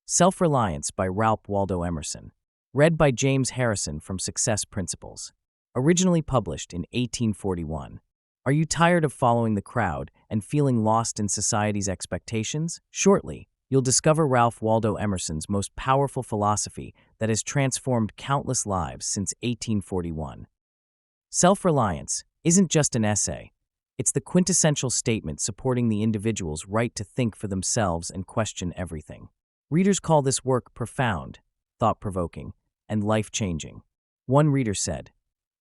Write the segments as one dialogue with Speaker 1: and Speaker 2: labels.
Speaker 1: Self-Reliance by Ralph Waldo Emerson. Read by James Harrison from Success Principles. Originally published in 1841. Are you tired of following the crowd and feeling lost in society's expectations? Shortly, you'll discover Ralph Waldo Emerson's most powerful philosophy that has transformed countless lives since 1841. Self-Reliance isn't just an essay. It's the quintessential statement supporting the individual's right to think for themselves and question everything. Readers call this work profound, thought-provoking, and life-changing. One reader said,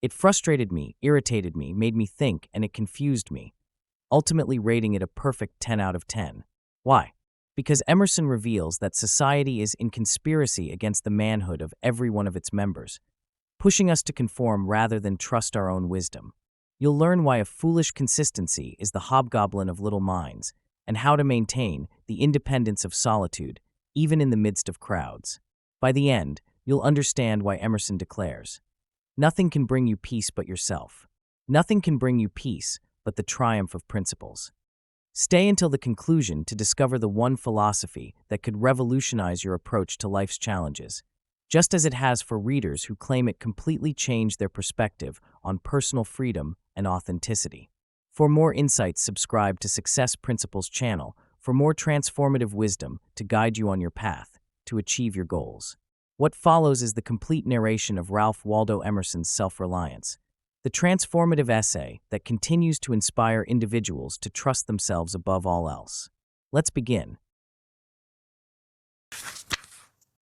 Speaker 1: "It frustrated me, irritated me, made me think, and it confused me," ultimately rating it a perfect 10 out of 10. Why? Because Emerson reveals that society is in conspiracy against the manhood of every one of its members, pushing us to conform rather than trust our own wisdom. You'll learn why a foolish consistency is the hobgoblin of little minds, and how to maintain the independence of solitude, even in the midst of crowds. By the end, you'll understand why Emerson declares, "Nothing can bring you peace but yourself. Nothing can bring you peace but the triumph of principles." Stay until the conclusion to discover the one philosophy that could revolutionize your approach to life's challenges, just as it has for readers who claim it completely changed their perspective on personal freedom and authenticity. For more insights, subscribe to Success Principles channel for more transformative wisdom to guide you on your path to achieve your goals. What follows is the complete narration of Ralph Waldo Emerson's Self-Reliance, the transformative essay that continues to inspire individuals to trust themselves above all else. Let's begin.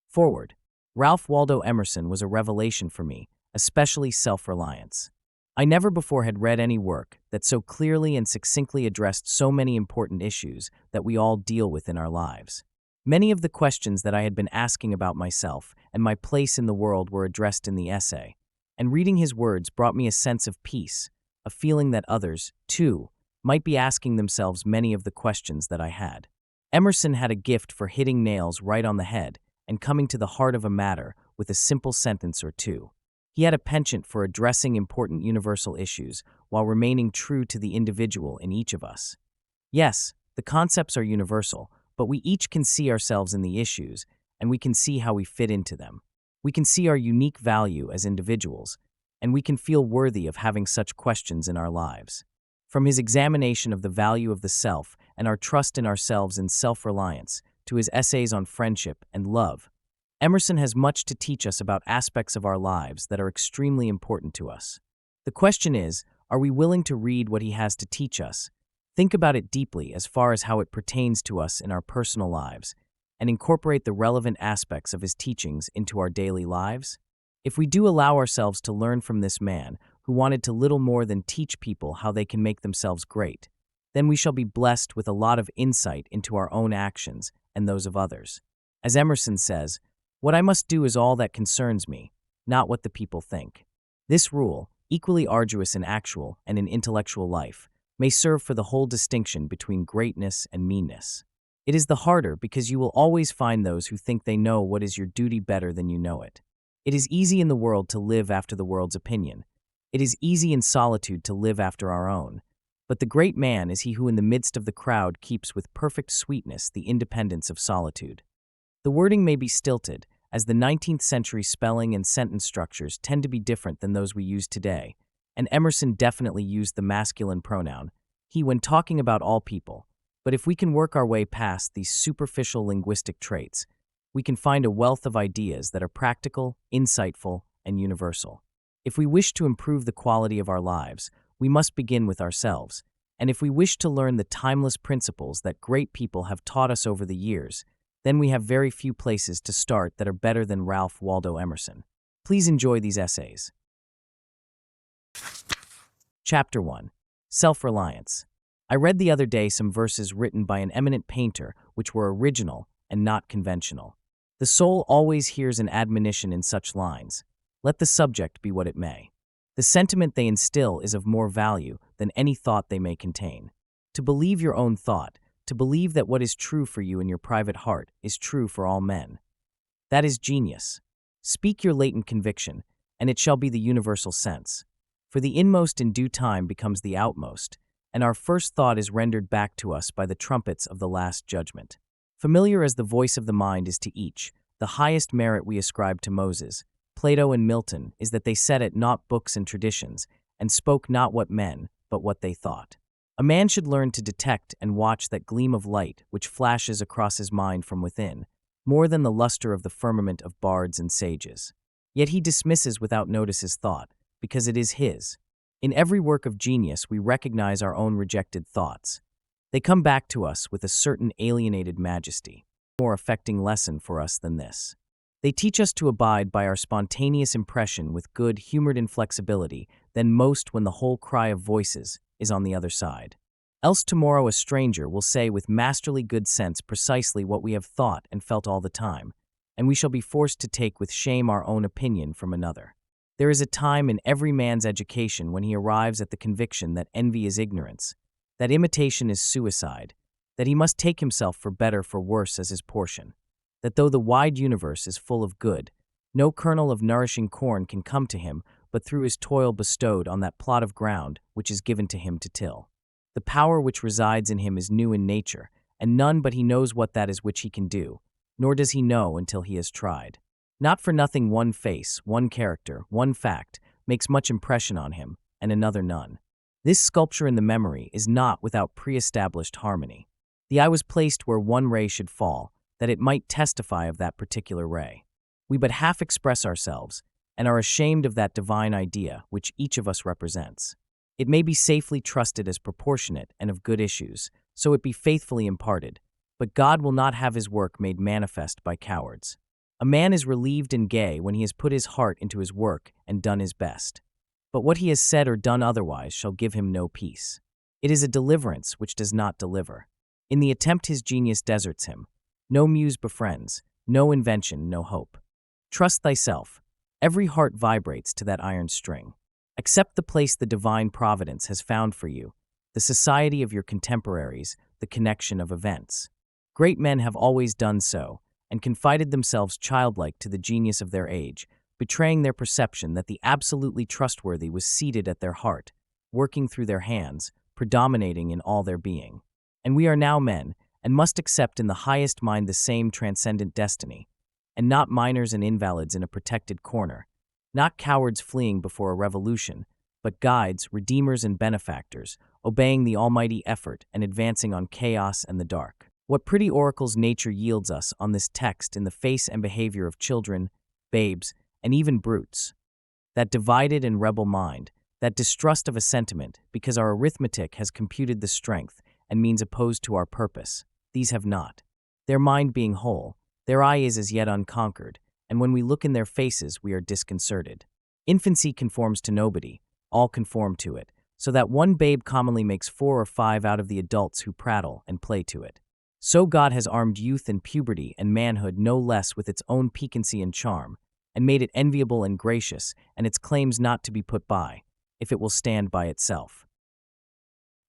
Speaker 1: Foreword. Ralph Waldo Emerson was a revelation for me, especially Self-Reliance. I never before had read any work that so clearly and succinctly addressed so many important issues that we all deal with in our lives. Many of the questions that I had been asking about myself and my place in the world were addressed in the essay, and reading his words brought me a sense of peace, a feeling that others, too, might be asking themselves many of the questions that I had. Emerson had a gift for hitting nails right on the head and coming to the heart of a matter with a simple sentence or two. He had a penchant for addressing important universal issues while remaining true to the individual in each of us. Yes, the concepts are universal, but we each can see ourselves in the issues, and we can see how we fit into them. We can see our unique value as individuals, and we can feel worthy of having such questions in our lives. From his examination of the value of the self and our trust in ourselves in Self-Reliance to his essays on friendship and love, Emerson has much to teach us about aspects of our lives that are extremely important to us. The question is, are we willing to read what he has to teach us, think about it deeply as far as how it pertains to us in our personal lives, and incorporate the relevant aspects of his teachings into our daily lives? If we do allow ourselves to learn from this man who wanted to little more than teach people how they can make themselves great, then we shall be blessed with a lot of insight into our own actions and those of others. As Emerson says, "What I must do is all that concerns me, not what the people think." This rule, equally arduous in actual and in intellectual life, may serve for the whole distinction between greatness and meanness. It is the harder because you will always find those who think they know what is your duty better than you know it. It is easy in the world to live after the world's opinion. It is easy in solitude to live after our own. But the great man is he who in the midst of the crowd keeps with perfect sweetness the independence of solitude. The wording may be stilted, as the 19th century spelling and sentence structures tend to be different than those we use today, and Emerson definitely used the masculine pronoun, he, when talking about all people. But if we can work our way past these superficial linguistic traits, we can find a wealth of ideas that are practical, insightful, and universal. If we wish to improve the quality of our lives, we must begin with ourselves, and if we wish to learn the timeless principles that great people have taught us over the years, then we have very few places to start that are better than Ralph Waldo Emerson. Please enjoy these essays. Chapter 1. Self-Reliance. I read the other day some verses written by an eminent painter which were original and not conventional. The soul always hears an admonition in such lines. Let the subject be what it may. The sentiment they instill is of more value than any thought they may contain. To believe your own thought, to believe that what is true for you in your private heart is true for all men. That is genius. Speak your latent conviction, and it shall be the universal sense. For the inmost in due time becomes the outmost, and our first thought is rendered back to us by the trumpets of the last judgment. Familiar as the voice of the mind is to each, the highest merit we ascribe to Moses, Plato, and Milton is that they set at naught books and traditions, and spoke not what men, but what they thought. A man should learn to detect and watch that gleam of light which flashes across his mind from within, more than the luster of the firmament of bards and sages. Yet he dismisses without notice his thought, because it is his. In every work of genius we recognize our own rejected thoughts. They come back to us with a certain alienated majesty. More affecting lesson for us than this. They teach us to abide by our spontaneous impression with good humored inflexibility than most when the whole cry of voices is on the other side. Else tomorrow a stranger will say with masterly good sense precisely what we have thought and felt all the time, and we shall be forced to take with shame our own opinion from another. There is a time in every man's education when he arrives at the conviction that envy is ignorance, that imitation is suicide, that he must take himself for better for worse as his portion, that though the wide universe is full of good, no kernel of nourishing corn can come to him but through his toil bestowed on that plot of ground which is given to him to till. The power which resides in him is new in nature, and none but he knows what that is which he can do, nor does he know until he has tried. Not for nothing one face, one character, one fact makes much impression on him, and another none. This sculpture in the memory is not without pre-established harmony. The eye was placed where one ray should fall, that it might testify of that particular ray. We but half express ourselves, and are ashamed of that divine idea which each of us represents. It may be safely trusted as proportionate and of good issues, so it be faithfully imparted, but God will not have his work made manifest by cowards. A man is relieved and gay when he has put his heart into his work and done his best. But what he has said or done otherwise shall give him no peace. It is a deliverance which does not deliver. In the attempt his genius deserts him. No muse befriends, no invention, no hope. Trust thyself. Every heart vibrates to that iron string. Accept the place the divine providence has found for you, the society of your contemporaries, the connection of events. Great men have always done so, and confided themselves childlike to the genius of their age, betraying their perception that the absolutely trustworthy was seated at their heart, working through their hands, predominating in all their being. And we are now men, and must accept in the highest mind the same transcendent destiny, and not minors and invalids in a protected corner, not cowards fleeing before a revolution, but guides, redeemers, and benefactors, obeying the almighty effort and advancing on chaos and the dark. What pretty oracles nature yields us on this text in the face and behavior of children, babes, and even brutes. That divided and rebel mind, that distrust of a sentiment because our arithmetic has computed the strength and means opposed to our purpose, these have not. Their mind being whole, their eye is as yet unconquered, and when we look in their faces we are disconcerted. Infancy conforms to nobody, all conform to it, so that one babe commonly makes 4 or 5 out of the adults who prattle and play to it. So God has armed youth and puberty and manhood no less with its own piquancy and charm, and made it enviable and gracious, and its claims not to be put by, if it will stand by itself.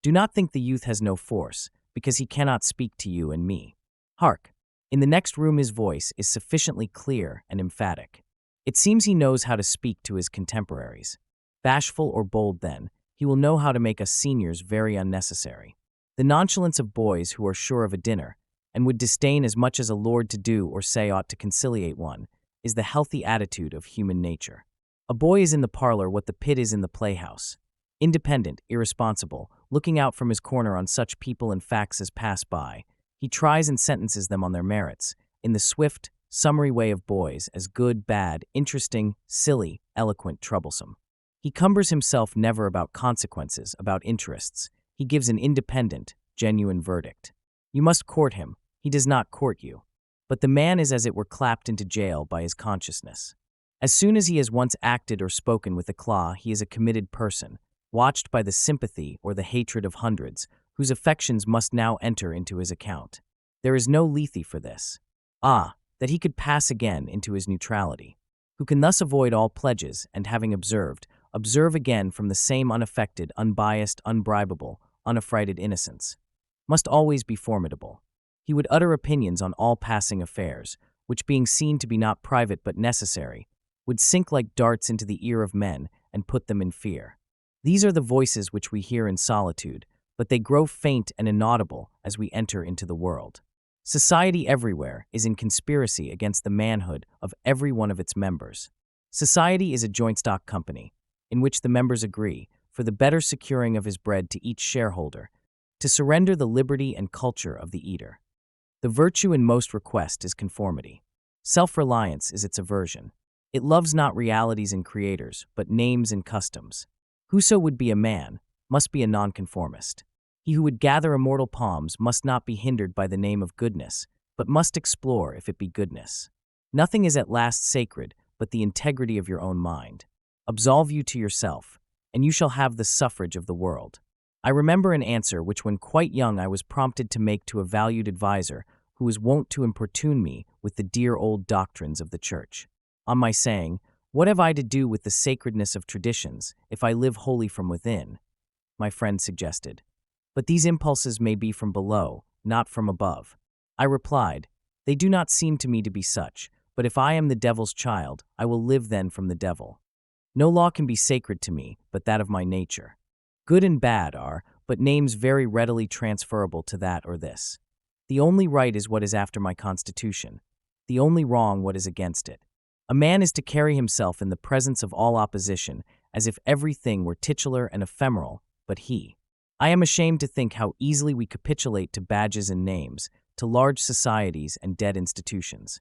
Speaker 1: Do not think the youth has no force, because he cannot speak to you and me. Hark! In the next room his voice is sufficiently clear and emphatic. It seems he knows how to speak to his contemporaries. Bashful or bold then, he will know how to make us seniors very unnecessary. The nonchalance of boys who are sure of a dinner, and would disdain as much as a lord to do or say ought to conciliate one, is the healthy attitude of human nature. A boy is in the parlor what the pit is in the playhouse. Independent, irresponsible, looking out from his corner on such people and facts as pass by, he tries and sentences them on their merits, in the swift, summary way of boys, as good, bad, interesting, silly, eloquent, troublesome. He cumbers himself never about consequences, about interests. He gives an independent, genuine verdict. You must court him. He does not court you. But the man is as it were clapped into jail by his consciousness. As soon as he has once acted or spoken with a claw, he is a committed person, watched by the sympathy or the hatred of hundreds, whose affections must now enter into his account. There is no Lethe for this. Ah, that he could pass again into his neutrality, who can thus avoid all pledges, and having observed, observe again from the same unaffected, unbiased, unbribable, unaffrighted innocence. Must always be formidable. He would utter opinions on all passing affairs, which being seen to be not private but necessary, would sink like darts into the ear of men and put them in fear. These are the voices which we hear in solitude, but they grow faint and inaudible as we enter into the world. Society everywhere is in conspiracy against the manhood of every one of its members. Society is a joint stock company, in which the members agree, for the better securing of his bread to each shareholder, to surrender the liberty and culture of the eater. The virtue in most request is conformity. Self-reliance is its aversion. It loves not realities and creators, but names and customs. Whoso would be a man must be a nonconformist. He who would gather immortal palms must not be hindered by the name of goodness, but must explore if it be goodness. Nothing is at last sacred but the integrity of your own mind. Absolve you to yourself, and you shall have the suffrage of the world. I remember an answer which when quite young I was prompted to make to a valued adviser who was wont to importune me with the dear old doctrines of the Church. On my saying, "What have I to do with the sacredness of traditions, if I live wholly from within?" my friend suggested, "But these impulses may be from below, not from above." I replied, "They do not seem to me to be such, but if I am the devil's child, I will live then from the devil. No law can be sacred to me but that of my nature. Good and bad are but names very readily transferable to that or this. The only right is what is after my constitution, the only wrong what is against it. A man is to carry himself in the presence of all opposition as if everything were titular and ephemeral, but he. I am ashamed to think how easily we capitulate to badges and names, to large societies and dead institutions.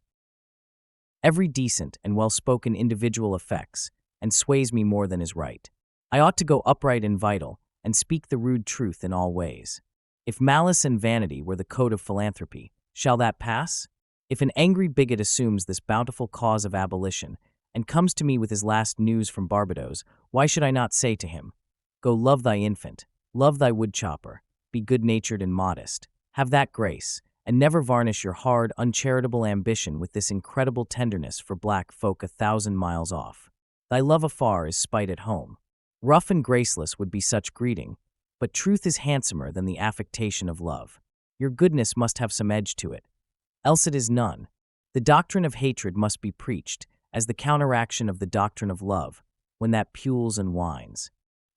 Speaker 1: Every decent and well-spoken individual affects and sways me more than is right. I ought to go upright and vital, and speak the rude truth in all ways. If malice and vanity were the code of philanthropy, shall that pass? If an angry bigot assumes this bountiful cause of abolition, and comes to me with his last news from Barbados, why should I not say to him, "Go love thy infant, love thy woodchopper, be good-natured and modest, have that grace, and never varnish your hard, uncharitable ambition with this incredible tenderness for black folk 1,000 miles off. Thy love afar is spite at home." Rough and graceless would be such greeting, but truth is handsomer than the affectation of love. Your goodness must have some edge to it, else it is none. The doctrine of hatred must be preached, as the counteraction of the doctrine of love, when that pules and whines.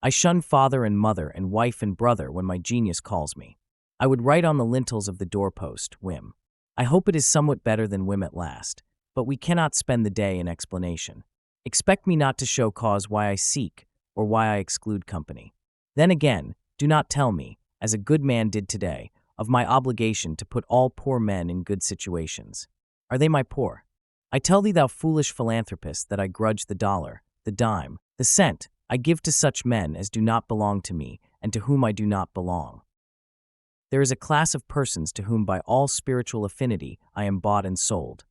Speaker 1: I shun father and mother and wife and brother when my genius calls me. I would write on the lintels of the doorpost, whim. I hope it is somewhat better than whim at last, but we cannot spend the day in explanation. Expect me not to show cause why I seek, or why I exclude company. Then again, do not tell me, as a good man did today, of my obligation to put all poor men in good situations. Are they my poor? I tell thee, thou foolish philanthropist, that I grudge the dollar, the dime, the cent I give to such men as do not belong to me and to whom I do not belong. There is a class of persons to whom by all spiritual affinity I am bought and sold.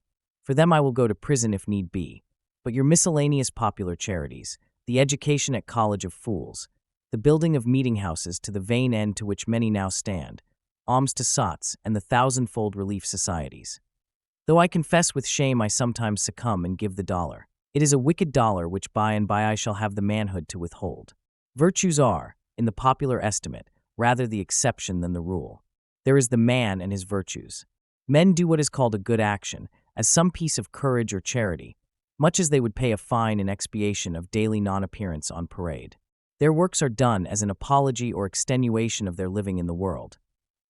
Speaker 1: For them I will go to prison if need be, but your miscellaneous popular charities, the education at college of fools, the building of meeting-houses to the vain end to which many now stand, alms to sots, and the thousand-fold relief societies. Though I confess with shame I sometimes succumb and give the dollar. It is a wicked dollar which by and by I shall have the manhood to withhold. Virtues are, in the popular estimate, rather the exception than the rule. There is the man and his virtues. Men do what is called a good action, as some piece of courage or charity, much as they would pay a fine in expiation of daily non-appearance on parade. Their works are done as an apology or extenuation of their living in the world.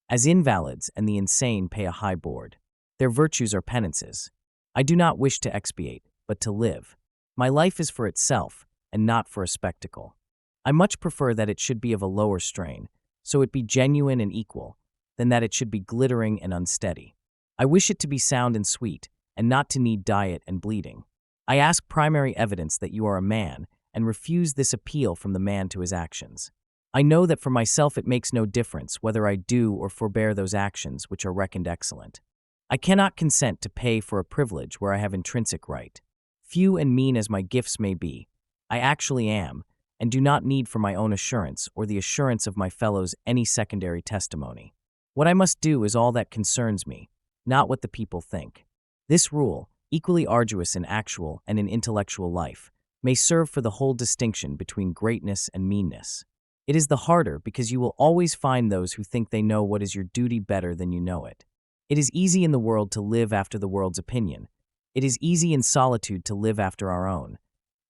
Speaker 1: As invalids and the insane pay a high board. Their virtues are penances. I do not wish to expiate, but to live. My life is for itself, and not for a spectacle. I much prefer that it should be of a lower strain, so it be genuine and equal, than that it should be glittering and unsteady. I wish it to be sound and sweet, and not to need diet and bleeding. I ask primary evidence that you are a man, and refuse this appeal from the man to his actions. I know that for myself it makes no difference whether I do or forbear those actions which are reckoned excellent. I cannot consent to pay for a privilege where I have intrinsic right. Few and mean as my gifts may be, I actually am, and do not need for my own assurance or the assurance of my fellows any secondary testimony. What I must do is all that concerns me, not what the people think. This rule, equally arduous in actual and in intellectual life, may serve for the whole distinction between greatness and meanness. It is the harder because you will always find those who think they know what is your duty better than you know it. It is easy in the world to live after the world's opinion. It is easy in solitude to live after our own.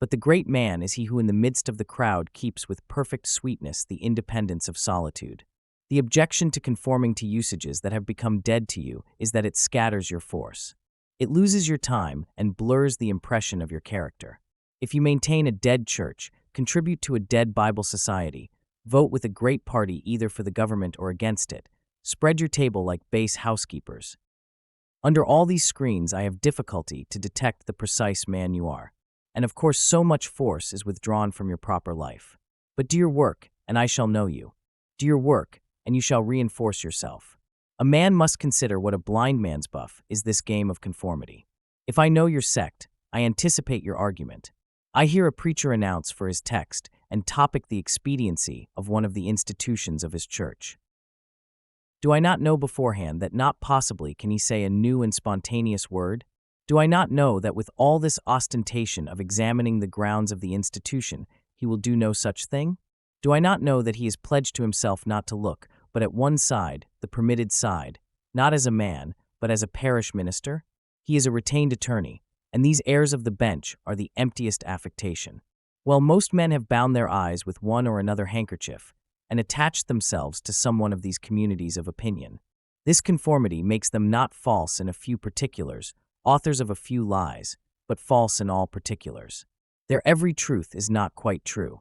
Speaker 1: But the great man is he who in the midst of the crowd keeps with perfect sweetness the independence of solitude. The objection to conforming to usages that have become dead to you is that it scatters your force. It loses your time and blurs the impression of your character. If you maintain a dead church, contribute to a dead Bible society, vote with a great party either for the government or against it, spread your table like base housekeepers. Under all these screens, I have difficulty to detect the precise man you are. And of course, so much force is withdrawn from your proper life. But do your work, and I shall know you. Do your work, and you shall reinforce yourself. A man must consider what a blind man's buff is this game of conformity. If I know your sect, I anticipate your argument. I hear a preacher announce for his text and topic the expediency of one of the institutions of his church. Do I not know beforehand that not possibly can he say a new and spontaneous word? Do I not know that with all this ostentation of examining the grounds of the institution, he will do no such thing? Do I not know that he is pledged to himself not to look, but at one side, the permitted side, not as a man, but as a parish minister? He is a retained attorney, and these airs of the bench are the emptiest affectation. Well, most men have bound their eyes with one or another handkerchief, and attached themselves to some one of these communities of opinion. This conformity makes them not false in a few particulars, authors of a few lies, but false in all particulars. Their every truth is not quite true.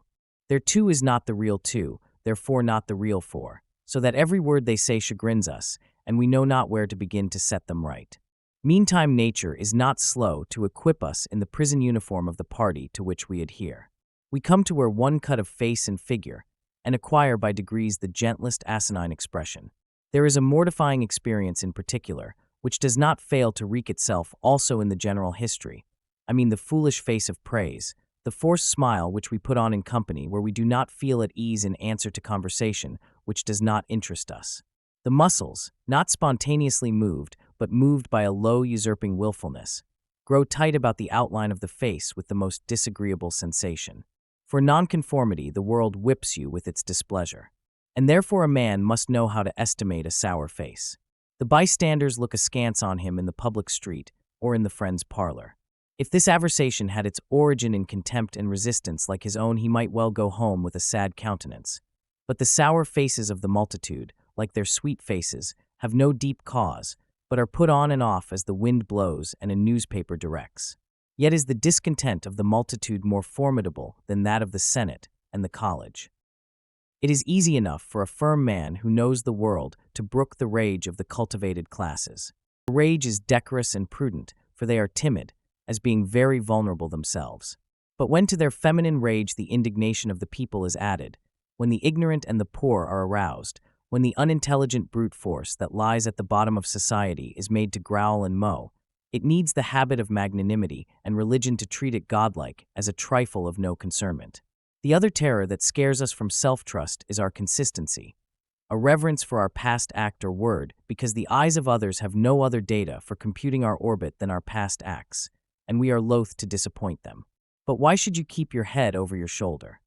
Speaker 1: Their two is not the real two, therefore not the real four, so that every word they say chagrins us, and we know not where to begin to set them right. Meantime, nature is not slow to equip us in the prison uniform of the party to which we adhere. We come to wear one cut of face and figure, and acquire by degrees the gentlest asinine expression. There is a mortifying experience in particular, which does not fail to wreak itself also in the general history. I mean the foolish face of praise, the forced smile which we put on in company where we do not feel at ease in answer to conversation which does not interest us. The muscles, not spontaneously moved, but moved by a low usurping willfulness, grow tight about the outline of the face with the most disagreeable sensation. For nonconformity, the world whips you with its displeasure, and therefore a man must know how to estimate a sour face. The bystanders look askance on him in the public street or in the friend's parlor. If this aversation had its origin in contempt and resistance like his own, he might well go home with a sad countenance. But the sour faces of the multitude, like their sweet faces, have no deep cause, but are put on and off as the wind blows and a newspaper directs. Yet is the discontent of the multitude more formidable than that of the Senate and the college. It is easy enough for a firm man who knows the world to brook the rage of the cultivated classes. The rage is decorous and prudent, for they are timid, as being very vulnerable themselves. But when to their feminine rage the indignation of the people is added, when the ignorant and the poor are aroused, when the unintelligent brute force that lies at the bottom of society is made to growl and mow, it needs the habit of magnanimity and religion to treat it godlike as a trifle of no concernment. The other terror that scares us from self-trust is our consistency, a reverence for our past act or word, because the eyes of others have no other data for computing our orbit than our past acts, and we are loath to disappoint them. But why should you keep your head over your shoulder?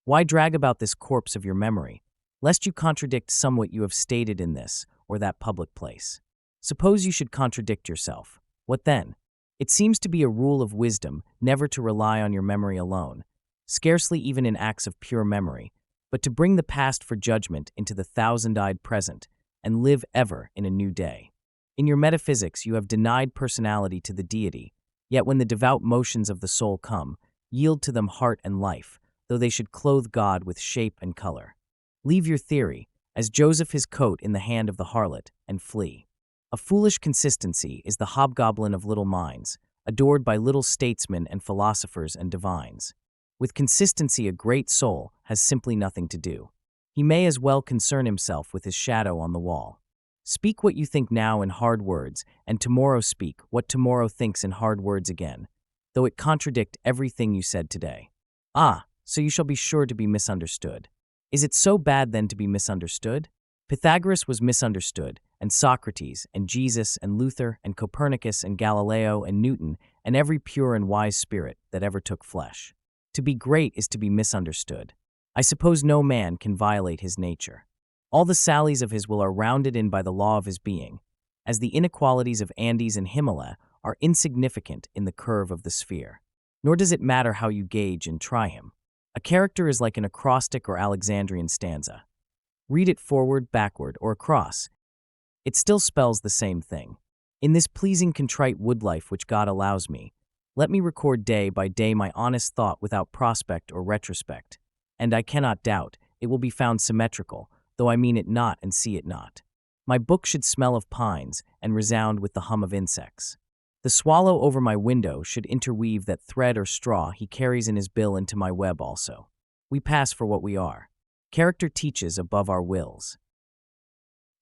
Speaker 1: Why drag about this corpse of your memory, lest you contradict somewhat you have stated in this or that public place? Suppose you should contradict yourself. What then? It seems to be a rule of wisdom never to rely on your memory alone, scarcely even in acts of pure memory, but to bring the past for judgment into the thousand-eyed present and live ever in a new day. In your metaphysics you have denied personality to the deity, yet when the devout motions of the soul come, yield to them heart and life, though they should clothe God with shape and color. Leave your theory, as Joseph his coat in the hand of the harlot, and flee. A foolish consistency is the hobgoblin of little minds, adored by little statesmen and philosophers and divines. With consistency a great soul has simply nothing to do. He may as well concern himself with his shadow on the wall. Speak what you think now in hard words, and tomorrow speak what tomorrow thinks in hard words again, though it contradict everything you said today. Ah, so you shall be sure to be misunderstood. Is it so bad then to be misunderstood? Pythagoras was misunderstood, and Socrates, and Jesus, and Luther, and Copernicus, and Galileo, and Newton, and every pure and wise spirit that ever took flesh. To be great is to be misunderstood. I suppose no man can violate his nature. All the sallies of his will are rounded in by the law of his being, as the inequalities of Andes and Himalaya are insignificant in the curve of the sphere. Nor does it matter how you gauge and try him. A character is like an acrostic or Alexandrian stanza. Read it forward, backward, or across. It still spells the same thing. In this pleasing contrite woodlife which God allows me, let me record day by day my honest thought without prospect or retrospect, and I cannot doubt it will be found symmetrical, though I mean it not and see it not. My book should smell of pines and resound with the hum of insects. The swallow over my window should interweave that thread or straw he carries in his bill into my web also. We pass for what we are. Character teaches above our wills.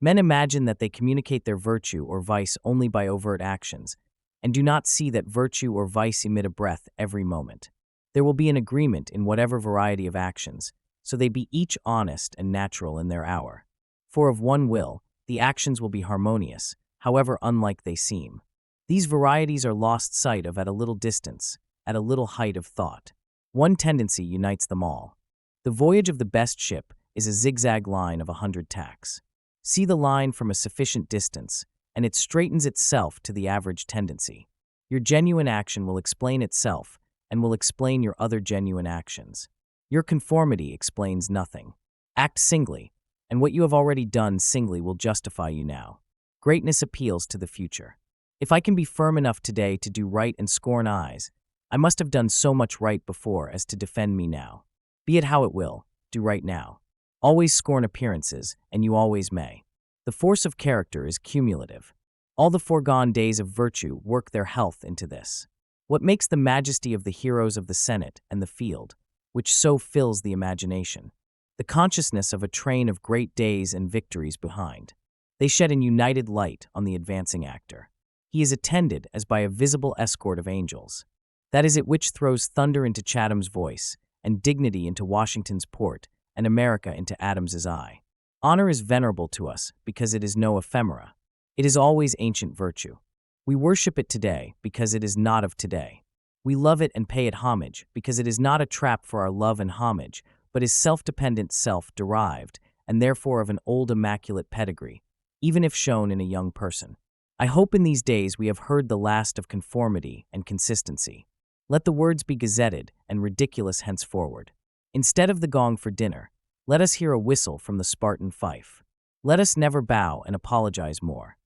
Speaker 1: Men imagine that they communicate their virtue or vice only by overt actions, and do not see that virtue or vice emit a breath every moment. There will be an agreement in whatever variety of actions, so they be each honest and natural in their hour. For of one will, the actions will be harmonious, however unlike they seem. These varieties are lost sight of at a little distance, at a little height of thought. One tendency unites them all. The voyage of the best ship is a zigzag line of 100 tacks. See the line from a sufficient distance, and it straightens itself to the average tendency. Your genuine action will explain itself, and will explain your other genuine actions. Your conformity explains nothing. Act singly, and what you have already done singly will justify you now. Greatness appeals to the future. If I can be firm enough today to do right and scorn eyes, I must have done so much right before as to defend me now. Be it how it will, do right now. Always scorn appearances, and you always may. The force of character is cumulative. All the foregone days of virtue work their health into this. What makes the majesty of the heroes of the Senate and the field, which so fills the imagination? The consciousness of a train of great days and victories behind. They shed an united light on the advancing actor. He is attended as by a visible escort of angels. That is it which throws thunder into Chatham's voice, and dignity into Washington's port, and America into Adams's eye. Honor is venerable to us because it is no ephemera. It is always ancient virtue. We worship it today because it is not of today. We love it and pay it homage because it is not a trap for our love and homage, but is self-dependent, self-derived, and therefore of an old immaculate pedigree, even if shown in a young person. I hope in these days we have heard the last of conformity and consistency. Let the words be gazetted and ridiculous henceforward. Instead of the gong for dinner, let us hear a whistle from the Spartan fife. Let us never bow and apologize more.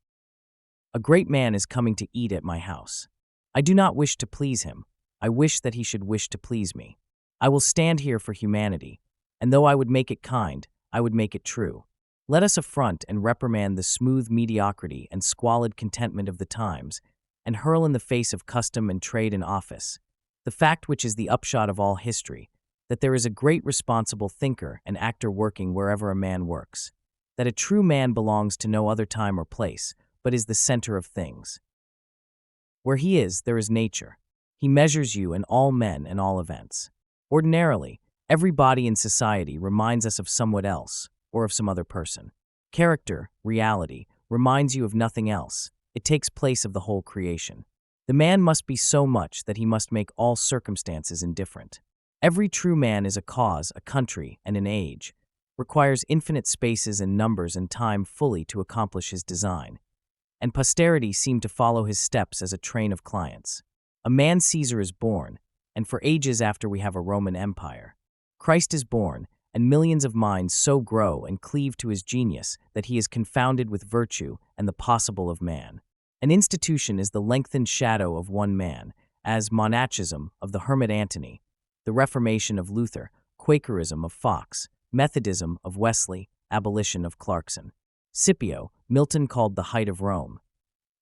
Speaker 1: A great man is coming to eat at my house. I do not wish to please him. I wish that he should wish to please me. I will stand here for humanity, and though I would make it kind, I would make it true. Let us affront and reprimand the smooth mediocrity and squalid contentment of the times, and hurl in the face of custom and trade and office the fact which is the upshot of all history, that there is a great responsible thinker and actor working wherever a man works, that a true man belongs to no other time or place, but is the center of things. Where he is, there is nature. He measures you and all men and all events. Ordinarily, every body in society reminds us of somewhat else, or of some other person. Character, reality, reminds you of nothing else. It takes place of the whole creation. The man must be so much that he must make all circumstances indifferent. Every true man is a cause, a country, and an age, requires infinite spaces and numbers and time fully to accomplish his design, and posterity seem to follow his steps as a train of clients. A man Caesar is born, and for ages after we have a Roman Empire. Christ is born, and millions of minds so grow and cleave to his genius that he is confounded with virtue and the possible of man. An institution is the lengthened shadow of one man, as monachism of the hermit Antony, the Reformation of Luther, Quakerism of Fox, Methodism of Wesley, abolition of Clarkson. Scipio, Milton called the height of Rome.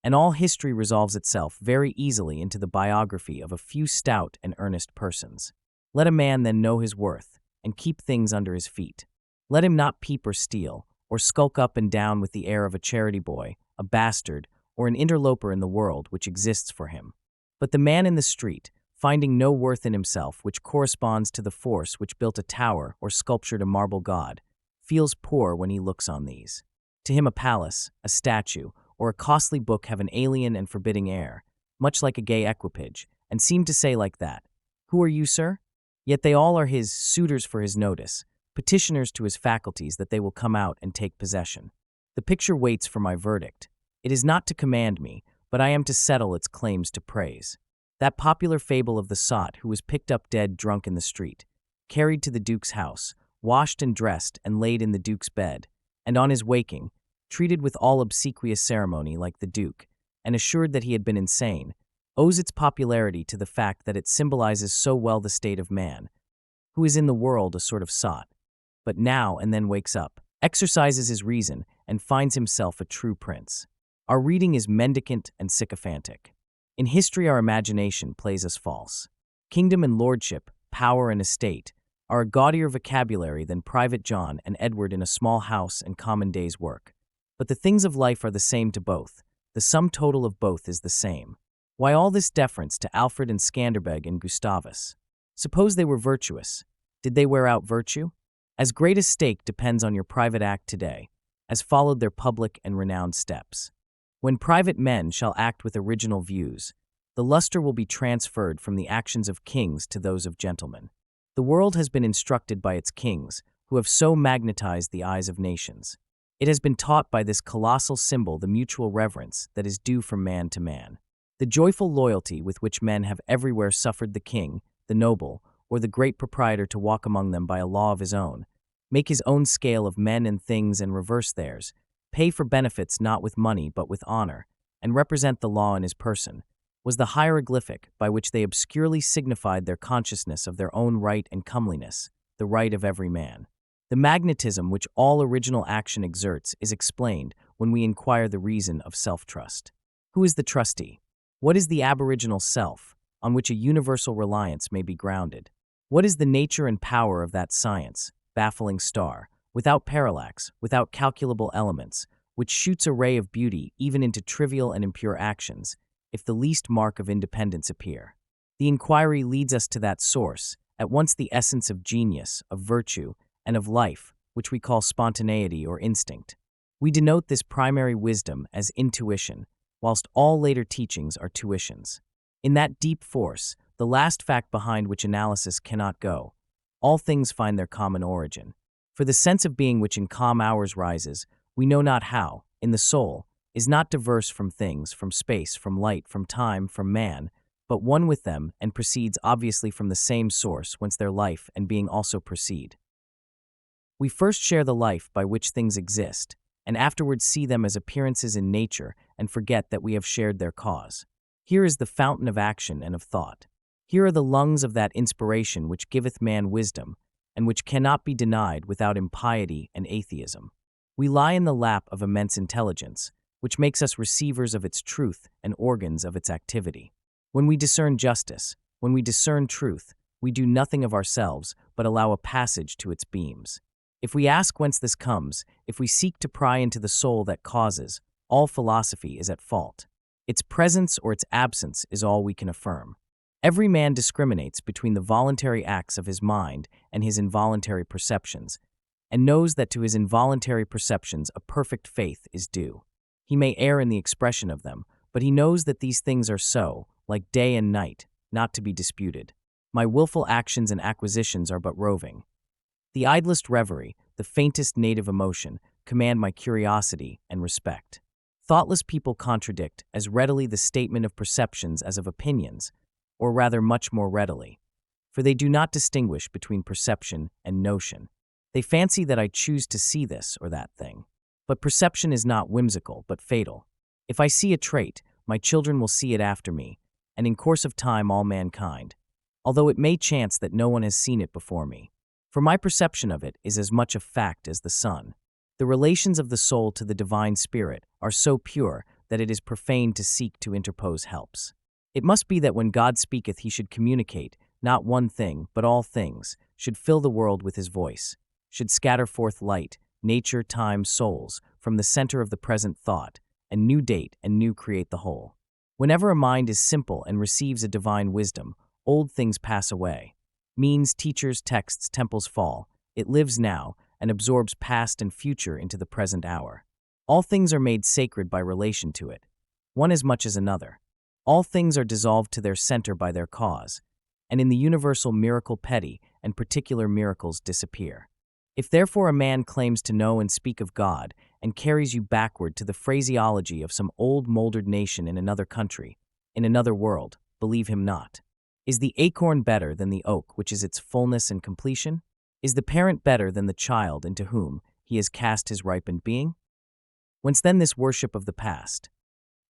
Speaker 1: And all history resolves itself very easily into the biography of a few stout and earnest persons. Let a man then know his worth, and keep things under his feet. Let him not peep or steal, or skulk up and down with the air of a charity boy, a bastard, or an interloper in the world which exists for him. But the man in the street, finding no worth in himself which corresponds to the force which built a tower or sculptured a marble god, feels poor when he looks on these. To him a palace, a statue, or a costly book have an alien and forbidding air, much like a gay equipage, and seem to say like that, "Who are you, sir?" Yet they all are his suitors for his notice, petitioners to his faculties that they will come out and take possession. The picture waits for my verdict. It is not to command me, but I am to settle its claims to praise. That popular fable of the sot who was picked up dead drunk in the street, carried to the duke's house, washed and dressed and laid in the duke's bed, and on his waking, treated with all obsequious ceremony like the duke, and assured that he had been insane, owes its popularity to the fact that it symbolizes so well the state of man, who is in the world a sort of sot, but now and then wakes up, exercises his reason, and finds himself a true prince. Our reading is mendicant and sycophantic. In history, our imagination plays us false. Kingdom and lordship, power and estate, are a gaudier vocabulary than Private John and Edward in a small house and common day's work. But the things of life are the same to both. The sum total of both is the same. Why all this deference to Alfred and Skanderbeg and Gustavus? Suppose they were virtuous. Did they wear out virtue? As great a stake depends on your private act today, as followed their public and renowned steps. When private men shall act with original views, the luster will be transferred from the actions of kings to those of gentlemen. The world has been instructed by its kings, who have so magnetized the eyes of nations. It has been taught by this colossal symbol the mutual reverence that is due from man to man. The joyful loyalty with which men have everywhere suffered the king, the noble, or the great proprietor to walk among them by a law of his own, make his own scale of men and things and reverse theirs, pay for benefits not with money but with honor, and represent the law in his person, was the hieroglyphic by which they obscurely signified their consciousness of their own right and comeliness, the right of every man. The magnetism which all original action exerts is explained when we inquire the reason of self-trust. Who is the trustee? What is the aboriginal self, on which a universal reliance may be grounded? What is the nature and power of that science, baffling star, without parallax, without calculable elements, which shoots a ray of beauty even into trivial and impure actions, if the least mark of independence appear? The inquiry leads us to that source, at once the essence of genius, of virtue, and of life, which we call spontaneity or instinct. We denote this primary wisdom as intuition, whilst all later teachings are tuitions. In that deep force, the last fact behind which analysis cannot go, all things find their common origin. For the sense of being which in calm hours rises, we know not how, in the soul, is not diverse from things, from space, from light, from time, from man, but one with them and proceeds obviously from the same source whence their life and being also proceed. We first share the life by which things exist, and afterwards see them as appearances in nature and forget that we have shared their cause. Here is the fountain of action and of thought. Here are the lungs of that inspiration which giveth man wisdom, and which cannot be denied without impiety and atheism. We lie in the lap of immense intelligence, which makes us receivers of its truth and organs of its activity. When we discern justice, when we discern truth, we do nothing of ourselves but allow a passage to its beams. If we ask whence this comes, if we seek to pry into the soul that causes, all philosophy is at fault. Its presence or its absence is all we can affirm. Every man discriminates between the voluntary acts of his mind and his involuntary perceptions, and knows that to his involuntary perceptions a perfect faith is due. He may err in the expression of them, but he knows that these things are so, like day and night, not to be disputed. My willful actions and acquisitions are but roving. The idlest reverie, the faintest native emotion, command my curiosity and respect. Thoughtless people contradict as readily the statement of perceptions as of opinions, or rather much more readily, for they do not distinguish between perception and notion. They fancy that I choose to see this or that thing. But perception is not whimsical, but fatal. If I see a trait, my children will see it after me, and in course of time all mankind, although it may chance that no one has seen it before me. For my perception of it is as much a fact as the sun. The relations of the soul to the divine spirit are so pure that it is profane to seek to interpose helps. It must be that when God speaketh he should communicate, not one thing, but all things, should fill the world with his voice, should scatter forth light, nature, time, souls, from the center of the present thought, and new date and new create the whole. Whenever a mind is simple and receives a divine wisdom, old things pass away. Means, teachers, texts, temples fall. It lives now, and absorbs past and future into the present hour. All things are made sacred by relation to it, one as much as another. All things are dissolved to their center by their cause, and in the universal miracle petty and particular miracles disappear. If therefore a man claims to know and speak of God, and carries you backward to the phraseology of some old mouldered nation in another country, in another world, believe him not. Is the acorn better than the oak which is its fullness and completion? Is the parent better than the child into whom he has cast his ripened being? Whence then this worship of the past?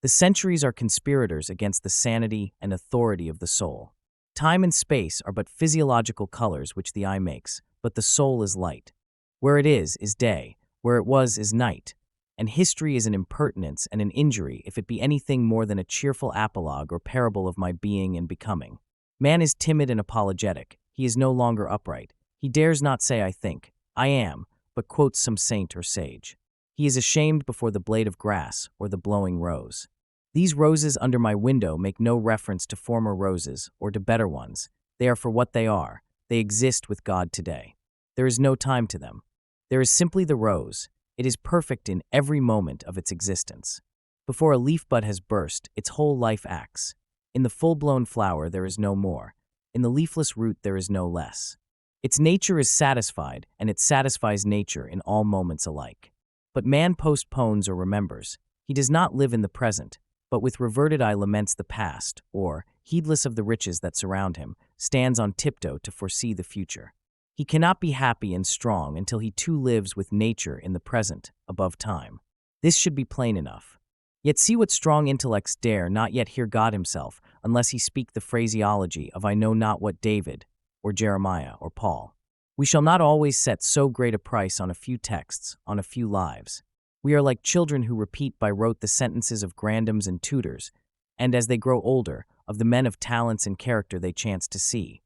Speaker 1: The centuries are conspirators against the sanity and authority of the soul. Time and space are but physiological colors which the eye makes, but the soul is light. Where it is day, where it was is night. And history is an impertinence and an injury if it be anything more than a cheerful apologue or parable of my being and becoming. Man is timid and apologetic. He is no longer upright. He dares not say I think, I am, but quotes some saint or sage. He is ashamed before the blade of grass or the blowing rose. These roses under my window make no reference to former roses or to better ones. They are for what they are. They exist with God today. There is no time to them. There is simply the rose. It is perfect in every moment of its existence. Before a leaf bud has burst, its whole life acts. In the full-blown flower there is no more. In the leafless root there is no less. Its nature is satisfied, and it satisfies nature in all moments alike. But man postpones or remembers. He does not live in the present, but with reverted eye laments the past, or, heedless of the riches that surround him, stands on tiptoe to foresee the future. He cannot be happy and strong until he too lives with nature in the present, above time. This should be plain enough. Yet see what strong intellects dare not yet hear God himself, unless he speak the phraseology of I know not what David, or Jeremiah, or Paul. We shall not always set so great a price on a few texts, on a few lives. We are like children who repeat by rote the sentences of grandams and tutors, and as they grow older, of the men of talents and character they chance to see,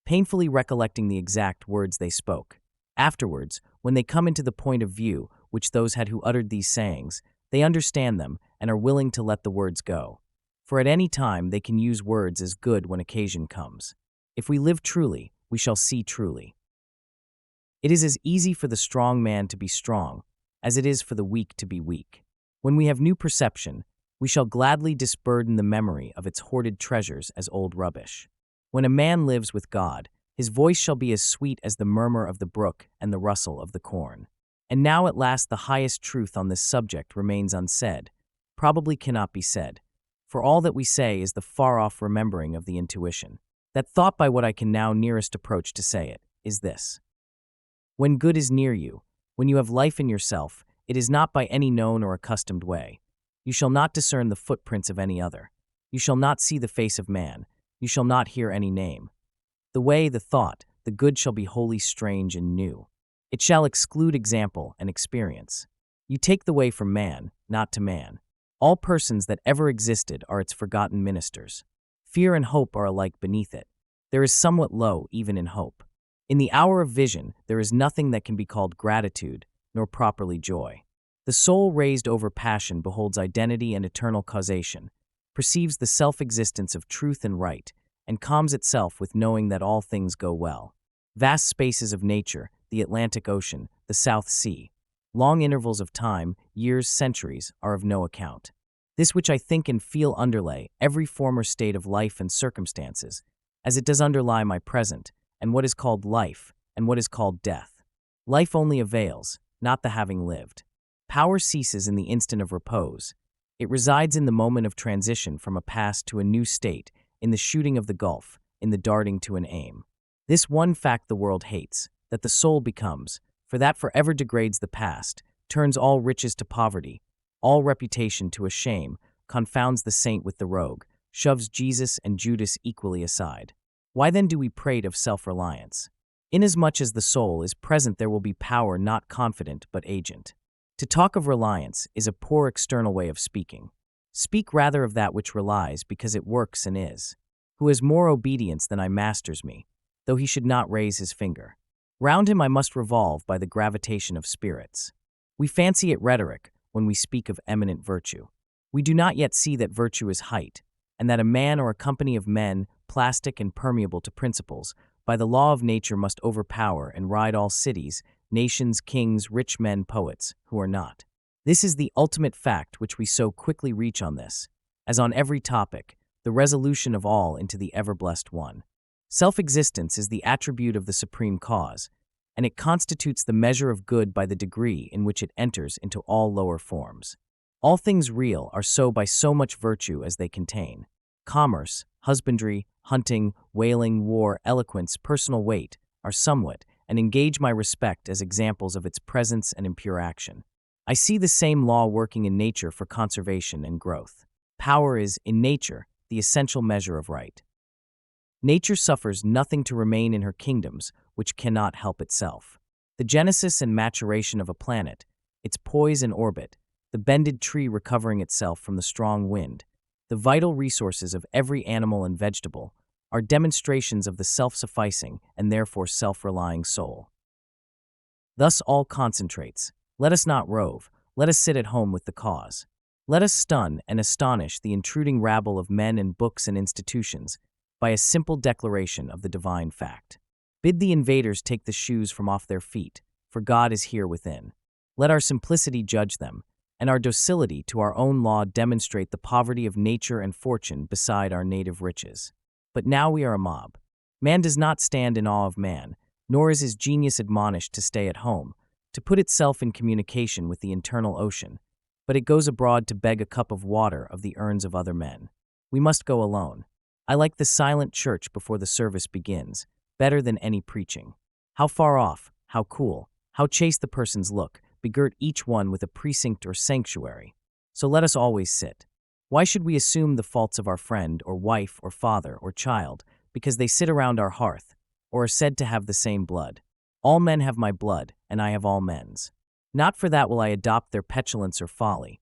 Speaker 1: painfully recollecting the exact words they spoke. Afterwards, when they come into the point of view which those had who uttered these sayings, they understand them and are willing to let the words go. For at any time they can use words as good when occasion comes. If we live truly, we shall see truly. It is as easy for the strong man to be strong as it is for the weak to be weak. When we have new perception, we shall gladly disburden the memory of its hoarded treasures as old rubbish. When a man lives with God, his voice shall be as sweet as the murmur of the brook and the rustle of the corn. And now at last the highest truth on this subject remains unsaid, probably cannot be said, for all that we say is the far-off remembering of the intuition. That thought by what I can now nearest approach to say it, is this. When good is near you, when you have life in yourself, it is not by any known or accustomed way. You shall not discern the footprints of any other. You shall not see the face of man. You shall not hear any name. The way, the thought, the good shall be wholly strange and new. It shall exclude example and experience. You take the way from man, not to man. All persons that ever existed are its forgotten ministers. Fear and hope are alike beneath it. There is somewhat low even in hope. In the hour of vision, there is nothing that can be called gratitude, nor properly joy. The soul raised over passion beholds identity and eternal causation, perceives the self-existence of truth and right, and calms itself with knowing that all things go well. Vast spaces of nature, the Atlantic Ocean, the South Sea, long intervals of time, years, centuries, are of no account. This which I think and feel underlay every former state of life and circumstances, as it does underlie my present, and what is called life, and what is called death. Life only avails, not the having lived. Power ceases in the instant of repose. It resides in the moment of transition from a past to a new state, in the shooting of the gulf, in the darting to an aim. This one fact the world hates, that the soul becomes, for that forever degrades the past, turns all riches to poverty, all reputation to a shame, confounds the saint with the rogue, shoves Jesus and Judas equally aside. Why then do we prate of self-reliance? Inasmuch as the soul is present, there will be power not confident but agent. To talk of reliance is a poor external way of speaking. Speak rather of that which relies because it works and is. Who has more obedience than I masters me, though he should not raise his finger. Round him I must revolve by the gravitation of spirits. We fancy it rhetoric when we speak of eminent virtue. We do not yet see that virtue is height, and that a man or a company of men, plastic and permeable to principles, by the law of nature must overpower and ride all cities, nations, kings, rich men, poets, who are not. This is the ultimate fact which we so quickly reach on this, as on every topic, the resolution of all into the ever-blessed one. Self-existence is the attribute of the supreme cause, and it constitutes the measure of good by the degree in which it enters into all lower forms. All things real are so by so much virtue as they contain. Commerce, husbandry, hunting, whaling, war, eloquence, personal weight, are somewhat, and engage my respect as examples of its presence and impure action. I see the same law working in nature for conservation and growth. Power is, in nature, the essential measure of right. Nature suffers nothing to remain in her kingdoms which cannot help itself. The genesis and maturation of a planet, its poise and orbit, the bended tree recovering itself from the strong wind, the vital resources of every animal and vegetable, are demonstrations of the self-sufficing and therefore self-relying soul. Thus all concentrates. Let us not rove, let us sit at home with the cause. Let us stun and astonish the intruding rabble of men and books and institutions by a simple declaration of the divine fact. Bid the invaders take the shoes from off their feet, for God is here within. Let our simplicity judge them, and our docility to our own law demonstrate the poverty of nature and fortune beside our native riches. But now we are a mob. Man does not stand in awe of man, nor is his genius admonished to stay at home, to put itself in communication with the internal ocean, but it goes abroad to beg a cup of water of the urns of other men. We must go alone. I like the silent church before the service begins, better than any preaching. How far off, how cool, how chaste the persons look, begirt each one with a precinct or sanctuary. So let us always sit. Why should we assume the faults of our friend or wife or father or child because they sit around our hearth or are said to have the same blood? All men have my blood, and I have all men's. Not for that will I adopt their petulance or folly,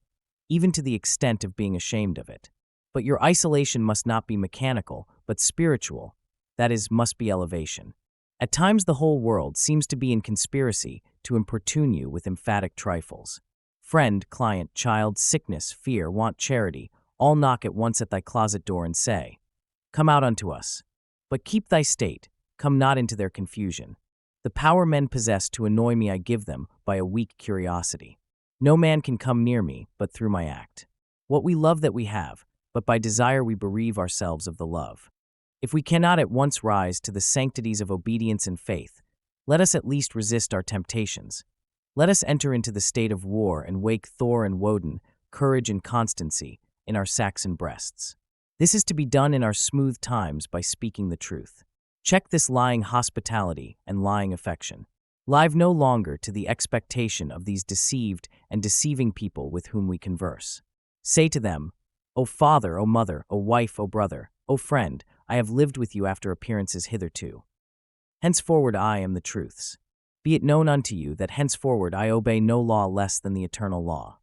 Speaker 1: even to the extent of being ashamed of it. But your isolation must not be mechanical, but spiritual, that is, must be elevation. At times the whole world seems to be in conspiracy to importune you with emphatic trifles. Friend, client, child, sickness, fear, want, charity, all knock at once at thy closet door and say, Come out unto us. But keep thy state, come not into their confusion. The power men possess to annoy me I give them by a weak curiosity. No man can come near me but through my act. What we love that we have, but by desire we bereave ourselves of the love. If we cannot at once rise to the sanctities of obedience and faith, let us at least resist our temptations. Let us enter into the state of war and wake Thor and Woden, courage and constancy, in our Saxon breasts. This is to be done in our smooth times by speaking the truth. Check this lying hospitality and lying affection. Live no longer to the expectation of these deceived and deceiving people with whom we converse. Say to them, O father, O mother, O wife, O brother, O friend, I have lived with you after appearances hitherto. Henceforward I am the truth's. Be it known unto you that henceforward I obey no law less than the eternal law.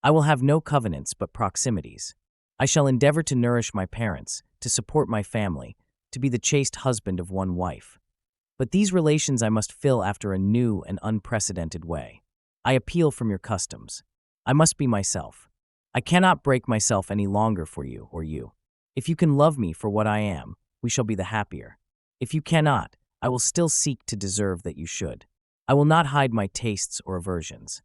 Speaker 1: I will have no covenants but proximities. I shall endeavor to nourish my parents, to support my family, to be the chaste husband of one wife. But these relations I must fill after a new and unprecedented way. I appeal from your customs. I must be myself. I cannot break myself any longer for you or you. If you can love me for what I am, we shall be the happier. If you cannot, I will still seek to deserve that you should. I will not hide my tastes or aversions.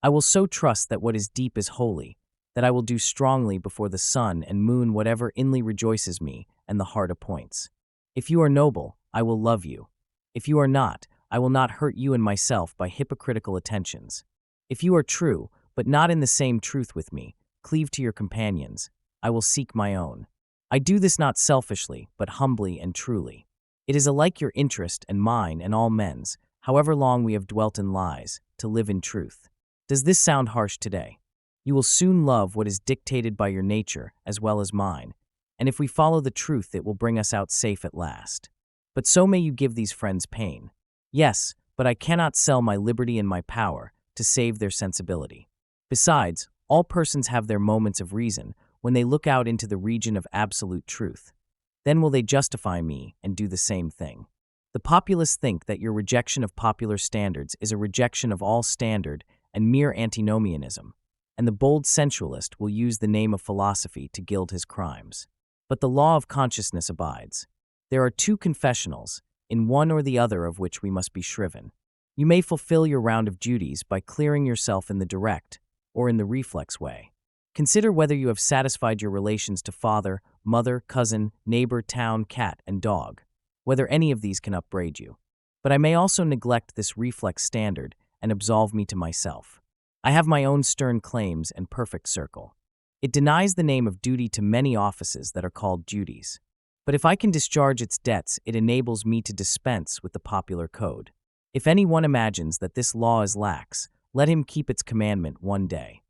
Speaker 1: I will so trust that what is deep is holy, that I will do strongly before the sun and moon whatever inly rejoices me and the heart appoints. If you are noble, I will love you. If you are not, I will not hurt you and myself by hypocritical attentions. If you are true, but not in the same truth with me, cleave to your companions. I will seek my own. I do this not selfishly, but humbly and truly. It is alike your interest and mine and all men's, however long we have dwelt in lies, to live in truth. Does this sound harsh today? You will soon love what is dictated by your nature as well as mine, and if we follow the truth it will bring us out safe at last. But so may you give these friends pain. Yes, but I cannot sell my liberty and my power to save their sensibility. Besides, all persons have their moments of reason when they look out into the region of absolute truth. Then will they justify me and do the same thing. The populace think that your rejection of popular standards is a rejection of all standard and mere antinomianism, and the bold sensualist will use the name of philosophy to gild his crimes. But the law of consciousness abides. There are two confessionals, in one or the other of which we must be shriven. You may fulfill your round of duties by clearing yourself in the direct or in the reflex way. Consider whether you have satisfied your relations to father, mother, cousin, neighbor, town, cat, and dog, whether any of these can upbraid you. But I may also neglect this reflex standard and absolve me to myself. I have my own stern claims and perfect circle. It denies the name of duty to many offices that are called duties. But if I can discharge its debts, it enables me to dispense with the popular code. If anyone imagines that this law is lax, let him keep its commandment one day.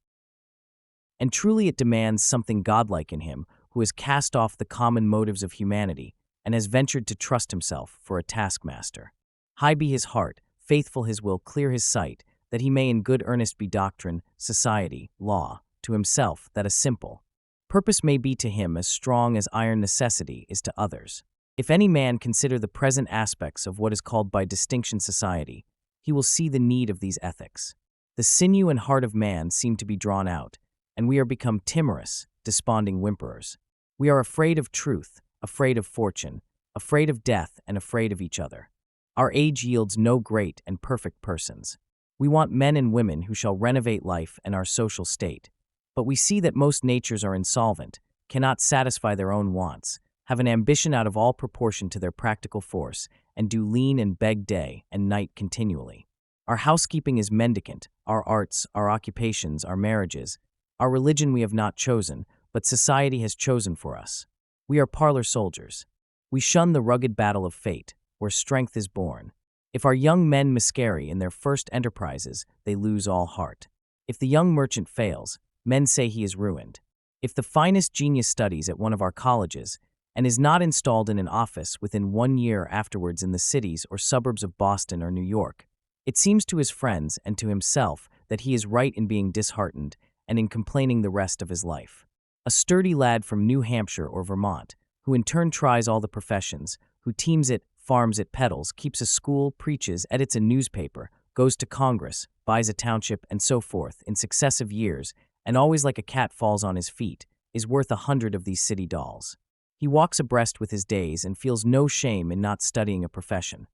Speaker 1: And truly it demands something godlike in him who has cast off the common motives of humanity and has ventured to trust himself for a taskmaster. High be his heart, faithful his will, clear his sight, that he may in good earnest be doctrine, society, law, to himself that a simple purpose may be to him as strong as iron necessity is to others. If any man consider the present aspects of what is called by distinction society, he will see the need of these ethics. The sinew and heart of man seem to be drawn out, and we are become timorous, desponding whimperers. We are afraid of truth, afraid of fortune, afraid of death, and afraid of each other. Our age yields no great and perfect persons. We want men and women who shall renovate life and our social state. But we see that most natures are insolvent, cannot satisfy their own wants, have an ambition out of all proportion to their practical force, and do lean and beg day and night continually. Our housekeeping is mendicant, our arts, our occupations, our marriages. Our religion we have not chosen, but society has chosen for us. We are parlor soldiers. We shun the rugged battle of fate, where strength is born. If our young men miscarry in their first enterprises, they lose all heart. If the young merchant fails, men say he is ruined. If the finest genius studies at one of our colleges, and is not installed in an office within 1 year afterwards in the cities or suburbs of Boston or New York, it seems to his friends and to himself that he is right in being disheartened and in complaining the rest of his life. A sturdy lad from New Hampshire or Vermont, who in turn tries all the professions, who teams it, farms it, peddles, keeps a school, preaches, edits a newspaper, goes to Congress, buys a township, and so forth, in successive years, and always like a cat falls on his feet, is worth 100 of these city dolls. He walks abreast with his days and feels no shame in not studying a profession.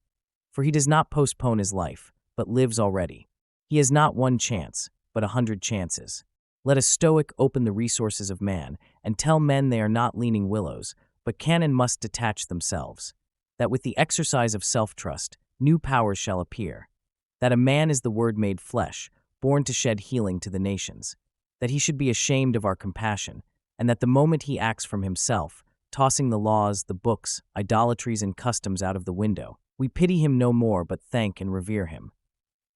Speaker 1: For he does not postpone his life, but lives already. He has not one chance, but 100 chances. Let a Stoic open the resources of man and tell men they are not leaning willows, but can and must detach themselves. That with the exercise of self-trust, new powers shall appear. That a man is the Word made flesh, born to shed healing to the nations. That he should be ashamed of our compassion, and that the moment he acts from himself, tossing the laws, the books, idolatries, and customs out of the window, we pity him no more but thank and revere him.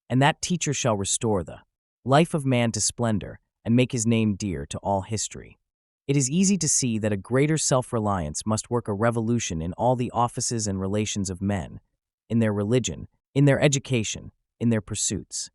Speaker 1: And that teacher shall restore the life of man to splendor and make his name dear to all history. It is easy to see that a greater self-reliance must work a revolution in all the offices and relations of men, in their religion, in their education, in their pursuits,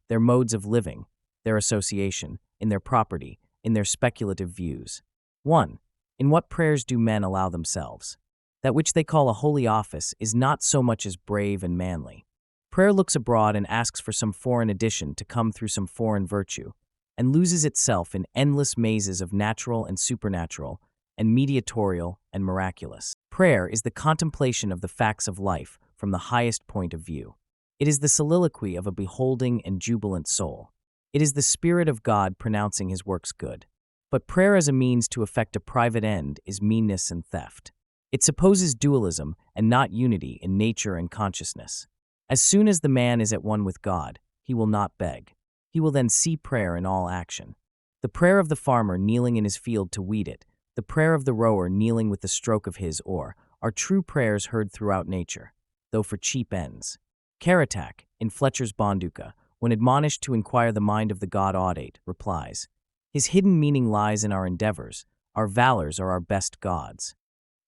Speaker 1: their modes of living, their association, in their property, in their speculative views. 1. In what prayers do men allow themselves? That which they call a holy office is not so much as brave and manly. Prayer looks abroad and asks for some foreign addition to come through some foreign virtue, and loses itself in endless mazes of natural and supernatural, and mediatorial and miraculous. Prayer is the contemplation of the facts of life from the highest point of view. It is the soliloquy of a beholding and jubilant soul. It is the Spirit of God pronouncing his works good. But prayer as a means to effect a private end is meanness and theft. It supposes dualism and not unity in nature and consciousness. As soon as the man is at one with God, he will not beg. He will then see prayer in all action. The prayer of the farmer kneeling in his field to weed it, the prayer of the rower kneeling with the stroke of his oar, are true prayers heard throughout nature, though for cheap ends. Caratak, in Fletcher's Bonduca, when admonished to inquire the mind of the god audate, replies, "His hidden meaning lies in our endeavors, our valors are our best gods."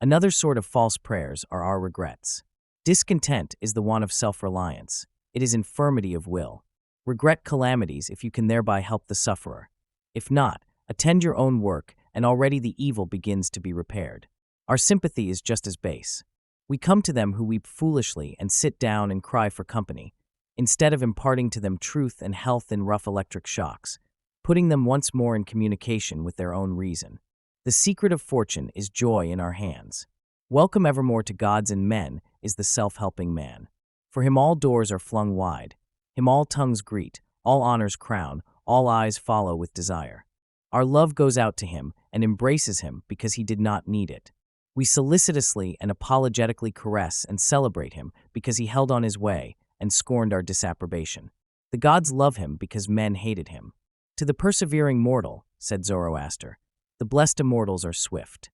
Speaker 1: Another sort of false prayers are our regrets. Discontent is the want of self-reliance. It is infirmity of will. Regret calamities if you can thereby help the sufferer. If not, attend your own work, and already the evil begins to be repaired. Our sympathy is just as base. We come to them who weep foolishly and sit down and cry for company, instead of imparting to them truth and health in rough electric shocks, putting them once more in communication with their own reason. The secret of fortune is joy in our hands. Welcome evermore to gods and men is the self-helping man. For him all doors are flung wide. Him all tongues greet, all honors crown, all eyes follow with desire. Our love goes out to him and embraces him because he did not need it. We solicitously and apologetically caress and celebrate him because he held on his way and scorned our disapprobation. The gods love him because men hated him. To the persevering mortal, said Zoroaster, the blessed immortals are swift.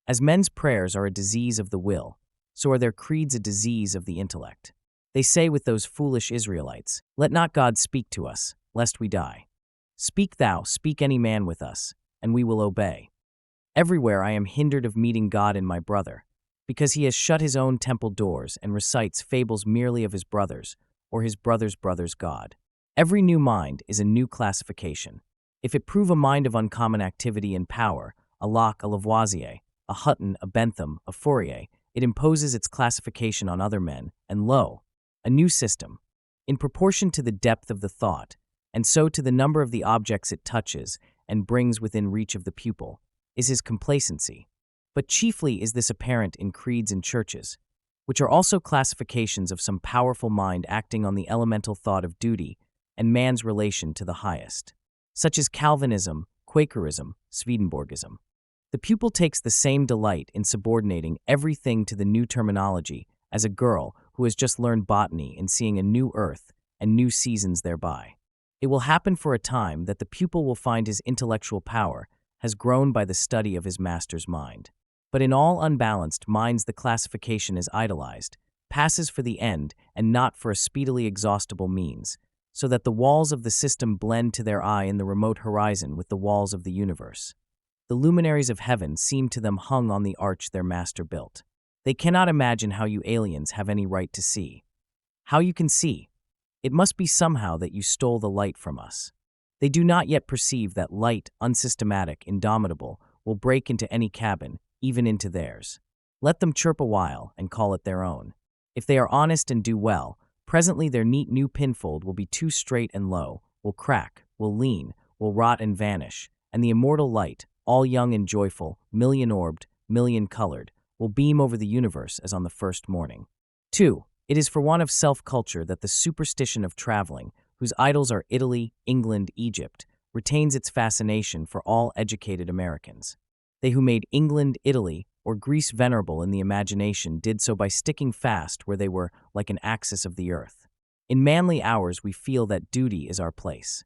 Speaker 1: As men's prayers are a disease of the will, so are their creeds a disease of the intellect. They say with those foolish Israelites, "Let not God speak to us, lest we die. Speak thou, speak any man with us, and we will obey." Everywhere I am hindered of meeting God in my brother, because he has shut his own temple doors and recites fables merely of his brother's, or his brother's brother's God. Every new mind is a new classification. If it prove a mind of uncommon activity and power, a Locke, a Lavoisier, a Hutton, a Bentham, a Fourier, it imposes its classification on other men, and lo, a new system. In proportion to the depth of the thought, and so to the number of the objects it touches and brings within reach of the pupil, is his complacency. But chiefly is this apparent in creeds and churches, which are also classifications of some powerful mind acting on the elemental thought of duty and man's relation to the highest, such as Calvinism, Quakerism, Swedenborgism. The pupil takes the same delight in subordinating everything to the new terminology as a girl who has just learned botany in seeing a new earth and new seasons thereby. It will happen for a time that the pupil will find his intellectual power has grown by the study of his master's mind. But in all unbalanced minds the classification is idolized, passes for the end and not for a speedily exhaustible means, so that the walls of the system blend to their eye in the remote horizon with the walls of the universe. The luminaries of heaven seem to them hung on the arch their master built. They cannot imagine how you aliens have any right to see. How you can see? It must be somehow that you stole the light from us. They do not yet perceive that light, unsystematic, indomitable, will break into any cabin, even into theirs. Let them chirp a while and call it their own. If they are honest and do well, presently their neat new pinfold will be too straight and low, will crack, will lean, will rot and vanish, and the immortal light, all young and joyful, million-orbed, million-colored, will beam over the universe as on the first morning. 2. It is for want of self-culture that the superstition of traveling, whose idols are Italy, England, Egypt, retains its fascination for all educated Americans. They who made England, Italy, or Greece venerable in the imagination did so by sticking fast where they were like an axis of the earth. In manly hours we feel that duty is our place.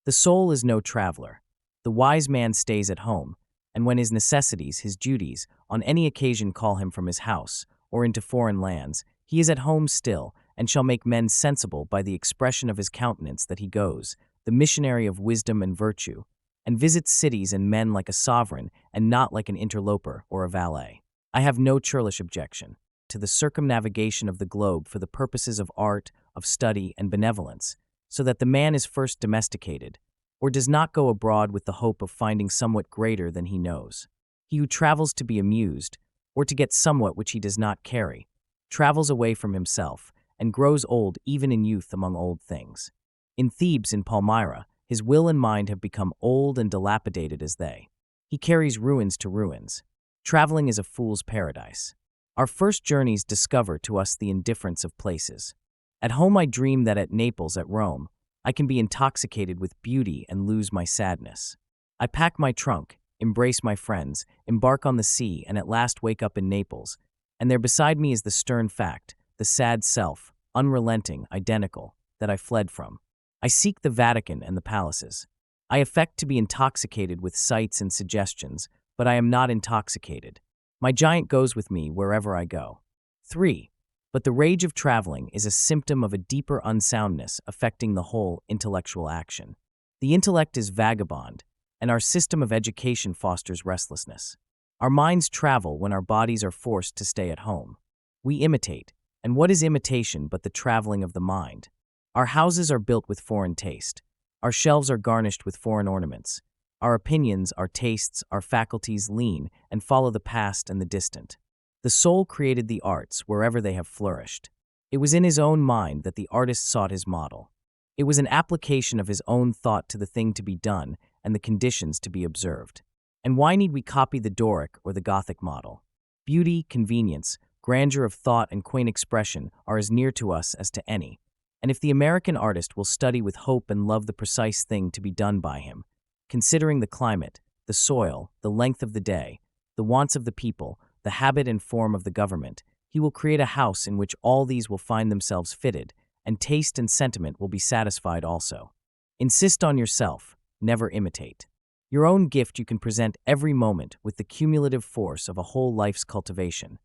Speaker 1: The soul is no traveler. The wise man stays at home, and when his necessities, his duties, on any occasion call him from his house, or into foreign lands, he is at home still, and shall make men sensible by the expression of his countenance that he goes, the missionary of wisdom and virtue, and visits cities and men like a sovereign, and not like an interloper or a valet. I have no churlish objection to the circumnavigation of the globe for the purposes of art, of study, and benevolence, so that the man is first domesticated, or does not go abroad with the hope of finding somewhat greater than he knows. He who travels to be amused, or to get somewhat which he does not carry, travels away from himself, and grows old even in youth among old things. In Thebes, in Palmyra, his will and mind have become old and dilapidated as they. He carries ruins to ruins. Traveling is a fool's paradise. Our first journeys discover to us the indifference of places. At home I dream that at Naples, at Rome, I can be intoxicated with beauty and lose my sadness. I pack my trunk, embrace my friends, embark on the sea, and at last wake up in Naples, and there beside me is the stern fact, the sad self, unrelenting, identical, that I fled from. I seek the Vatican and the palaces. I affect to be intoxicated with sights and suggestions, but I am not intoxicated. My giant goes with me wherever I go. 3. But the rage of traveling is a symptom of a deeper unsoundness affecting the whole intellectual action. The intellect is vagabond, and our system of education fosters restlessness. Our minds travel when our bodies are forced to stay at home. We imitate, and what is imitation but the traveling of the mind? Our houses are built with foreign taste. Our shelves are garnished with foreign ornaments. Our opinions, our tastes, our faculties lean and follow the past and the distant. The soul created the arts wherever they have flourished. It was in his own mind that the artist sought his model. It was an application of his own thought to the thing to be done and the conditions to be observed. And why need we copy the Doric or the Gothic model? Beauty, convenience, grandeur of thought, and quaint expression are as near to us as to any. And if the American artist will study with hope and love the precise thing to be done by him, considering the climate, the soil, the length of the day, the wants of the people, the habit and form of the government, he will create a house in which all these will find themselves fitted, and taste and sentiment will be satisfied also. Insist on yourself, never imitate. Your own gift you can present every moment with the cumulative force of a whole life's cultivation.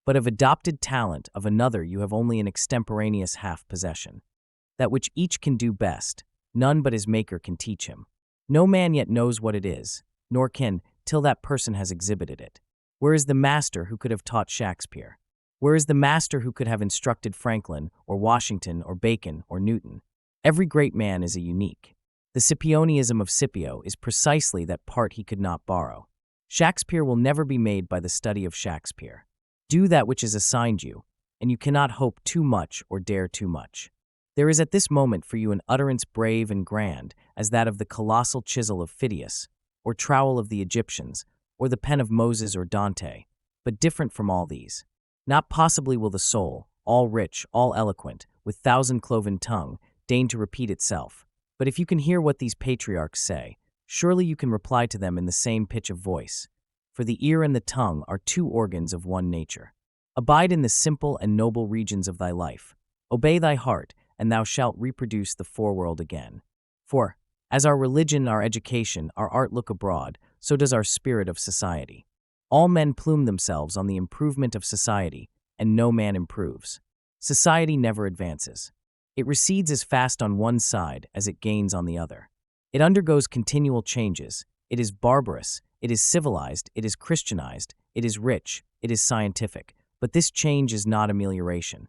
Speaker 1: but of adopted talent of another you have only an extemporaneous half-possession. That which each can do best, none but his Maker can teach him. No man yet knows what it is, nor can, till that person has exhibited it. Where is the master who could have taught Shakespeare? Where is the master who could have instructed Franklin, or Washington, or Bacon, or Newton? Every great man is a unique. The Scipionism of Scipio is precisely that part he could not borrow. Shakespeare will never be made by the study of Shakespeare. Do that which is assigned you, and you cannot hope too much or dare too much. There is at this moment for you an utterance brave and grand as that of the colossal chisel of Phidias, or trowel of the Egyptians, or the pen of Moses or Dante, but different from all these. Not possibly will the soul, all rich, all eloquent, with thousand-cloven tongue, deign to repeat itself. But if you can hear what these patriarchs say, surely you can reply to them in the same pitch of voice. For the ear and the tongue are two organs of one nature. Abide in the simple and noble regions of thy life. Obey thy heart, and thou shalt reproduce the foreworld again. For, as our religion, our education, our art look abroad, so does our spirit of society. All men plume themselves on the improvement of society, and no man improves. Society never advances. It recedes as fast on one side as it gains on the other. It undergoes continual changes. It is barbarous, it is civilized, it is Christianized, it is rich, it is scientific, but this change is not amelioration.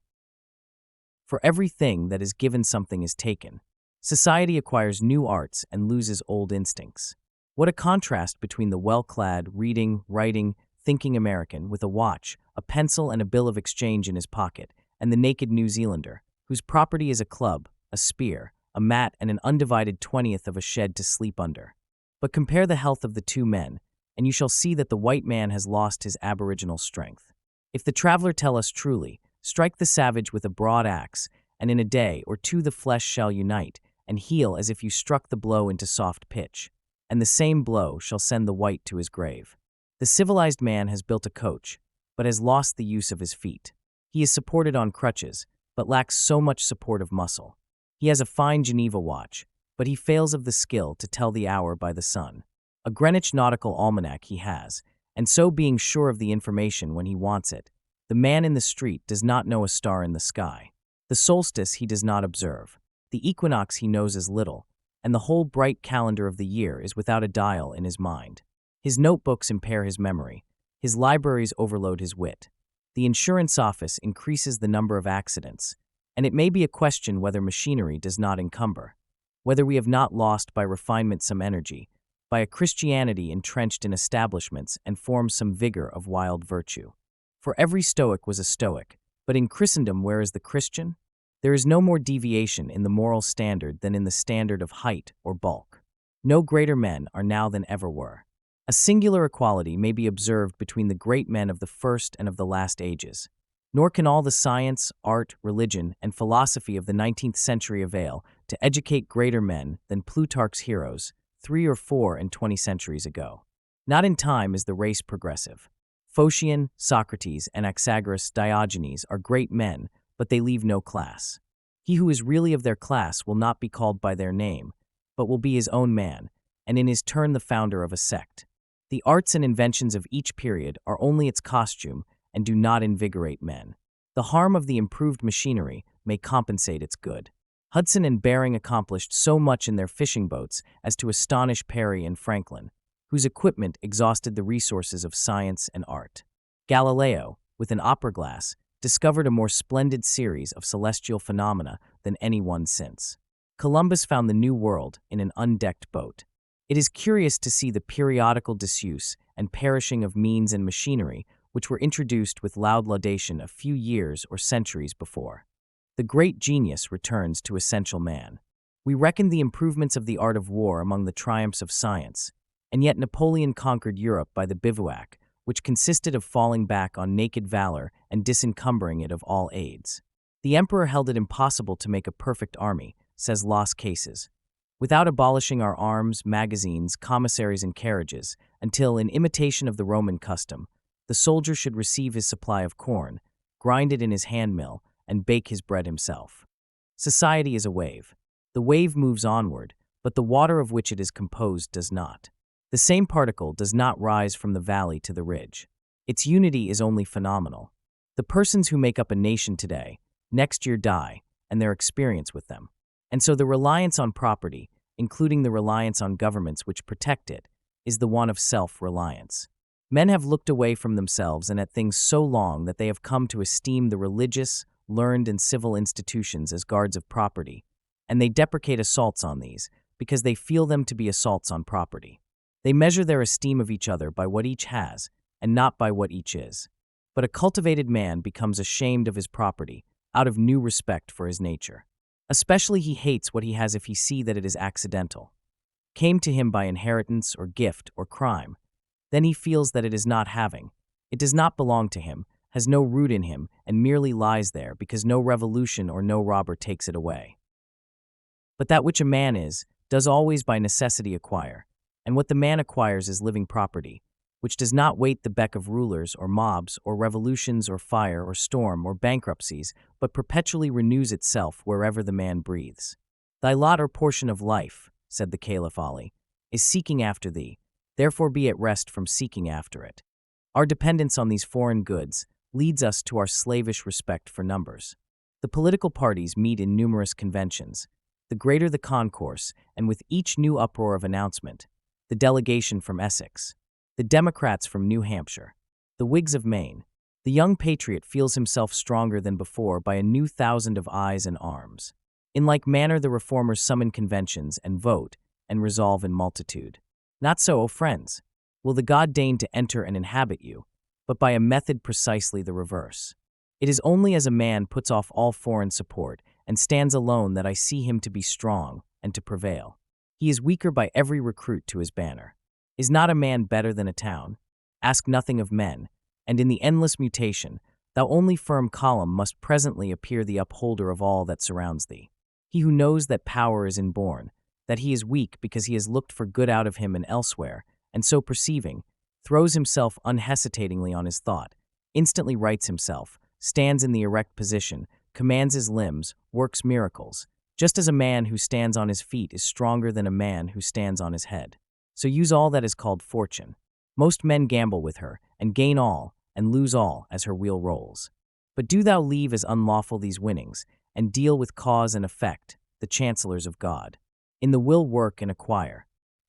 Speaker 1: For everything that is given something is taken. Society acquires new arts and loses old instincts. What a contrast between the well-clad, reading, writing, thinking American with a watch, a pencil and a bill of exchange in his pocket, and the naked New Zealander, whose property is a club, a spear, a mat, and an undivided 20th of a shed to sleep under. But compare the health of the two men, and you shall see that the white man has lost his aboriginal strength. If the traveler tell us truly, strike the savage with a broad axe, and in a day or two the flesh shall unite, and heal as if you struck the blow into soft pitch, and the same blow shall send the white to his grave. The civilized man has built a coach, but has lost the use of his feet. He is supported on crutches, but lacks so much support of muscle. He has a fine Geneva watch, but he fails of the skill to tell the hour by the sun. A Greenwich nautical almanac he has, and so being sure of the information when he wants it, the man in the street does not know a star in the sky. The solstice he does not observe. The equinox he knows as little, and the whole bright calendar of the year is without a dial in his mind. His notebooks impair his memory. His libraries overload his wit. The insurance office increases the number of accidents, and it may be a question whether machinery does not encumber, whether we have not lost by refinement some energy, by a Christianity entrenched in establishments and forms some vigor of wild virtue. For every Stoic was a Stoic, but in Christendom where is the Christian? There is no more deviation in the moral standard than in the standard of height or bulk. No greater men are now than ever were. A singular equality may be observed between the great men of the first and of the last ages. Nor can all the science, art, religion, and philosophy of the 19th century avail to educate greater men than Plutarch's heroes 3 or 4 and 20 centuries ago. Not in time is the race progressive. Phocion, Socrates, and Anaxagoras Diogenes are great men, but they leave no class. He who is really of their class will not be called by their name, but will be his own man, and in his turn the founder of a sect. The arts and inventions of each period are only its costume and do not invigorate men. The harm of the improved machinery may compensate its good. Hudson and Bering accomplished so much in their fishing boats as to astonish Perry and Franklin, whose equipment exhausted the resources of science and art. Galileo, with an opera glass, discovered a more splendid series of celestial phenomena than any one since. Columbus found the New World in an undecked boat. It is curious to see the periodical disuse and perishing of means and machinery which were introduced with loud laudation a few years or centuries before. The great genius returns to essential man. We reckon the improvements of the art of war among the triumphs of science, and yet Napoleon conquered Europe by the bivouac, which consisted of falling back on naked valor and disencumbering it of all aids. The emperor held it impossible to make a perfect army, says Las Cases, without abolishing our arms, magazines, commissaries, and carriages, until, in imitation of the Roman custom, the soldier should receive his supply of corn, grind it in his hand-mill, and bake his bread himself. Society is a wave. The wave moves onward, but the water of which it is composed does not. The same particle does not rise from the valley to the ridge. Its unity is only phenomenal. The persons who make up a nation today, next year die, and their experience with them. And so the reliance on property, including the reliance on governments which protect it, is the one of self-reliance. Men have looked away from themselves and at things so long that they have come to esteem the religious, learned, and civil institutions as guards of property, and they deprecate assaults on these because they feel them to be assaults on property. They measure their esteem of each other by what each has, and not by what each is. But a cultivated man becomes ashamed of his property out of new respect for his nature. Especially he hates what he has if he see that it is accidental, came to him by inheritance or gift or crime. Then he feels that it is not having. It does not belong to him, has no root in him, and merely lies there because no revolution or no robber takes it away. But that which a man is, does always by necessity acquire, and what the man acquires is living property, which does not wait the beck of rulers or mobs or revolutions or fire or storm or bankruptcies, but perpetually renews itself wherever the man breathes. Thy lot or portion of life, said the Caliph Ali, is seeking after thee, therefore be at rest from seeking after it. Our dependence on these foreign goods leads us to our slavish respect for numbers. The political parties meet in numerous conventions. The greater the concourse, and with each new uproar of announcement, the delegation from Essex, the Democrats from New Hampshire, the Whigs of Maine, the young patriot feels himself stronger than before by a new thousand of eyes and arms. In like manner the reformers summon conventions and vote and resolve in multitude. Not so, O friends, will the God deign to enter and inhabit you, but by a method precisely the reverse. It is only as a man puts off all foreign support and stands alone that I see him to be strong and to prevail. He is weaker by every recruit to his banner. Is not a man better than a town? Ask nothing of men, and in the endless mutation, thou only firm column must presently appear the upholder of all that surrounds thee. He who knows that power is inborn, that he is weak because he has looked for good out of him and elsewhere, and so perceiving, throws himself unhesitatingly on his thought, instantly rights himself, stands in the erect position, commands his limbs, works miracles, just as a man who stands on his feet is stronger than a man who stands on his head. So use all that is called fortune. Most men gamble with her, and gain all, and lose all, as her wheel rolls. But do thou leave as unlawful these winnings, and deal with cause and effect, the chancellors of God. In the will work and acquire,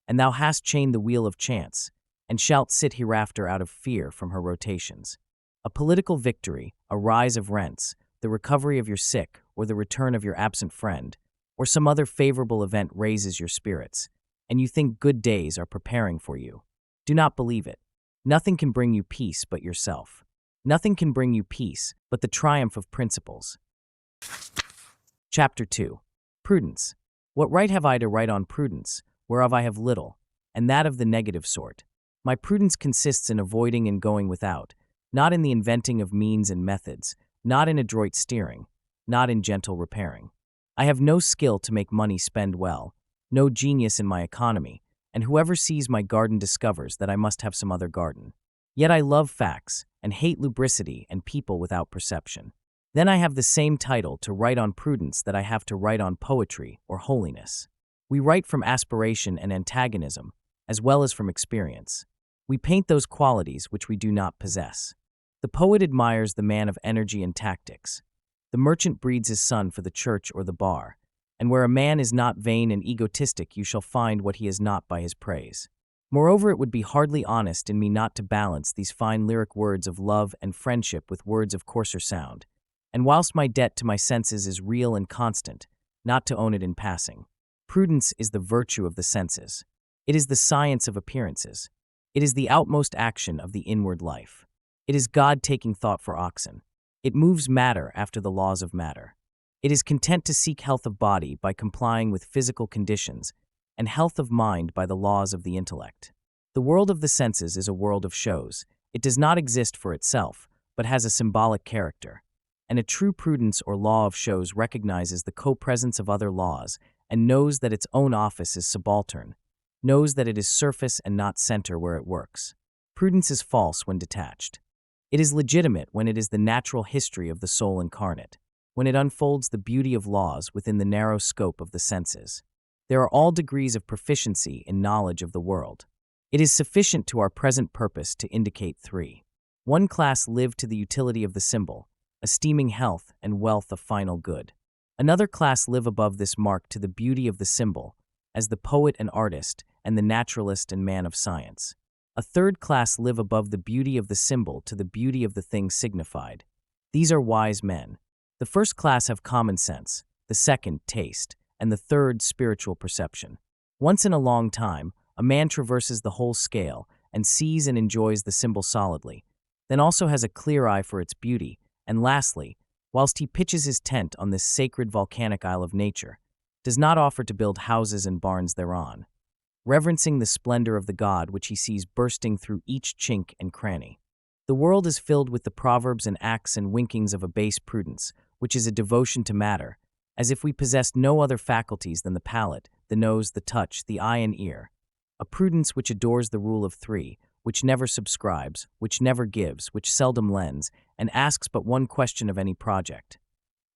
Speaker 1: and thou hast chained the wheel of chance, and shalt sit hereafter out of fear from her rotations. A political victory, a rise of rents, the recovery of your sick, or the return of your absent friend, or some other favorable event raises your spirits, and you think good days are preparing for you. Do not believe it. Nothing can bring you peace but yourself. Nothing can bring you peace but the triumph of principles. Chapter 2. Prudence. What right have I to write on prudence, whereof I have little, and that of the negative sort? My prudence consists in avoiding and going without, not in the inventing of means and methods, not in adroit steering, not in gentle repairing. I have no skill to make money spend well, no genius in my economy, and whoever sees my garden discovers that I must have some other garden. Yet I love facts, and hate lubricity and people without perception. Then I have the same title to write on prudence that I have to write on poetry or holiness. We write from aspiration and antagonism, as well as from experience. We paint those qualities which we do not possess. The poet admires the man of energy and tactics. The merchant breeds his son for the church or the bar, and where a man is not vain and egotistic you shall find what he is not by his praise. Moreover, it would be hardly honest in me not to balance these fine lyric words of love and friendship with words of coarser sound, and whilst my debt to my senses is real and constant, not to own it in passing. Prudence is the virtue of the senses. It is the science of appearances. It is the outmost action of the inward life. It is God taking thought for oxen. It moves matter after the laws of matter. It is content to seek health of body by complying with physical conditions, and health of mind by the laws of the intellect. The world of the senses is a world of shows. It does not exist for itself, but has a symbolic character. And a true prudence or law of shows recognizes the co-presence of other laws and knows that its own office is subaltern, knows that it is surface and not center where it works. Prudence is false when detached. It is legitimate when it is the natural history of the soul incarnate, when it unfolds the beauty of laws within the narrow scope of the senses. There are all degrees of proficiency in knowledge of the world. It is sufficient to our present purpose to indicate three. One class live to the utility of the symbol, esteeming health and wealth a final good. Another class live above this mark to the beauty of the symbol, as the poet and artist and the naturalist and man of science. A third class live above the beauty of the symbol to the beauty of the thing signified. These are wise men. The first class have common sense, the second, taste, and the third, spiritual perception. Once in a long time, a man traverses the whole scale and sees and enjoys the symbol solidly, then also has a clear eye for its beauty, and lastly, whilst he pitches his tent on this sacred volcanic isle of nature, does not offer to build houses and barns thereon, reverencing the splendor of the God which he sees bursting through each chink and cranny. The world is filled with the proverbs and acts and winkings of a base prudence, which is a devotion to matter, as if we possessed no other faculties than the palate, the nose, the touch, the eye and ear. A prudence which adores the rule of three, which never subscribes, which never gives, which seldom lends, and asks but one question of any project.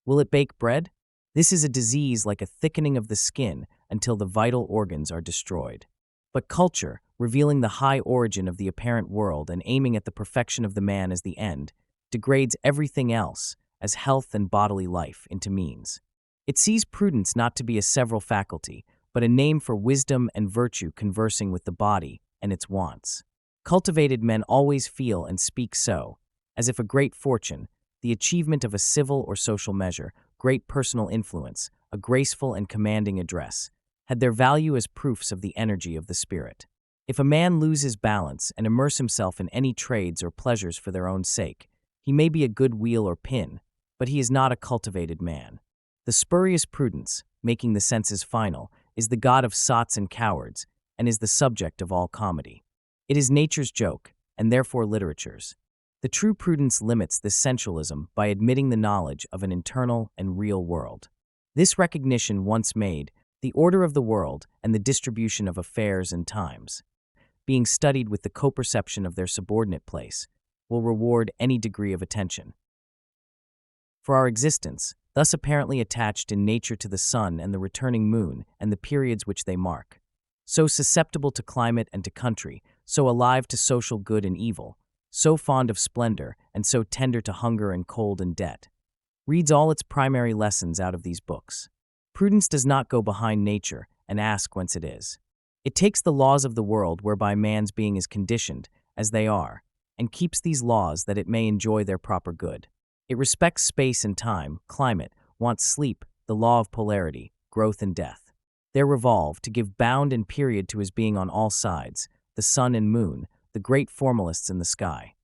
Speaker 1: Will it bake bread? This is a disease like a thickening of the skin until the vital organs are destroyed. But culture, revealing the high origin of the apparent world and aiming at the perfection of the man as the end, degrades everything else, as health and bodily life, into means. It sees prudence not to be a several faculty, but a name for wisdom and virtue conversing with the body and its wants. Cultivated men always feel and speak so, as if a great fortune, the achievement of a civil or social measure, great personal influence, a graceful and commanding address, had their value as proofs of the energy of the spirit. If a man lose his balance and immerse himself in any trades or pleasures for their own sake, he may be a good wheel or pin, but he is not a cultivated man. The spurious prudence, making the senses final, is the god of sots and cowards, and is the subject of all comedy. It is nature's joke, and therefore literature's. The true prudence limits this sensualism by admitting the knowledge of an internal and real world. This recognition once made, the order of the world and the distribution of affairs and times, being studied with the co-perception of their subordinate place, will reward any degree of attention. For our existence, thus apparently attached in nature to the sun and the returning moon and the periods which they mark, so susceptible to climate and to country, so alive to social good and evil, so fond of splendor and so tender to hunger and cold and debt, reads all its primary lessons out of these books. Prudence does not go behind nature and ask whence it is. It takes the laws of the world whereby man's being is conditioned, as they are, and keeps these laws that it may enjoy their proper good. It respects space and time, climate, wants sleep, the law of polarity, growth and death. Their revolve to give bound and period to his being on all sides, the sun and moon, the great formalists in the sky.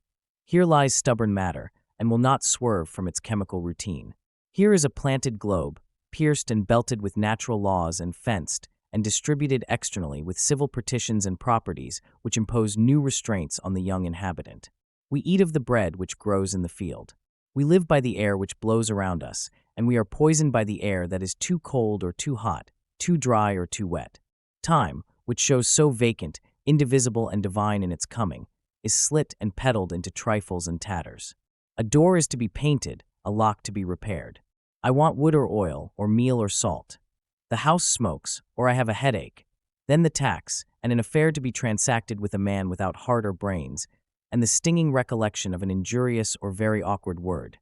Speaker 1: Here lies stubborn matter, and will not swerve from its chemical routine. Here is a planted globe, pierced and belted with natural laws and fenced, and distributed externally with civil partitions and properties which impose new restraints on the young inhabitant. We eat of the bread which grows in the field. We live by the air which blows around us, and we are poisoned by the air that is too cold or too hot, too dry or too wet. Time, which shows so vacant, indivisible and divine in its coming, is slit and peddled into trifles and tatters. A door is to be painted, a lock to be repaired. I want wood or oil, or meal or salt. The house smokes, or I have a headache. Then the tax, and an affair to be transacted with a man without heart or brains, and the stinging recollection of an injurious or very awkward word.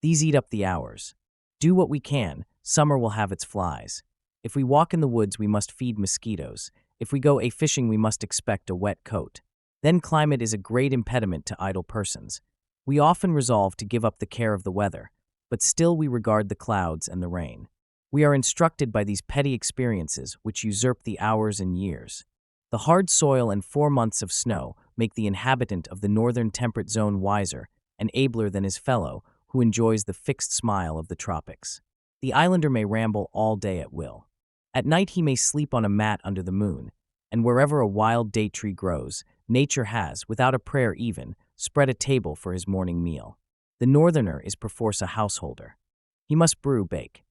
Speaker 1: These eat up the hours. Do what we can, summer will have its flies. If we walk in the woods, we must feed mosquitoes. If we go a-fishing, we must expect a wet coat. Then climate is a great impediment to idle persons. We often resolve to give up the care of the weather, but still we regard the clouds and the rain. We are instructed by these petty experiences which usurp the hours and years. The hard soil and 4 months of snow make the inhabitant of the northern temperate zone wiser and abler than his fellow who enjoys the fixed smile of the tropics. The islander may ramble all day at will. At night he may sleep on a mat under the moon, and wherever a wild date tree grows, nature has, without a prayer even, spread a table for his morning meal. The northerner is perforce a householder. He must brew, bake,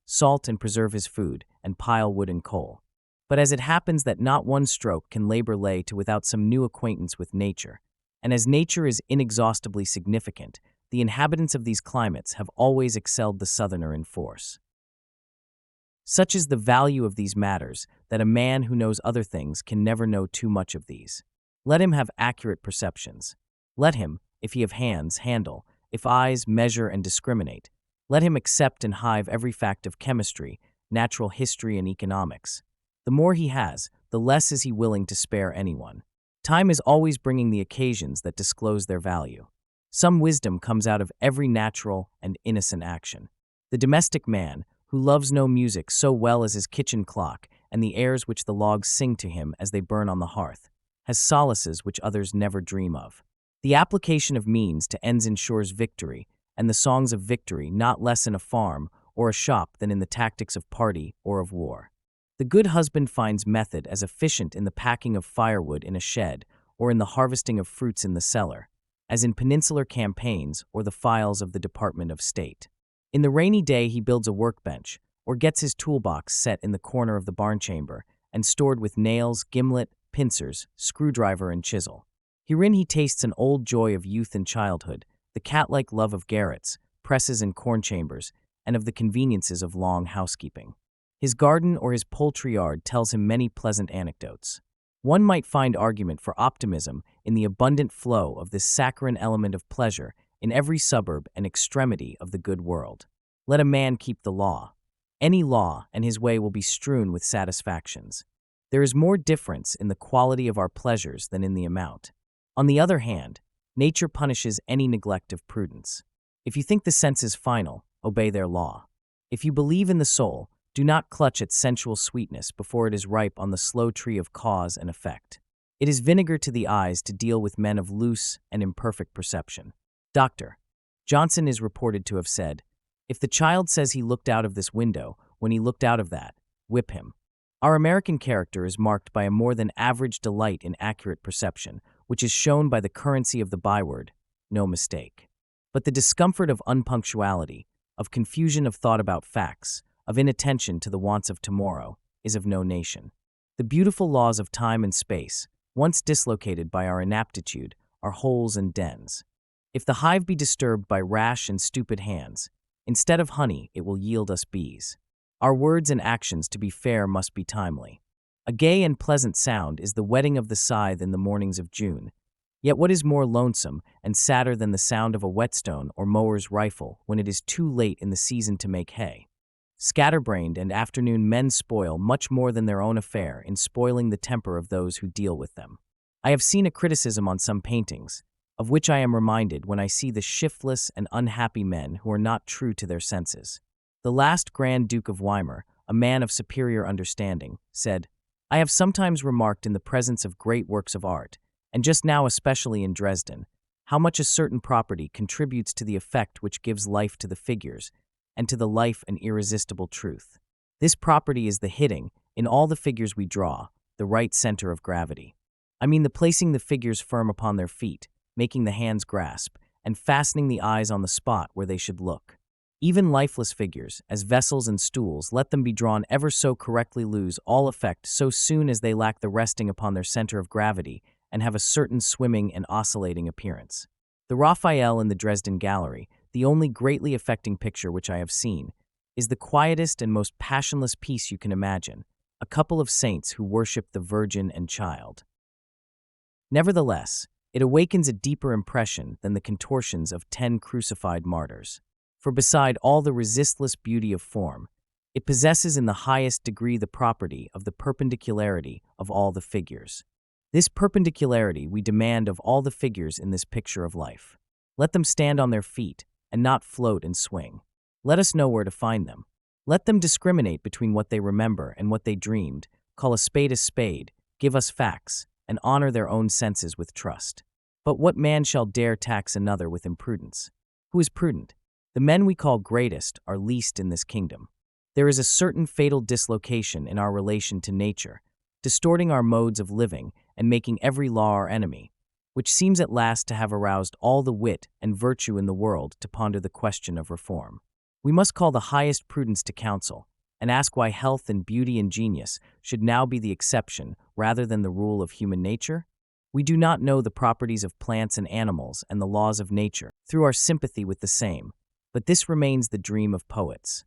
Speaker 1: salt and preserve his food, and pile wood and coal. But as it happens that not one stroke can labor lay to without some new acquaintance with nature, and as nature is inexhaustibly significant, the inhabitants of these climates have always excelled the southerner in force. Such is the value of these matters that a man who knows other things can never know too much of these. Let him have accurate perceptions. Let him, if he have hands, handle, if eyes, measure and discriminate. Let him accept and hive every fact of chemistry, natural history and economics. The more he has, the less is he willing to spare anyone. Time is always bringing the occasions that disclose their value. Some wisdom comes out of every natural and innocent action. The domestic man, who loves no music so well as his kitchen clock and the airs which the logs sing to him as they burn on the hearth, has solaces which others never dream of. The application of means to ends ensures victory, and the songs of victory not less in a farm or a shop than in the tactics of party or of war. The good husband finds method as efficient in the packing of firewood in a shed or in the harvesting of fruits in the cellar, as in peninsular campaigns or the files of the Department of State. In the rainy day he builds a workbench, or gets his toolbox set in the corner of the barn chamber and stored with nails, gimlet, pincers, screwdriver and chisel. Herein he tastes an old joy of youth and childhood, the cat-like love of garrets, presses and corn chambers, and of the conveniences of long housekeeping. His garden or his poultry yard tells him many pleasant anecdotes. One might find argument for optimism in the abundant flow of this saccharine element of pleasure in every suburb and extremity of the good world. Let a man keep the law. Any law, and his way will be strewn with satisfactions. There is more difference in the quality of our pleasures than in the amount. On the other hand, nature punishes any neglect of prudence. If you think the senses final, obey their law. If you believe in the soul, do not clutch at sensual sweetness before it is ripe on the slow tree of cause and effect. It is vinegar to the eyes to deal with men of loose and imperfect perception. Dr. Johnson is reported to have said, "If the child says he looked out of this window when he looked out of that, whip him." Our American character is marked by a more than average delight in accurate perception, which is shown by the currency of the byword, no mistake. But the discomfort of unpunctuality, of confusion of thought about facts, of inattention to the wants of tomorrow, is of no nation. The beautiful laws of time and space, once dislocated by our inaptitude, are holes and dens. If the hive be disturbed by rash and stupid hands, instead of honey it will yield us bees. Our words and actions, to be fair, must be timely. A gay and pleasant sound is the whetting of the scythe in the mornings of June. Yet what is more lonesome and sadder than the sound of a whetstone or mower's rifle when it is too late in the season to make hay? Scatterbrained and afternoon men spoil much more than their own affair in spoiling the temper of those who deal with them. I have seen a criticism on some paintings, of which I am reminded when I see the shiftless and unhappy men who are not true to their senses. The last Grand Duke of Weimar, a man of superior understanding, said, "I have sometimes remarked in the presence of great works of art, and just now especially in Dresden, how much a certain property contributes to the effect which gives life to the figures, and to the life an irresistible truth. This property is the hitting, in all the figures we draw, the right center of gravity. I mean the placing the figures firm upon their feet, making the hands grasp, and fastening the eyes on the spot where they should look. Even lifeless figures, as vessels and stools, let them be drawn ever so correctly, lose all effect so soon as they lack the resting upon their center of gravity and have a certain swimming and oscillating appearance. The Raphael in the Dresden Gallery, the only greatly affecting picture which I have seen, is the quietest and most passionless piece you can imagine, a couple of saints who worship the Virgin and Child. Nevertheless, it awakens a deeper impression than the contortions of 10 crucified martyrs. For beside all the resistless beauty of form, it possesses in the highest degree the property of the perpendicularity of all the figures. This perpendicularity we demand of all the figures in this picture of life. Let them stand on their feet, and not float and swing. Let us know where to find them. Let them discriminate between what they remember and what they dreamed, call a spade, give us facts, and honor their own senses with trust. But what man shall dare tax another with imprudence? Who is prudent? The men we call greatest are least in this kingdom. There is a certain fatal dislocation in our relation to nature, distorting our modes of living and making every law our enemy, which seems at last to have aroused all the wit and virtue in the world to ponder the question of reform. We must call the highest prudence to counsel, and ask why health and beauty and genius should now be the exception rather than the rule of human nature? We do not know the properties of plants and animals and the laws of nature through our sympathy with the same, but this remains the dream of poets.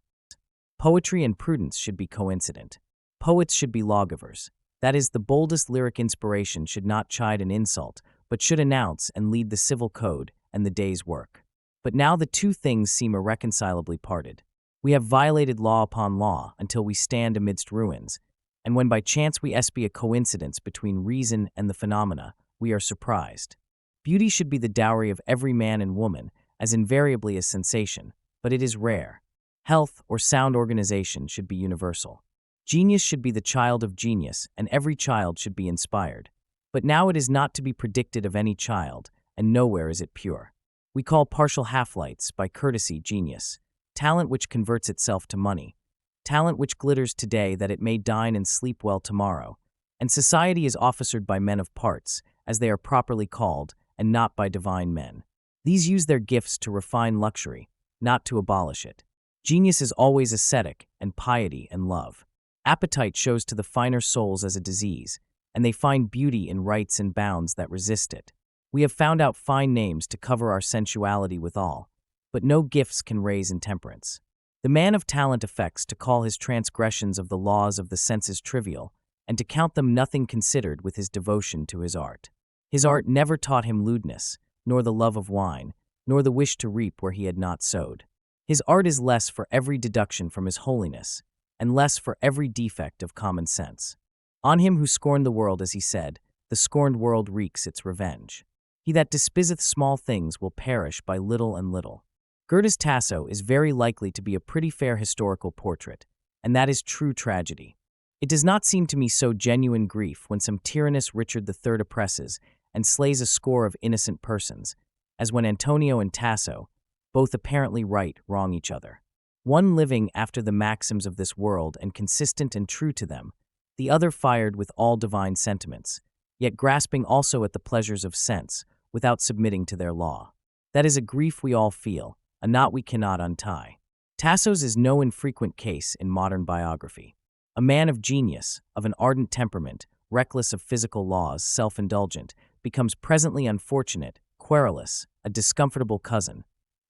Speaker 1: Poetry and prudence should be coincident. Poets should be lawgivers. That is, the boldest lyric inspiration should not chide and insult, but should announce and lead the civil code and the day's work. But now the two things seem irreconcilably parted. We have violated law upon law until we stand amidst ruins, and when by chance we espy a coincidence between reason and the phenomena, we are surprised. Beauty should be the dowry of every man and woman, as invariably as sensation, but it is rare. Health or sound organization should be universal. Genius should be the child of genius, and every child should be inspired. But now it is not to be predicted of any child, and nowhere is it pure. We call partial half-lights, by courtesy, genius, talent which converts itself to money, talent which glitters today that it may dine and sleep well tomorrow, and society is officered by men of parts, as they are properly called, and not by divine men. These use their gifts to refine luxury, not to abolish it. Genius is always ascetic, and piety and love. Appetite shows to the finer souls as a disease, and they find beauty in rights and bounds that resist it. We have found out fine names to cover our sensuality withal, but no gifts can raise intemperance. The man of talent affects to call his transgressions of the laws of the senses trivial, and to count them nothing considered with his devotion to his art. His art never taught him lewdness, nor the love of wine, nor the wish to reap where he had not sowed. His art is less for every deduction from his holiness, and less for every defect of common sense. On him who scorned the world, as he said, the scorned world wreaks its revenge. He that despiseth small things will perish by little and little. Goethe's Tasso is very likely to be a pretty fair historical portrait, and that is true tragedy. It does not seem to me so genuine grief when some tyrannous Richard III oppresses and slays a score of innocent persons, as when Antonio and Tasso, both apparently right, wrong each other. One living after the maxims of this world and consistent and true to them, the other fired with all divine sentiments, yet grasping also at the pleasures of sense, without submitting to their law. That is a grief we all feel, a knot we cannot untie. Tasso's is no infrequent case in modern biography. A man of genius, of an ardent temperament, reckless of physical laws, self-indulgent, becomes presently unfortunate, querulous, a discomfortable cousin,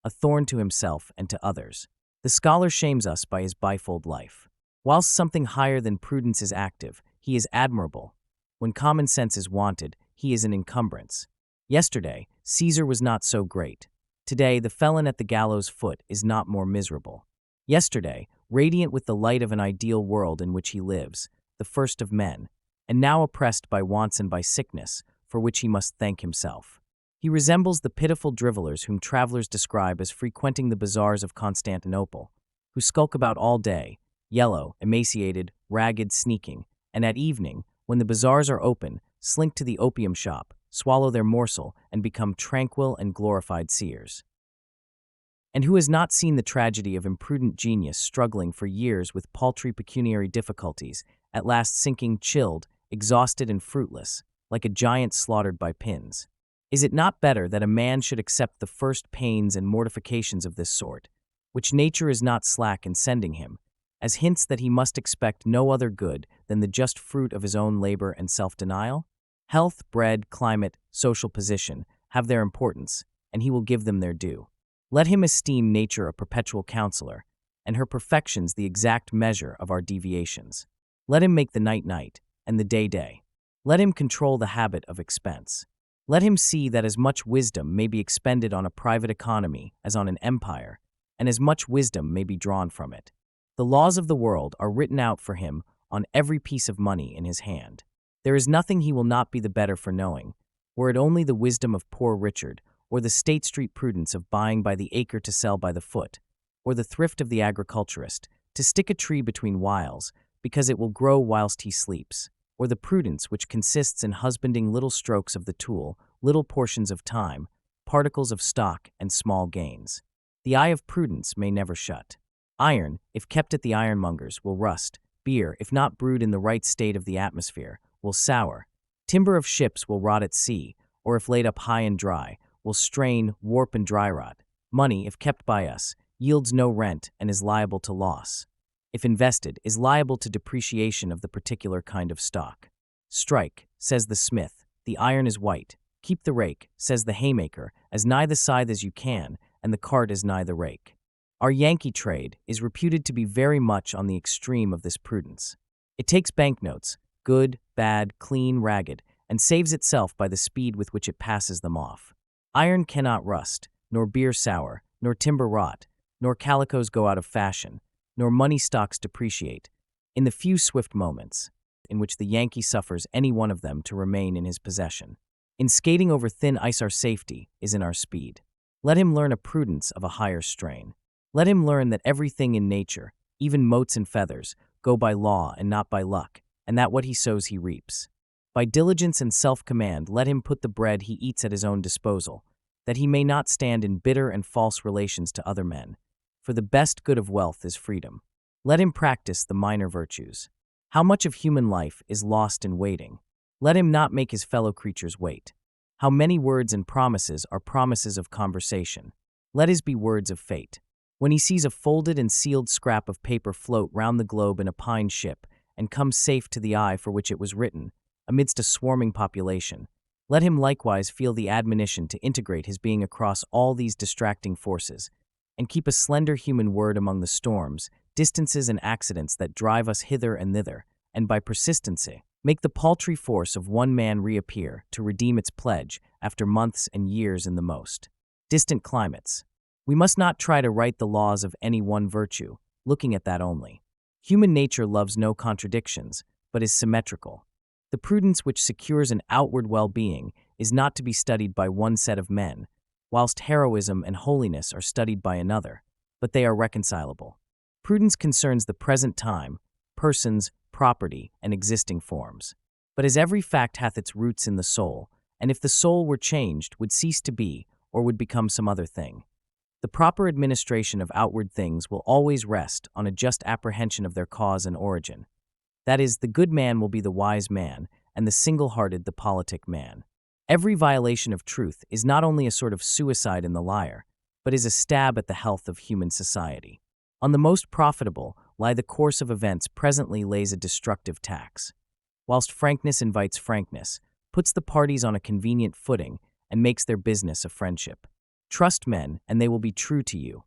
Speaker 1: a thorn to himself and to others. The scholar shames us by his bifold life. Whilst something higher than prudence is active, he is admirable. When common sense is wanted, he is an encumbrance. Yesterday, Caesar was not so great. Today, the felon at the gallows' foot is not more miserable. Yesterday, radiant with the light of an ideal world in which he lives, the first of men, and now oppressed by wants and by sickness, for which he must thank himself. He resembles the pitiful drivellers whom travelers describe as frequenting the bazaars of Constantinople, who skulk about all day, yellow, emaciated, ragged, sneaking, and at evening, when the bazaars are open, slink to the opium shop, swallow their morsel, and become tranquil and glorified seers. And who has not seen the tragedy of imprudent genius struggling for years with paltry pecuniary difficulties, at last sinking chilled, exhausted and fruitless, like a giant slaughtered by pins? Is it not better that a man should accept the first pains and mortifications of this sort, which nature is not slack in sending him, as hints that he must expect no other good than the just fruit of his own labor and self-denial? Health, bread, climate, social position have their importance, and he will give them their due. Let him esteem nature a perpetual counselor, and her perfections the exact measure of our deviations. Let him make the night night, and the day day. Let him control the habit of expense. Let him see that as much wisdom may be expended on a private economy as on an empire, and as much wisdom may be drawn from it. The laws of the world are written out for him on every piece of money in his hand. There is nothing he will not be the better for knowing, were it only the wisdom of poor Richard, or the State Street prudence of buying by the acre to sell by the foot, or the thrift of the agriculturist, to stick a tree between whiles, because it will grow whilst he sleeps, or the prudence which consists in husbanding little strokes of the tool, little portions of time, particles of stock, and small gains. The eye of prudence may never shut. Iron, if kept at the ironmonger's, will rust. Beer, if not brewed in the right state of the atmosphere, will sour. Timber of ships will rot at sea, or if laid up high and dry, will strain, warp, and dry rot. Money, if kept by us, yields no rent and is liable to loss. If invested, is liable to depreciation of the particular kind of stock. Strike, says the smith, the iron is white. Keep the rake, says the haymaker, as nigh the scythe as you can, and the cart as nigh the rake. Our Yankee trade is reputed to be very much on the extreme of this prudence. It takes banknotes, good, bad, clean, ragged, and saves itself by the speed with which it passes them off. Iron cannot rust, nor beer sour, nor timber rot, nor calicos go out of fashion, nor money stocks depreciate, in the few swift moments in which the Yankee suffers any one of them to remain in his possession. In skating over thin ice our safety is in our speed. Let him learn a prudence of a higher strain. Let him learn that everything in nature, even motes and feathers, go by law and not by luck, and that what he sows he reaps. By diligence and self-command let him put the bread he eats at his own disposal, that he may not stand in bitter and false relations to other men, for the best good of wealth is freedom. Let him practice the minor virtues. How much of human life is lost in waiting? Let him not make his fellow creatures wait. How many words and promises are promises of conversation? Let his be words of fate. When he sees a folded and sealed scrap of paper float round the globe in a pine ship, and come safe to the eye for which it was written, amidst a swarming population, let him likewise feel the admonition to integrate his being across all these distracting forces, and keep a slender human word among the storms, distances and accidents that drive us hither and thither, and by persistency, make the paltry force of one man reappear to redeem its pledge after months and years in the most distant climates. We must not try to write the laws of any one virtue, looking at that only. Human nature loves no contradictions, but is symmetrical. The prudence which secures an outward well-being is not to be studied by one set of men, whilst heroism and holiness are studied by another, but they are reconcilable. Prudence concerns the present time, persons, property, and existing forms. But as every fact hath its roots in the soul, and if the soul were changed, would cease to be, or would become some other thing. The proper administration of outward things will always rest on a just apprehension of their cause and origin. That is, the good man will be the wise man, and the single-hearted the politic man. Every violation of truth is not only a sort of suicide in the liar, but is a stab at the health of human society. On the most profitable lie the course of events presently lays a destructive tax. Whilst frankness invites frankness, puts the parties on a convenient footing, and makes their business a friendship. Trust men, and they will be true to you.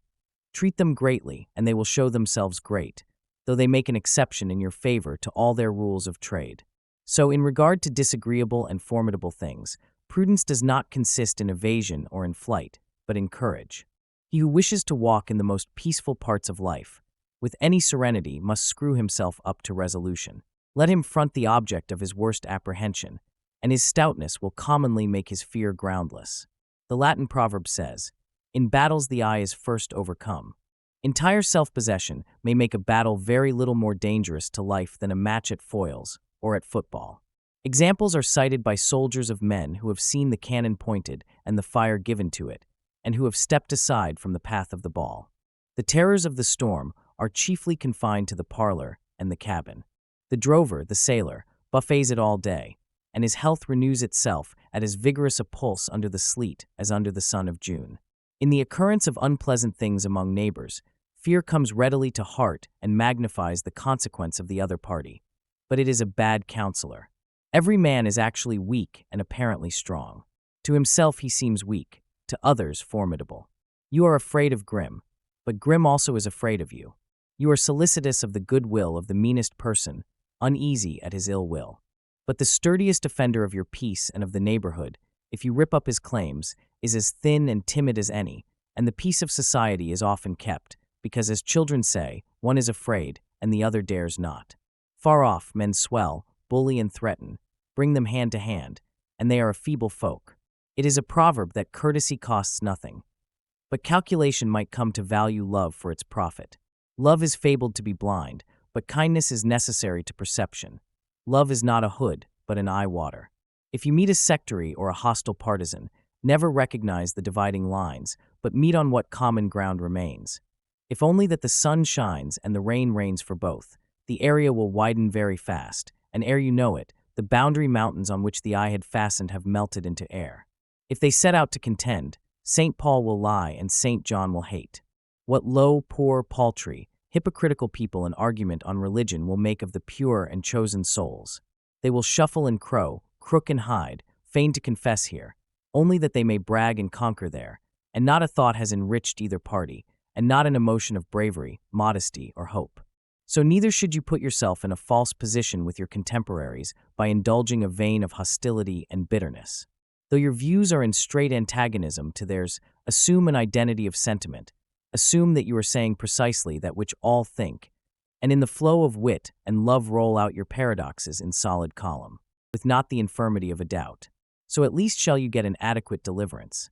Speaker 1: Treat them greatly, and they will show themselves great, though they make an exception in your favor to all their rules of trade. So, in regard to disagreeable and formidable things, prudence does not consist in evasion or in flight, but in courage. He who wishes to walk in the most peaceful parts of life, with any serenity, must screw himself up to resolution. Let him front the object of his worst apprehension, and his stoutness will commonly make his fear groundless. The Latin proverb says, "In battles the eye is first overcome." Entire self-possession may make a battle very little more dangerous to life than a match at foils or at football. Examples are cited by soldiers of men who have seen the cannon pointed and the fire given to it, and who have stepped aside from the path of the ball. The terrors of the storm are chiefly confined to the parlor and the cabin. The drover, the sailor, buffets it all day, and his health renews itself at as vigorous a pulse under the sleet as under the sun of June. In the occurrence of unpleasant things among neighbors, fear comes readily to heart and magnifies the consequence of the other party, but it is a bad counselor. Every man is actually weak and apparently strong. To himself he seems weak, to others formidable. You are afraid of Grim, but Grim also is afraid of you. You are solicitous of the good will of the meanest person, uneasy at his ill will. But the sturdiest defender of your peace and of the neighborhood, if you rip up his claims, is as thin and timid as any, and the peace of society is often kept, because, as children say, one is afraid, and the other dares not. Far off, men swell, bully and threaten, bring them hand to hand, and they are a feeble folk. It is a proverb that courtesy costs nothing, but calculation might come to value love for its profit. Love is fabled to be blind, but kindness is necessary to perception. Love is not a hood, but an eye-water. If you meet a sectary or a hostile partisan, never recognize the dividing lines, but meet on what common ground remains. If only that the sun shines and the rain rains for both, the area will widen very fast, and ere you know it, the boundary mountains on which the eye had fastened have melted into air. If they set out to contend, St. Paul will lie and St. John will hate. What low, poor, paltry, hypocritical people an argument on religion will make of the pure and chosen souls. They will shuffle and crow, crook and hide, feign to confess here, only that they may brag and conquer there, and not a thought has enriched either party, and not an emotion of bravery, modesty, or hope. So neither should you put yourself in a false position with your contemporaries by indulging a vein of hostility and bitterness. Though your views are in straight antagonism to theirs, assume an identity of sentiment. Assume that you are saying precisely that which all think, and in the flow of wit and love roll out your paradoxes in solid column, with not the infirmity of a doubt. So at least shall you get an adequate deliverance.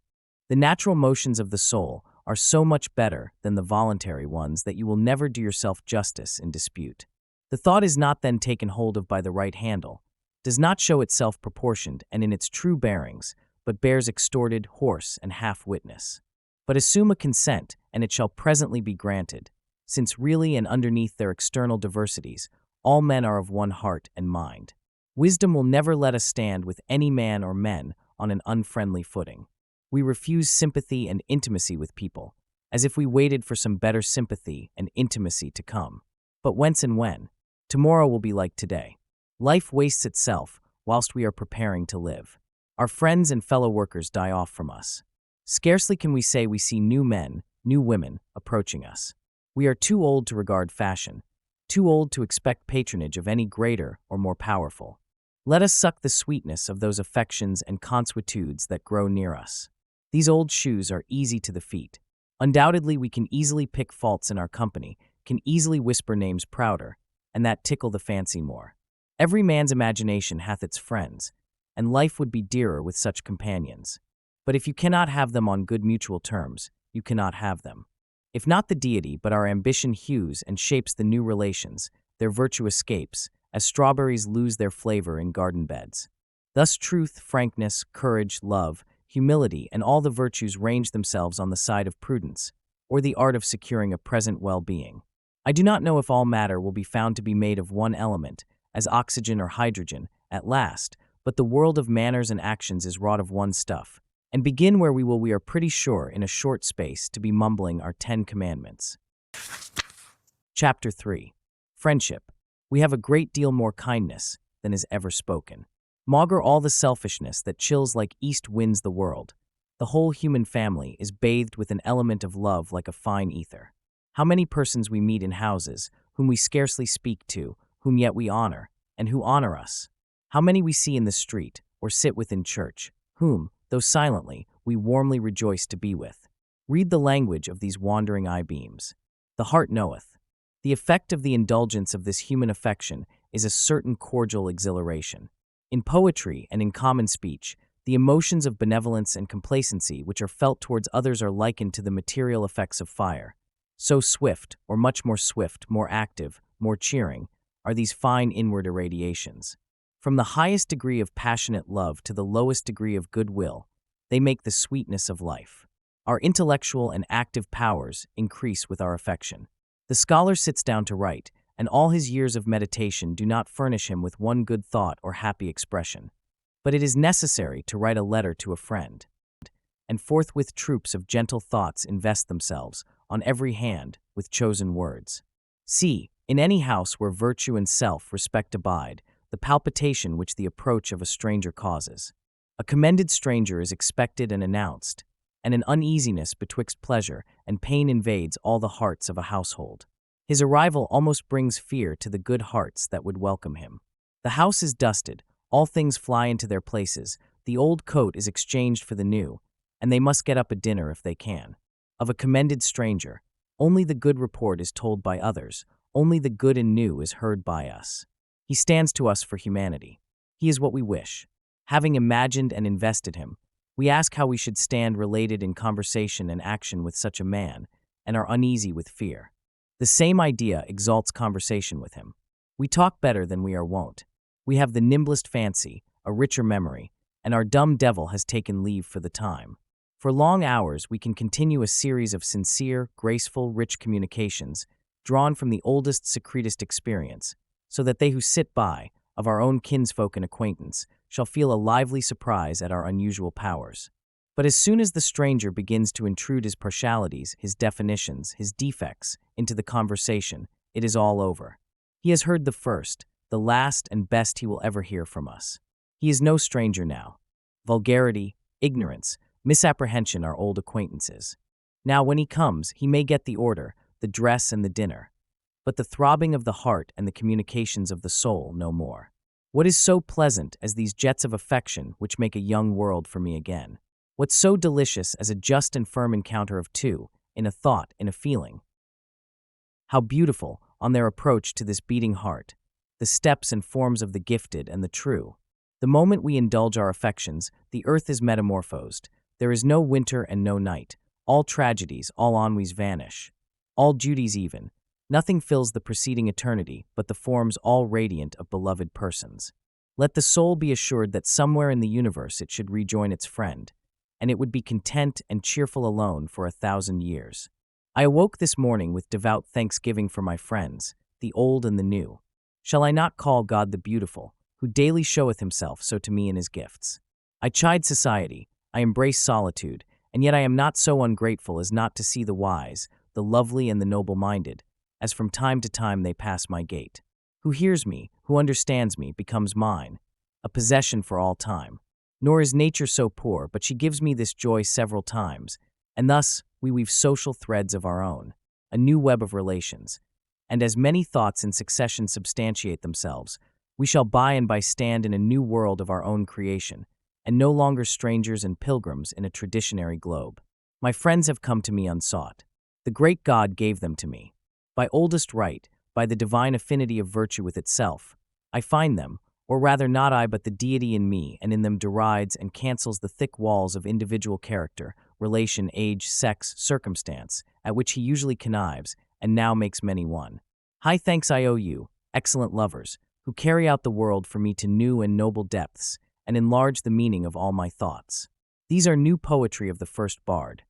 Speaker 1: The natural motions of the soul are so much better than the voluntary ones that you will never do yourself justice in dispute. The thought is not then taken hold of by the right handle, does not show itself proportioned and in its true bearings, but bears extorted, hoarse, and half-witness. But assume a consent, and it shall presently be granted, since really and underneath their external diversities, all men are of one heart and mind. Wisdom will never let us stand with any man or men on an unfriendly footing. We refuse sympathy and intimacy with people, as if we waited for some better sympathy and intimacy to come. But whence and when? Tomorrow will be like today. Life wastes itself whilst we are preparing to live. Our friends and fellow workers die off from us. Scarcely can we say we see new men, new women, approaching us. We are too old to regard fashion, too old to expect patronage of any greater or more powerful. Let us suck the sweetness of those affections and consuetudes that grow near us. These old shoes are easy to the feet. Undoubtedly we can easily pick faults in our company, can easily whisper names prouder, and that tickle the fancy more. Every man's imagination hath its friends, and life would be dearer with such companions. But if you cannot have them on good mutual terms, you cannot have them. If not the deity, but our ambition hues and shapes the new relations, their virtue escapes, as strawberries lose their flavor in garden beds. Thus truth, frankness, courage, love, humility, and all the virtues range themselves on the side of prudence, or the art of securing a present well-being. I do not know if all matter will be found to be made of one element, as oxygen or hydrogen, at last, but the world of manners and actions is wrought of one stuff, and begin where we are pretty sure in a short space to be mumbling our 10 commandments. Chapter 3. Friendship. We have a great deal more kindness than is ever spoken. Maugre all the selfishness that chills like east winds the world. The whole human family is bathed with an element of love like a fine ether. How many persons we meet in houses, whom we scarcely speak to, whom yet we honor, and who honor us. How many we see in the street, or sit within church, whom, though silently, we warmly rejoice to be with. Read the language of these wandering eye-beams. The heart knoweth. The effect of the indulgence of this human affection is a certain cordial exhilaration. In poetry and in common speech, the emotions of benevolence and complacency which are felt towards others are likened to the material effects of fire. So swift, or much more swift, more active, more cheering, are these fine inward irradiations. From the highest degree of passionate love to the lowest degree of goodwill, they make the sweetness of life. Our intellectual and active powers increase with our affection. The scholar sits down to write, and all his years of meditation do not furnish him with one good thought or happy expression. But it is necessary to write a letter to a friend, and forthwith troops of gentle thoughts invest themselves, on every hand, with chosen words. See, in any house where virtue and self-respect abide, the palpitation which the approach of a stranger causes. A commended stranger is expected and announced, and an uneasiness betwixt pleasure and pain invades all the hearts of a household. His arrival almost brings fear to the good hearts that would welcome him. The house is dusted, all things fly into their places, the old coat is exchanged for the new, and they must get up a dinner if they can. Of a commended stranger, only the good report is told by others, only the good and new is heard by us. He stands to us for humanity. He is what we wish. Having imagined and invested him, we ask how we should stand related in conversation and action with such a man, and are uneasy with fear. The same idea exalts conversation with him. We talk better than we are wont. We have the nimblest fancy, a richer memory, and our dumb devil has taken leave for the time. For long hours we can continue a series of sincere, graceful, rich communications, drawn from the oldest, secretest experience, so that they who sit by, of our own kinsfolk and acquaintance, shall feel a lively surprise at our unusual powers. But as soon as the stranger begins to intrude his partialities, his definitions, his defects, into the conversation, it is all over. He has heard the first, the last and best he will ever hear from us. He is no stranger now. Vulgarity, ignorance, misapprehension are old acquaintances. Now when he comes, he may get the order, the dress and the dinner, but the throbbing of the heart and the communications of the soul no more. What is so pleasant as these jets of affection which make a young world for me again? What's so delicious as a just and firm encounter of two, in a thought, in a feeling? How beautiful, on their approach to this beating heart, the steps and forms of the gifted and the true. The moment we indulge our affections, the earth is metamorphosed. There is no winter and no night. All tragedies, all ennuis vanish. All duties even. Nothing fills the preceding eternity but the forms all radiant of beloved persons. Let the soul be assured that somewhere in the universe it should rejoin its friend, and it would be content and cheerful alone for 1,000 years. I awoke this morning with devout thanksgiving for my friends, the old and the new. Shall I not call God the beautiful, who daily showeth himself so to me in his gifts? I chide society, I embrace solitude, and yet I am not so ungrateful as not to see the wise, the lovely and the noble-minded, as from time to time they pass my gate. Who hears me, who understands me, becomes mine, a possession for all time. Nor is nature so poor, but she gives me this joy several times, and thus we weave social threads of our own, a new web of relations. And as many thoughts in succession substantiate themselves, we shall by and by stand in a new world of our own creation, and no longer strangers and pilgrims in a traditionary globe. My friends have come to me unsought. The great God gave them to me. By oldest right, by the divine affinity of virtue with itself, I find them, or rather not I but the deity in me, and in them derides and cancels the thick walls of individual character, relation, age, sex, circumstance, at which he usually connives, and now makes many one. High thanks I owe you, excellent lovers, who carry out the world for me to new and noble depths, and enlarge the meaning of all my thoughts. These are new poetry of the first bard.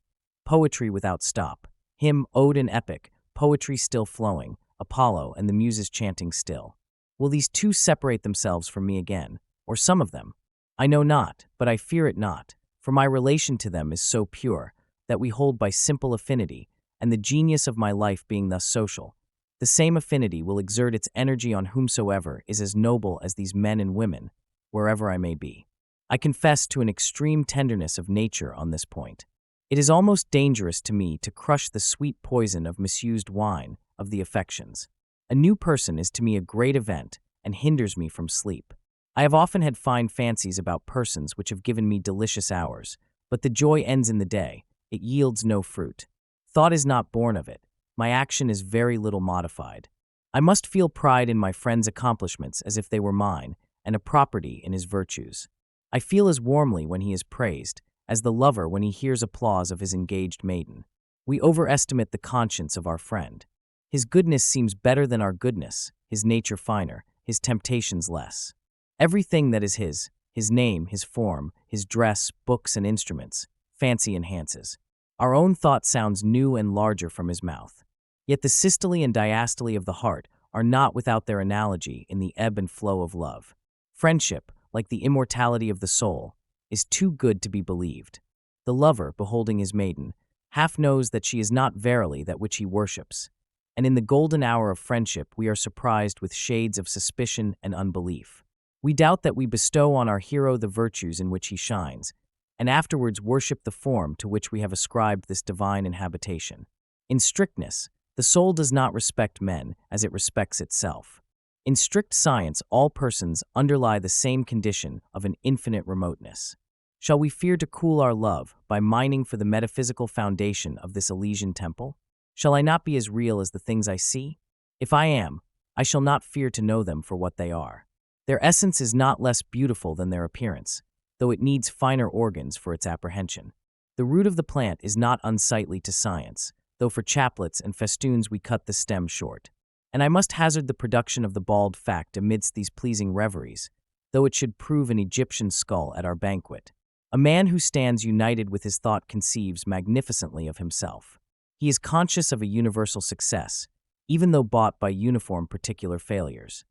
Speaker 1: Poetry without stop. Hymn, ode, and epic, poetry still flowing, Apollo and the muses chanting still. Will these two separate themselves from me again, or some of them? I know not, but I fear it not, for my relation to them is so pure, that we hold by simple affinity, and the genius of my life being thus social, the same affinity will exert its energy on whomsoever is as noble as these men and women, wherever I may be. I confess to an extreme tenderness of nature on this point. It is almost dangerous to me to crush the sweet poison of misused wine of the affections. A new person is to me a great event and hinders me from sleep. I have often had fine fancies about persons which have given me delicious hours, but the joy ends in the day, it yields no fruit. Thought is not born of it. My action is very little modified. I must feel pride in my friend's accomplishments as if they were mine, and a property in his virtues. I feel as warmly when he is praised, as the lover when he hears applause of his engaged maiden. We overestimate the conscience of our friend. His goodness seems better than our goodness, his nature finer, his temptations less. Everything that is his name, his form, his dress, books and instruments, fancy enhances. Our own thought sounds new and larger from his mouth. Yet the systole and diastole of the heart are not without their analogy in the ebb and flow of love. Friendship, like the immortality of the soul, is too good to be believed. The lover, beholding his maiden, half knows that she is not verily that which he worships, and in the golden hour of friendship we are surprised with shades of suspicion and unbelief. We doubt that we bestow on our hero the virtues in which he shines, and afterwards worship the form to which we have ascribed this divine inhabitation. In strictness, the soul does not respect men as it respects itself. In strict science, all persons underlie the same condition of an infinite remoteness. Shall we fear to cool our love by mining for the metaphysical foundation of this Elysian temple? Shall I not be as real as the things I see? If I am, I shall not fear to know them for what they are. Their essence is not less beautiful than their appearance, though it needs finer organs for its apprehension. The root of the plant is not unsightly to science, though for chaplets and festoons we cut the stem short. And I must hazard the production of the bald fact amidst these pleasing reveries, though it should prove an Egyptian skull at our banquet. A man who stands united with his thought conceives magnificently of himself. He is conscious of a universal success, even though bought by uniform particular failures.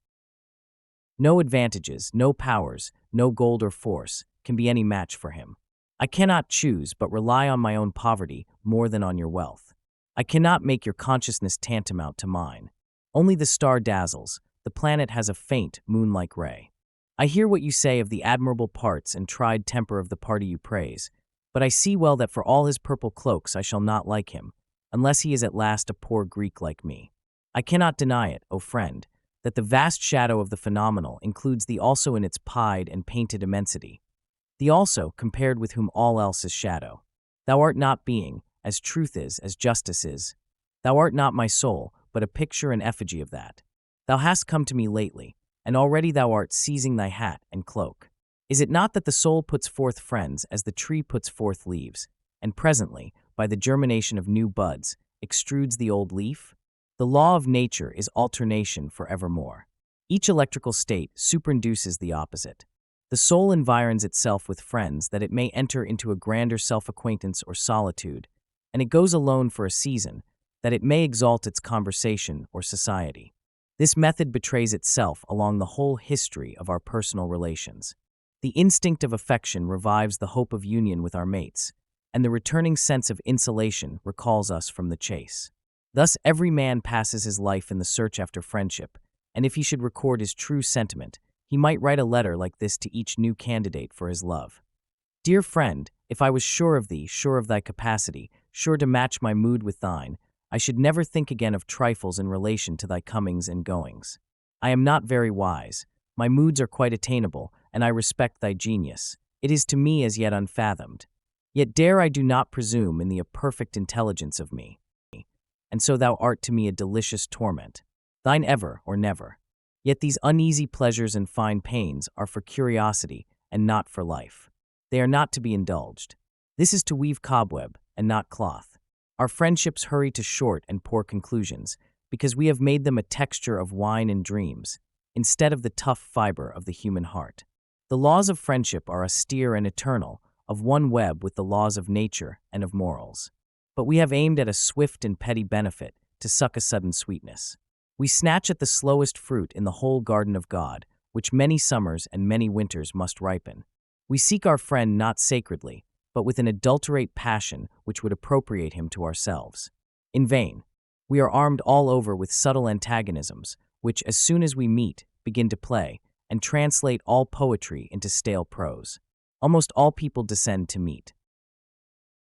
Speaker 1: No advantages, no powers, no gold or force can be any match for him. I cannot choose but rely on my own poverty more than on your wealth. I cannot make your consciousness tantamount to mine. Only the star dazzles, the planet has a faint, moon-like ray. I hear what you say of the admirable parts and tried temper of the party you praise, but I see well that for all his purple cloaks I shall not like him, unless he is at last a poor Greek like me. I cannot deny it, O friend, that the vast shadow of the phenomenal includes the also in its pied and painted immensity. The also, compared with whom all else is shadow. Thou art not being, as truth is, as justice is. Thou art not my soul, but a picture and effigy of that. Thou hast come to me lately, and already thou art seizing thy hat and cloak. Is it not that the soul puts forth friends as the tree puts forth leaves, and presently, by the germination of new buds, extrudes the old leaf? The law of nature is alternation forevermore. Each electrical state superinduces the opposite. The soul environs itself with friends that it may enter into a grander self-acquaintance or solitude, and it goes alone for a season, that it may exalt its conversation or society. This method betrays itself along the whole history of our personal relations. The instinct of affection revives the hope of union with our mates, and the returning sense of insulation recalls us from the chase. Thus every man passes his life in the search after friendship, and if he should record his true sentiment, he might write a letter like this to each new candidate for his love. Dear friend, if I was sure of thee, sure of thy capacity, sure to match my mood with thine, I should never think again of trifles in relation to thy comings and goings. I am not very wise. My moods are quite attainable, and I respect thy genius. It is to me as yet unfathomed. Yet dare I do not presume in the perfect intelligence of me. And so thou art to me a delicious torment. Thine ever or never. Yet these uneasy pleasures and fine pains are for curiosity and not for life. They are not to be indulged. This is to weave cobweb and not cloth. Our friendships hurry to short and poor conclusions because we have made them a texture of wine and dreams, instead of the tough fiber of the human heart. The laws of friendship are austere and eternal, of one web with the laws of nature and of morals. But we have aimed at a swift and petty benefit to suck a sudden sweetness. We snatch at the slowest fruit in the whole garden of God, which many summers and many winters must ripen. We seek our friend not sacredly, but with an adulterate passion which would appropriate him to ourselves. In vain. We are armed all over with subtle antagonisms, which, as soon as we meet, begin to play, and translate all poetry into stale prose. Almost all people descend to meet.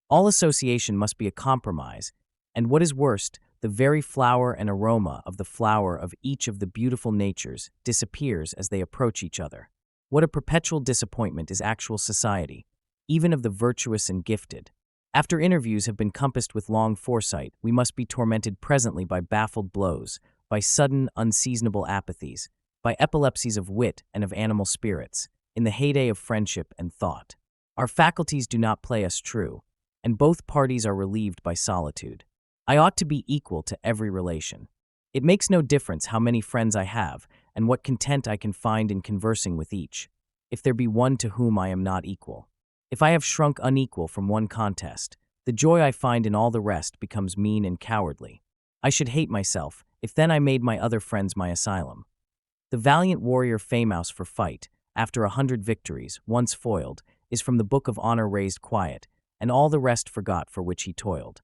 Speaker 1: All association must be a compromise, and what is worst, the very flower and aroma of the flower of each of the beautiful natures disappears as they approach each other. What a perpetual disappointment is actual society, even of the virtuous and gifted. After interviews have been compassed with long foresight, we must be tormented presently by baffled blows, by sudden, unseasonable apathies, by epilepsies of wit and of animal spirits, in the heyday of friendship and thought. Our faculties do not play us true, and both parties are relieved by solitude. I ought to be equal to every relation. It makes no difference how many friends I have, and what content I can find in conversing with each, if there be one to whom I am not equal. If I have shrunk unequal from one contest, the joy I find in all the rest becomes mean and cowardly. I should hate myself, if then I made my other friends my asylum. The valiant warrior famous for fight, after 100 victories, once foiled, is from the book of honor raised quiet, and all the rest forgot for which he toiled.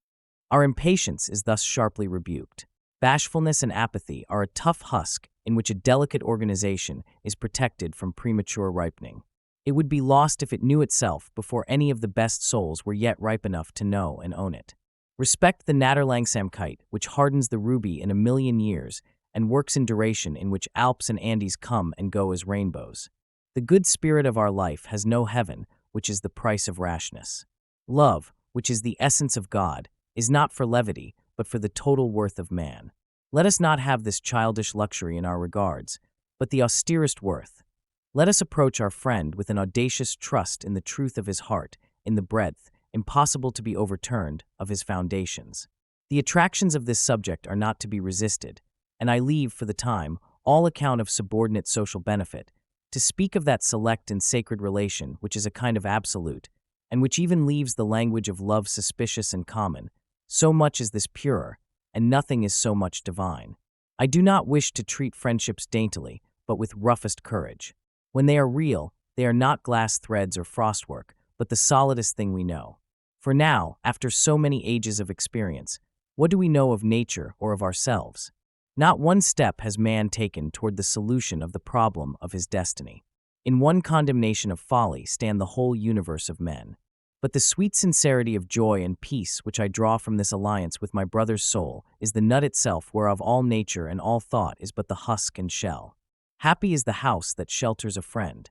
Speaker 1: Our impatience is thus sharply rebuked. Bashfulness and apathy are a tough husk in which a delicate organization is protected from premature ripening. It would be lost if it knew itself before any of the best souls were yet ripe enough to know and own it. Respect the Naderlangsamkeit, which hardens the ruby in 1,000,000 years and works in duration in which Alps and Andes come and go as rainbows. The good spirit of our life has no heaven, which is the price of rashness. Love, which is the essence of God, is not for levity, but for the total worth of man. Let us not have this childish luxury in our regards, but the austerest worth. Let us approach our friend with an audacious trust in the truth of his heart, in the breadth, impossible to be overturned, of his foundations. The attractions of this subject are not to be resisted, and I leave, for the time, all account of subordinate social benefit, to speak of that select and sacred relation which is a kind of absolute, and which even leaves the language of love suspicious and common. So much is this purer, and nothing is so much divine. I do not wish to treat friendships daintily, but with roughest courage. When they are real, they are not glass threads or frostwork, but the solidest thing we know. For now, after so many ages of experience, what do we know of nature or of ourselves? Not one step has man taken toward the solution of the problem of his destiny. In one condemnation of folly stand the whole universe of men. But the sweet sincerity of joy and peace which I draw from this alliance with my brother's soul is the nut itself, whereof all nature and all thought is but the husk and shell. Happy is the house that shelters a friend.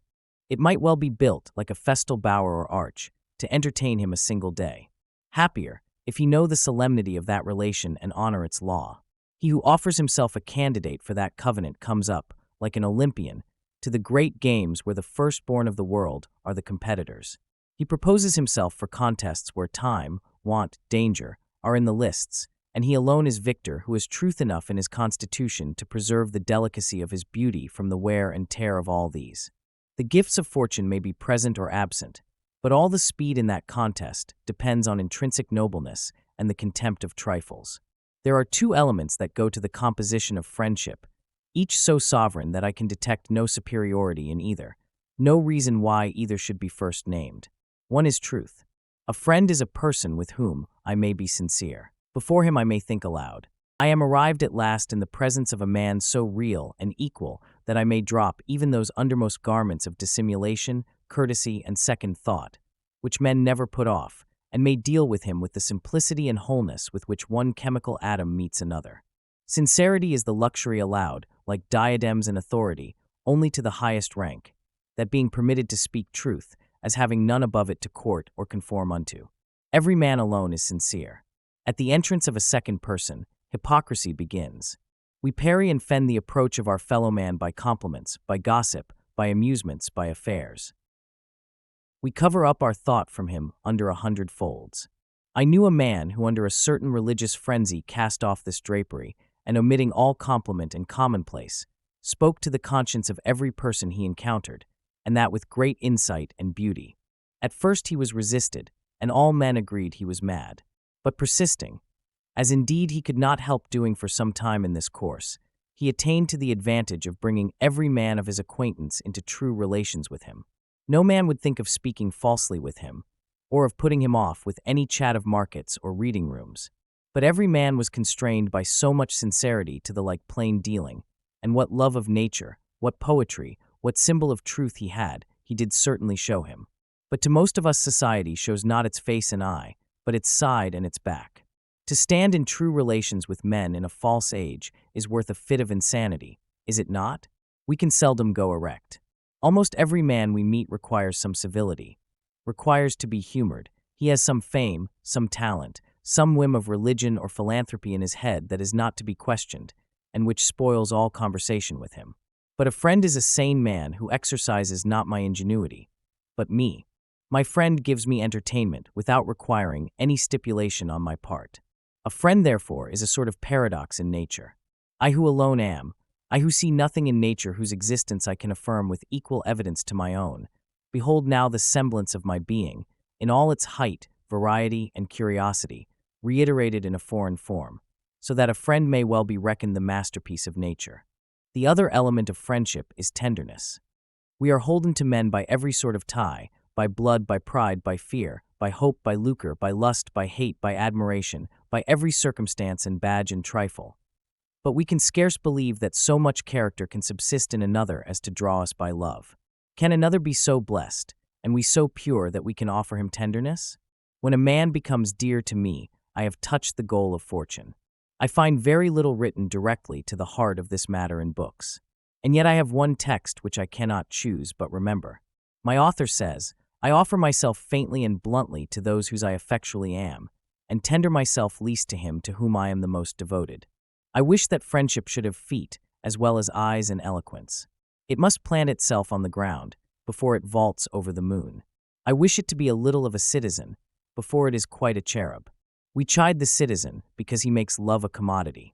Speaker 1: It might well be built like a festal bower or arch, to entertain him a single day. Happier, if he know the solemnity of that relation and honor its law. He who offers himself a candidate for that covenant comes up, like an Olympian, to the great games where the firstborn of the world are the competitors. He proposes himself for contests where time, want, danger are in the lists, and he alone is victor who has truth enough in his constitution to preserve the delicacy of his beauty from the wear and tear of all these. The gifts of fortune may be present or absent, but all the speed in that contest depends on intrinsic nobleness and the contempt of trifles. There are two elements that go to the composition of friendship, each so sovereign that I can detect no superiority in either, no reason why either should be first named. One is truth. A friend is a person with whom I may be sincere. Before him I may think aloud. I am arrived at last in the presence of a man so real and equal that I may drop even those undermost garments of dissimulation, courtesy, and second thought, which men never put off, and may deal with him with the simplicity and wholeness with which one chemical atom meets another. Sincerity is the luxury allowed, like diadems and authority, only to the highest rank, that being permitted to speak truth, as having none above it to court or conform unto. Every man alone is sincere. At the entrance of a second person, hypocrisy begins. We parry and fend the approach of our fellow man by compliments, by gossip, by amusements, by affairs. We cover up our thought from him under 100 folds. I knew a man who under a certain religious frenzy cast off this drapery, and omitting all compliment and commonplace, spoke to the conscience of every person he encountered, and that with great insight and beauty. At first he was resisted, and all men agreed he was mad. But persisting, as indeed he could not help doing for some time in this course, he attained to the advantage of bringing every man of his acquaintance into true relations with him. No man would think of speaking falsely with him, or of putting him off with any chat of markets or reading rooms. But every man was constrained by so much sincerity to the like plain dealing, and what love of nature, what poetry, what symbol of truth he had, he did certainly show him. But to most of us society shows not its face and eye, but its side and its back. To stand in true relations with men in a false age is worth a fit of insanity, is it not? We can seldom go erect. Almost every man we meet requires some civility, requires to be humored. He has some fame, some talent, some whim of religion or philanthropy in his head that is not to be questioned, and which spoils all conversation with him. But a friend is a sane man who exercises not my ingenuity, but me. My friend gives me entertainment without requiring any stipulation on my part. A friend, therefore, is a sort of paradox in nature. I who alone am, I who see nothing in nature whose existence I can affirm with equal evidence to my own, behold now the semblance of my being, in all its height, variety, and curiosity, reiterated in a foreign form, so that a friend may well be reckoned the masterpiece of nature. The other element of friendship is tenderness. We are holden to men by every sort of tie, by blood, by pride, by fear, by hope, by lucre, by lust, by hate, by admiration, by every circumstance and badge and trifle. But we can scarce believe that so much character can subsist in another as to draw us by love. Can another be so blessed, and we so pure that we can offer him tenderness? When a man becomes dear to me, I have touched the goal of fortune. I find very little written directly to the heart of this matter in books. And yet I have one text which I cannot choose but remember. My author says, I offer myself faintly and bluntly to those whose I effectually am, and tender myself least to him to whom I am the most devoted. I wish that friendship should have feet, as well as eyes and eloquence. It must plant itself on the ground, before it vaults over the moon. I wish it to be a little of a citizen, before it is quite a cherub. We chide the citizen, because he makes love a commodity.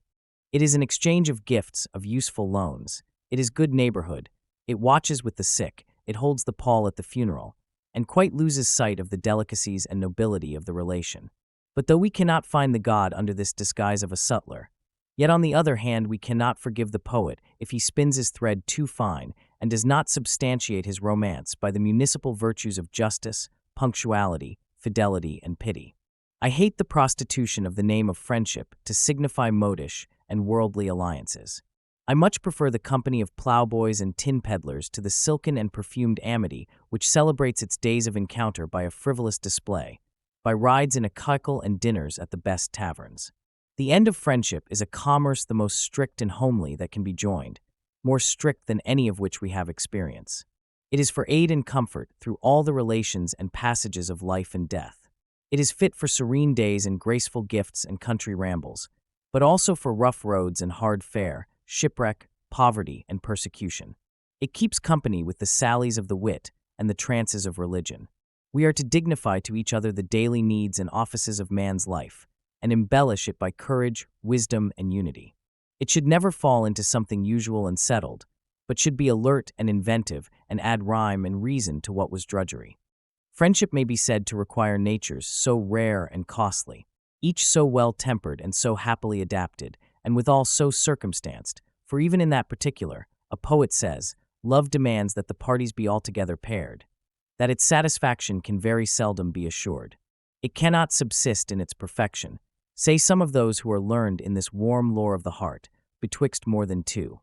Speaker 1: It is an exchange of gifts, of useful loans. It is good neighborhood. It watches with the sick, it holds the pall at the funeral, and quite loses sight of the delicacies and nobility of the relation. But though we cannot find the god under this disguise of a sutler, yet on the other hand we cannot forgive the poet if he spins his thread too fine and does not substantiate his romance by the municipal virtues of justice, punctuality, fidelity, and pity. I hate the prostitution of the name of friendship to signify modish and worldly alliances. I much prefer the company of plowboys and tin peddlers to the silken and perfumed amity which celebrates its days of encounter by a frivolous display, by rides in a cockle and dinners at the best taverns. The end of friendship is a commerce the most strict and homely that can be joined, more strict than any of which we have experience. It is for aid and comfort through all the relations and passages of life and death. It is fit for serene days and graceful gifts and country rambles, but also for rough roads and hard fare, shipwreck, poverty, and persecution. It keeps company with the sallies of the wit and the trances of religion. We are to dignify to each other the daily needs and offices of man's life, and embellish it by courage, wisdom, and unity. It should never fall into something usual and settled, but should be alert and inventive and add rhyme and reason to what was drudgery. Friendship may be said to require natures so rare and costly, each so well-tempered and so happily adapted, and withal so circumstanced, for even in that particular, a poet says, love demands that the parties be altogether paired, that its satisfaction can very seldom be assured. It cannot subsist in its perfection, say some of those who are learned in this warm lore of the heart, betwixt more than two.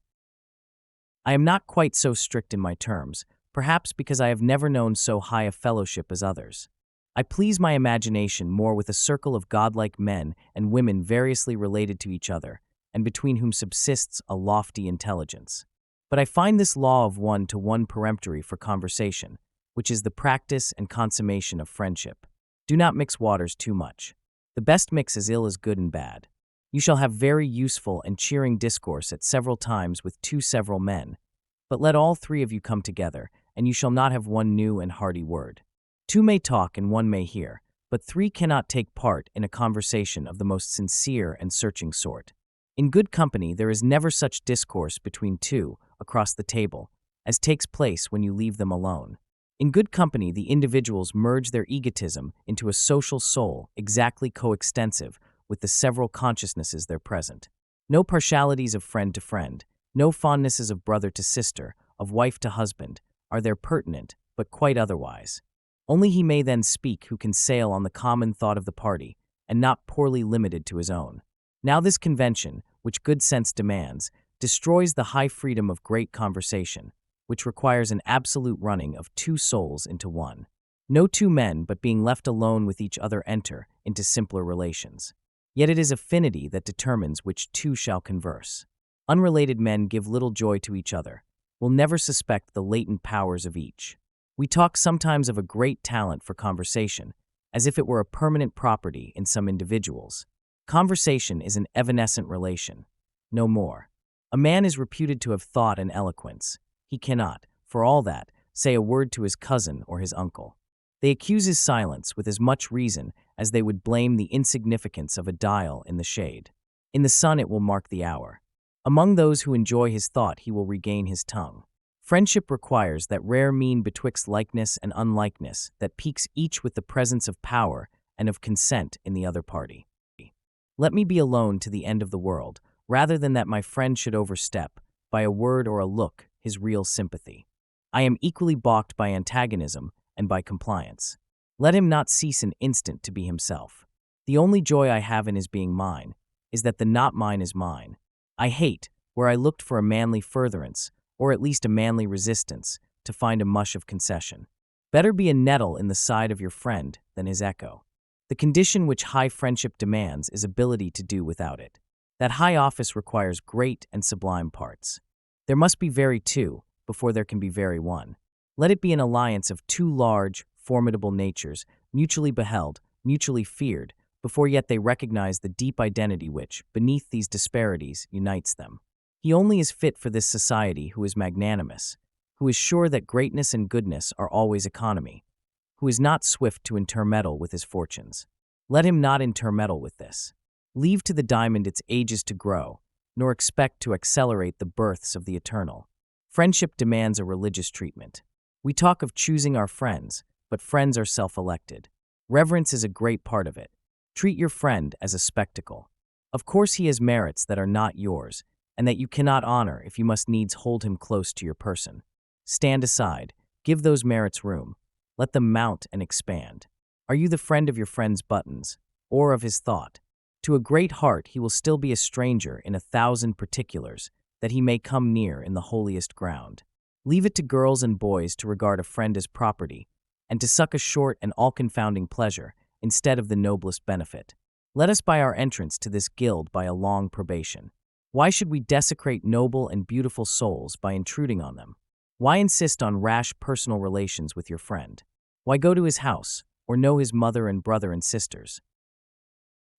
Speaker 1: I am not quite so strict in my terms, perhaps because I have never known so high a fellowship as others. I please my imagination more with a circle of godlike men and women variously related to each other, and between whom subsists a lofty intelligence. But I find this law of one-to-one peremptory for conversation, which is the practice and consummation of friendship. Do not mix waters too much. The best mix is ill as good and bad. You shall have very useful and cheering discourse at several times with two several men, but let all three of you come together, and you shall not have one new and hearty word. Two may talk and one may hear, but three cannot take part in a conversation of the most sincere and searching sort. In good company there is never such discourse between two, across the table, as takes place when you leave them alone. In good company the individuals merge their egotism into a social soul exactly coextensive with the several consciousnesses there present. No partialities of friend to friend, no fondnesses of brother to sister, of wife to husband, are there pertinent, but quite otherwise. Only he may then speak who can sail on the common thought of the party, and not poorly limited to his own. Now this convention, which good sense demands, destroys the high freedom of great conversation, which requires an absolute running of two souls into one. No two men but being left alone with each other enter into simpler relations. Yet it is affinity that determines which two shall converse. Unrelated men give little joy to each other, will never suspect the latent powers of each. We talk sometimes of a great talent for conversation, as if it were a permanent property in some individuals. Conversation is an evanescent relation, no more. A man is reputed to have thought and eloquence. He cannot, for all that, say a word to his cousin or his uncle. They accuse his silence with as much reason as they would blame the insignificance of a dial in the shade. In the sun it will mark the hour. Among those who enjoy his thought he will regain his tongue. Friendship requires that rare mean betwixt likeness and unlikeness that piques each with the presence of power and of consent in the other party. Let me be alone to the end of the world, rather than that my friend should overstep, by a word or a look, his real sympathy. I am equally balked by antagonism and by compliance. Let him not cease an instant to be himself. The only joy I have in his being mine is that the not mine is mine. I hate, where I looked for a manly furtherance, or at least a manly resistance, to find a mush of concession. Better be a nettle in the side of your friend than his echo. The condition which high friendship demands is ability to do without it. That high office requires great and sublime parts. There must be very two before there can be very one. Let it be an alliance of two large, formidable natures, mutually beheld, mutually feared, before yet they recognize the deep identity which, beneath these disparities, unites them. He only is fit for this society who is magnanimous, who is sure that greatness and goodness are always economy, who is not swift to intermeddle with his fortunes. Let him not intermeddle with this. Leave to the diamond its ages to grow, nor expect to accelerate the births of the eternal. Friendship demands a religious treatment. We talk of choosing our friends, but friends are self-elected. Reverence is a great part of it. Treat your friend as a spectacle. Of course he has merits that are not yours, and that you cannot honor if you must needs hold him close to your person. Stand aside, give those merits room, let them mount and expand. Are you the friend of your friend's buttons, or of his thought? To a great heart he will still be a stranger in 1,000 particulars, that he may come near in the holiest ground. Leave it to girls and boys to regard a friend as property, and to suck a short and all-confounding pleasure instead of the noblest benefit. Let us buy our entrance to this guild by a long probation. Why should we desecrate noble and beautiful souls by intruding on them? Why insist on rash personal relations with your friend? Why go to his house, or know his mother and brother and sisters?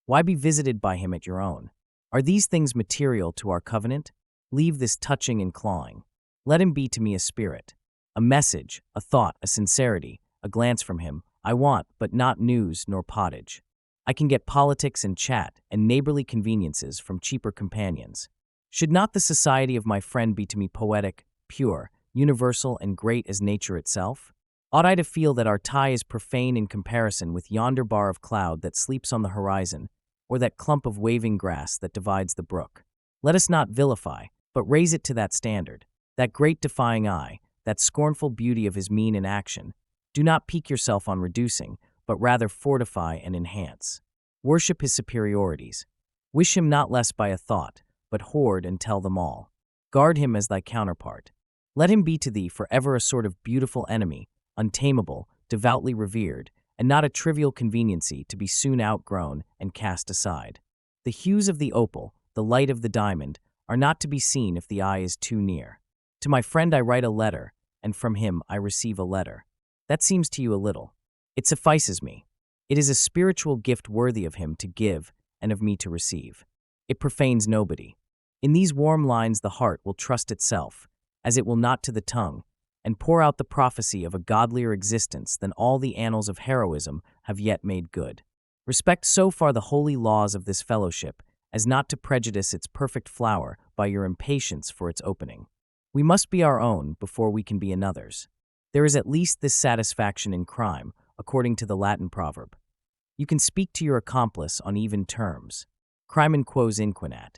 Speaker 1: Why be visited by him at your own? Are these things material to our covenant? Leave this touching and clawing. Let him be to me a spirit, a message, a thought, a sincerity, a glance from him. I want, but not news nor pottage. I can get politics and chat and neighborly conveniences from cheaper companions. Should not the society of my friend be to me poetic, pure, universal, and great as nature itself? Ought I to feel that our tie is profane in comparison with yonder bar of cloud that sleeps on the horizon, or that clump of waving grass that divides the brook? Let us not vilify, but raise it to that standard, that great defying eye, that scornful beauty of his mien and action. Do not pique yourself on reducing, but rather fortify and enhance. Worship his superiorities. Wish him not less by a thought, but hoard and tell them all. Guard him as thy counterpart. Let him be to thee forever a sort of beautiful enemy, untamable, devoutly revered, and not a trivial conveniency to be soon outgrown and cast aside. The hues of the opal, the light of the diamond, are not to be seen if the eye is too near. To my friend I write a letter, and from him I receive a letter. That seems to you a little. It suffices me. It is a spiritual gift worthy of him to give and of me to receive. It profanes nobody. In these warm lines the heart will trust itself, as it will not to the tongue, and pour out the prophecy of a godlier existence than all the annals of heroism have yet made good. Respect so far the holy laws of this fellowship as not to prejudice its perfect flower by your impatience for its opening. We must be our own before we can be another's. There is at least this satisfaction in crime, according to the Latin proverb. You can speak to your accomplice on even terms. Crimen quos inquinat.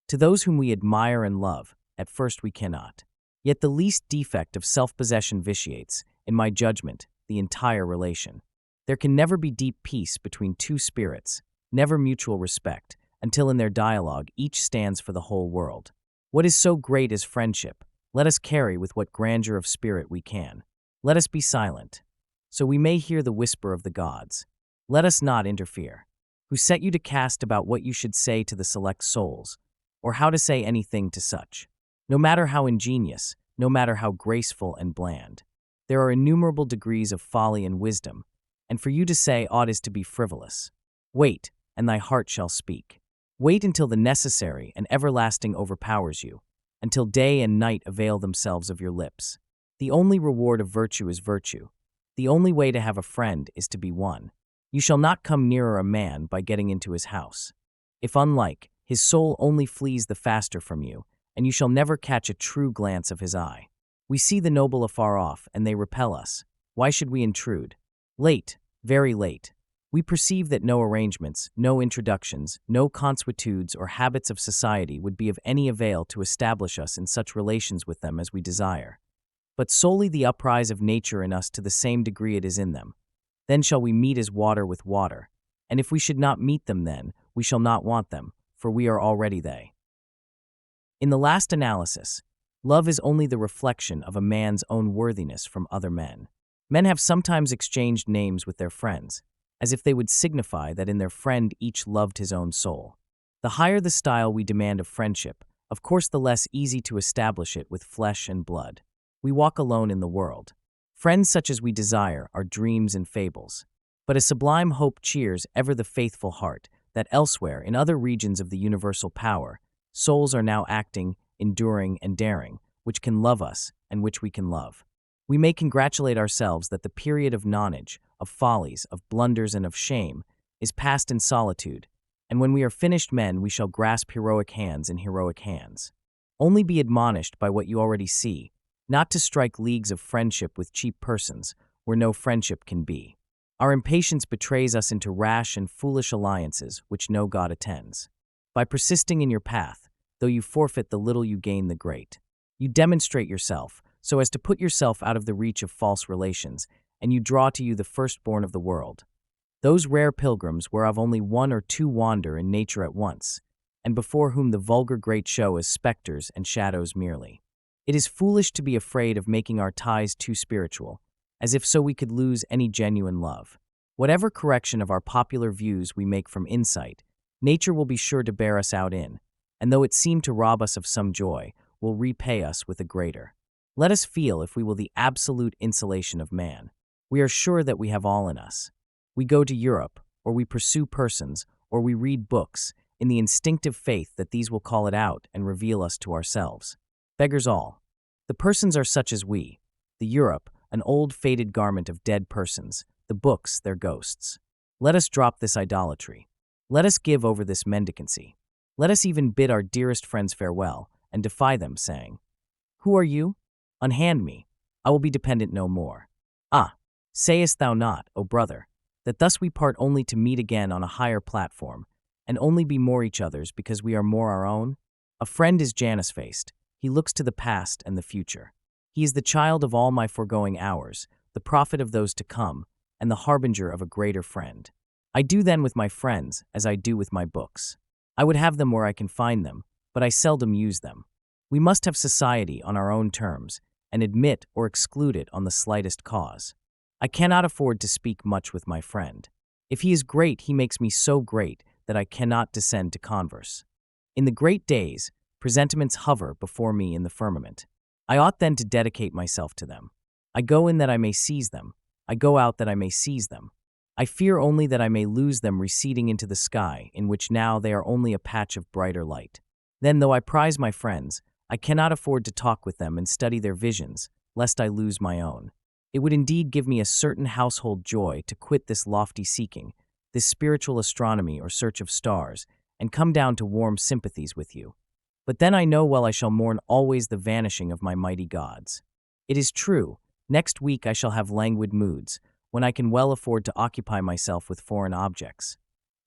Speaker 1: To those whom we admire and love, at first we cannot. Yet the least defect of self-possession vitiates, in my judgment, the entire relation. There can never be deep peace between two spirits, never mutual respect, until in their dialogue each stands for the whole world. What is so great as friendship? Let us carry with what grandeur of spirit we can. Let us be silent, so we may hear the whisper of the gods. Let us not interfere. Who set you to cast about what you should say to the select souls, or how to say anything to such? No matter how ingenious, no matter how graceful and bland, there are innumerable degrees of folly and wisdom, and for you to say aught is to be frivolous. Wait, and thy heart shall speak. Wait until the necessary and everlasting overpowers you, until day and night avail themselves of your lips. The only reward of virtue is virtue. The only way to have a friend is to be one. You shall not come nearer a man by getting into his house. If unlike, his soul only flees the faster from you, and you shall never catch a true glance of his eye. We see the noble afar off, and they repel us. Why should we intrude? Late, very late. We perceive that no arrangements, no introductions, no consuetudes or habits of society would be of any avail to establish us in such relations with them as we desire. But solely the uprise of nature in us to the same degree it is in them. Then shall we meet as water with water, and if we should not meet them then, we shall not want them, for we are already they. In the last analysis, love is only the reflection of a man's own worthiness from other men. Men have sometimes exchanged names with their friends, as if they would signify that in their friend each loved his own soul. The higher the style we demand of friendship, of course the less easy to establish it with flesh and blood. We walk alone in the world. Friends such as we desire are dreams and fables. But a sublime hope cheers ever the faithful heart that elsewhere, in other regions of the universal power, souls are now acting, enduring, and daring, which can love us and which we can love. We may congratulate ourselves that the period of nonage, of follies, of blunders, and of shame is passed in solitude, and when we are finished men we shall grasp heroic hands in heroic hands. Only be admonished by what you already see, not to strike leagues of friendship with cheap persons, where no friendship can be. Our impatience betrays us into rash and foolish alliances which no God attends. By persisting in your path, though you forfeit the little you gain the great. You demonstrate yourself, so as to put yourself out of the reach of false relations, and you draw to you the firstborn of the world. Those rare pilgrims whereof only one or two wander in nature at once, and before whom the vulgar great show is specters and shadows merely. It is foolish to be afraid of making our ties too spiritual, as if so we could lose any genuine love. Whatever correction of our popular views we make from insight, nature will be sure to bear us out in, and though it seem to rob us of some joy, will repay us with a greater. Let us feel, if we will, the absolute insulation of man. We are sure that we have all in us. We go to Europe, or we pursue persons, or we read books, in the instinctive faith that these will call it out and reveal us to ourselves. Beggars all. The persons are such as we. The Europe, an old faded garment of dead persons. The books, their ghosts. Let us drop this idolatry. Let us give over this mendicancy. Let us even bid our dearest friends farewell, and defy them, saying, "Who are you? Unhand me. I will be dependent no more." Ah, sayest thou not, O brother, that thus we part only to meet again on a higher platform, and only be more each other's because we are more our own? A friend is Janus-faced. He looks to the past and the future. He is the child of all my foregoing hours, the prophet of those to come, and the harbinger of a greater friend. I do then with my friends as I do with my books. I would have them where I can find them, but I seldom use them. We must have society on our own terms, and admit or exclude it on the slightest cause. I cannot afford to speak much with my friend. If he is great, he makes me so great that I cannot descend to converse. In the great days, presentiments hover before me in the firmament. I ought then to dedicate myself to them. I go in that I may seize them. I go out that I may seize them. I fear only that I may lose them receding into the sky, in which now they are only a patch of brighter light. Then, though I prize my friends, I cannot afford to talk with them and study their visions, lest I lose my own. It would indeed give me a certain household joy to quit this lofty seeking, this spiritual astronomy or search of stars, and come down to warm sympathies with you. But then I know well I shall mourn always the vanishing of my mighty gods. It is true, next week I shall have languid moods, when I can well afford to occupy myself with foreign objects.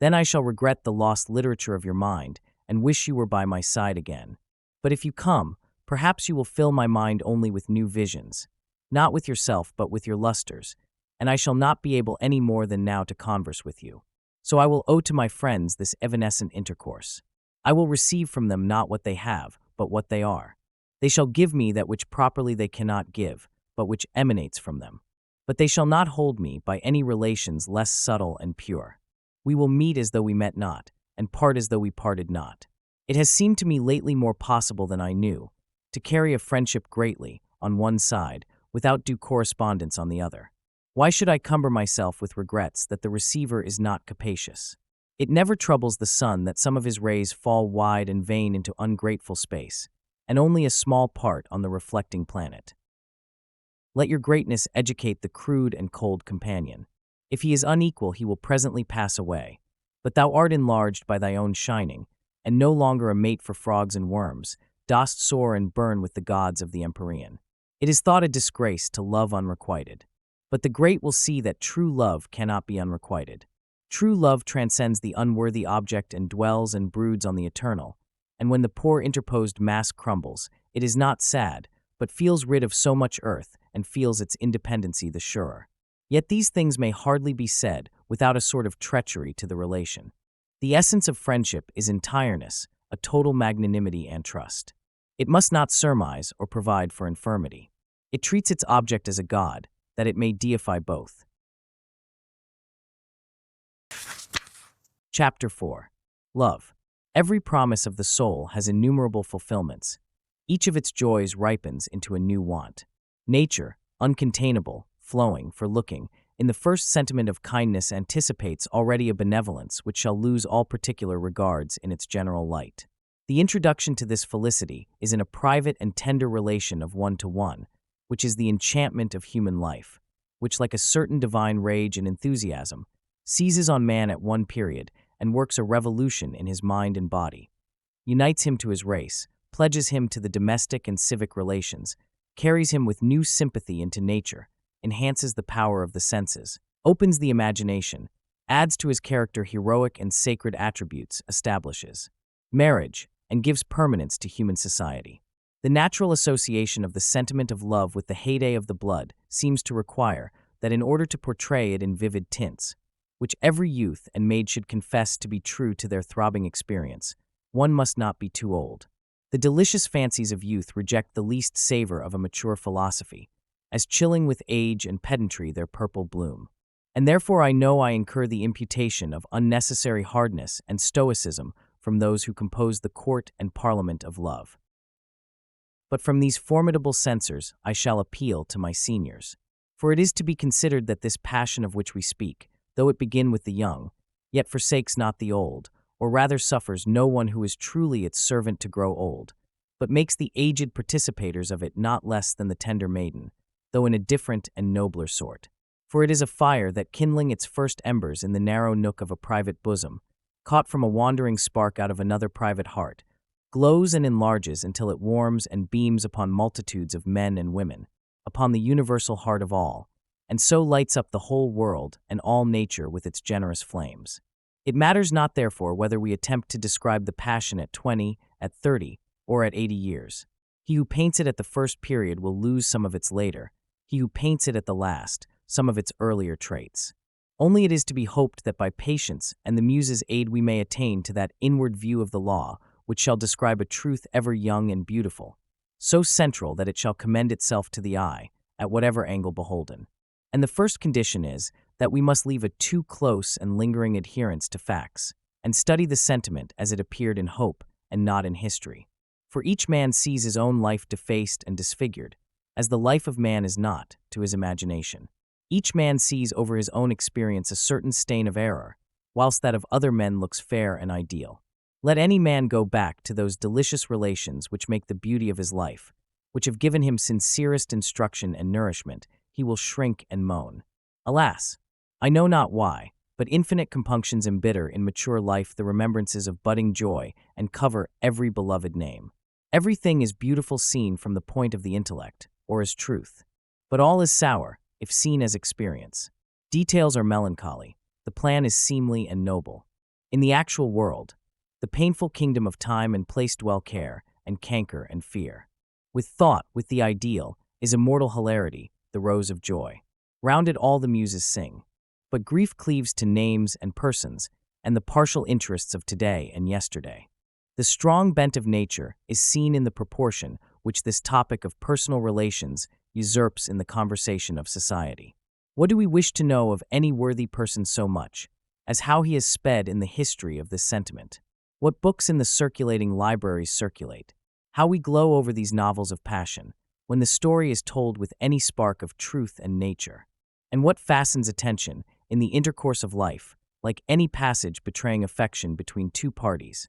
Speaker 1: Then I shall regret the lost literature of your mind, and wish you were by my side again. But if you come, perhaps you will fill my mind only with new visions, not with yourself but with your lustres, and I shall not be able any more than now to converse with you. So I will owe to my friends this evanescent intercourse. I will receive from them not what they have, but what they are. They shall give me that which properly they cannot give, but which emanates from them. But they shall not hold me by any relations less subtle and pure. We will meet as though we met not, and part as though we parted not. It has seemed to me lately more possible than I knew, to carry a friendship greatly, on one side, without due correspondence on the other. Why should I cumber myself with regrets that the receiver is not capacious? It never troubles the sun that some of his rays fall wide and vain into ungrateful space, and only a small part on the reflecting planet. Let your greatness educate the crude and cold companion. If he is unequal, he will presently pass away. But thou art enlarged by thy own shining, and no longer a mate for frogs and worms, dost soar and burn with the gods of the Empyrean. It is thought a disgrace to love unrequited. But the great will see that true love cannot be unrequited. True love transcends the unworthy object and dwells and broods on the eternal, and when the poor interposed mass crumbles, it is not sad, but feels rid of so much earth, and feels its independency the surer. Yet these things may hardly be said without a sort of treachery to the relation. The essence of friendship is entireness, a total magnanimity and trust. It must not surmise or provide for infirmity. It treats its object as a god, that it may deify both. Chapter 4. Love. Every promise of the soul has innumerable fulfillments. Each of its joys ripens into a new want. Nature, uncontainable, flowing, for looking, in the first sentiment of kindness anticipates already a benevolence which shall lose all particular regards in its general light. The introduction to this felicity is in a private and tender relation of one-to-one, which is the enchantment of human life, which, like a certain divine rage and enthusiasm, seizes on man at one period and works a revolution in his mind and body, unites him to his race, pledges him to the domestic and civic relations, carries him with new sympathy into nature, enhances the power of the senses, opens the imagination, adds to his character heroic and sacred attributes, establishes marriage, and gives permanence to human society. The natural association of the sentiment of love with the heyday of the blood seems to require that in order to portray it in vivid tints, which every youth and maid should confess to be true to their throbbing experience, one must not be too old. The delicious fancies of youth reject the least savor of a mature philosophy, as chilling with age and pedantry their purple bloom. And therefore I know I incur the imputation of unnecessary hardness and stoicism from those who compose the court and parliament of love. But from these formidable censors I shall appeal to my seniors. For it is to be considered that this passion of which we speak, though it begin with the young, yet forsakes not the old, or rather suffers no one who is truly its servant to grow old, but makes the aged participators of it not less than the tender maiden, though in a different and nobler sort. For it is a fire that, kindling its first embers in the narrow nook of a private bosom, caught from a wandering spark out of another private heart, glows and enlarges until it warms and beams upon multitudes of men and women, upon the universal heart of all, and so lights up the whole world and all nature with its generous flames. It matters not, therefore, whether we attempt to describe the passion at 20, at 30, or at 80 years. He who paints it at the first period will lose some of its later, he who paints it at the last, some of its earlier traits. Only it is to be hoped that by patience and the Muse's aid we may attain to that inward view of the law which shall describe a truth ever young and beautiful, so central that it shall commend itself to the eye, at whatever angle beholden. And the first condition is that we must leave a too close and lingering adherence to facts, and study the sentiment as it appeared in hope and not in history. For each man sees his own life defaced and disfigured, as the life of man is not, to his imagination. Each man sees over his own experience a certain stain of error, whilst that of other men looks fair and ideal. Let any man go back to those delicious relations which make the beauty of his life, which have given him sincerest instruction and nourishment, he will shrink and moan. Alas! I know not why, but infinite compunctions embitter in mature life the remembrances of budding joy and cover every beloved name. Everything is beautiful seen from the point of the intellect, or as truth. But all is sour, if seen as experience. Details are melancholy, the plan is seemly and noble. In the actual world, the painful kingdom of time and place dwell care, and canker and fear. With thought, with the ideal, is immortal hilarity, the rose of joy. Round it all the Muses sing. But grief cleaves to names and persons, and the partial interests of today and yesterday. The strong bent of nature is seen in the proportion which this topic of personal relations usurps in the conversation of society. What do we wish to know of any worthy person so much as how he has sped in the history of this sentiment? What books in the circulating libraries circulate? How we glow over these novels of passion, when the story is told with any spark of truth and nature? And what fastens attention in the intercourse of life, like any passage betraying affection between two parties?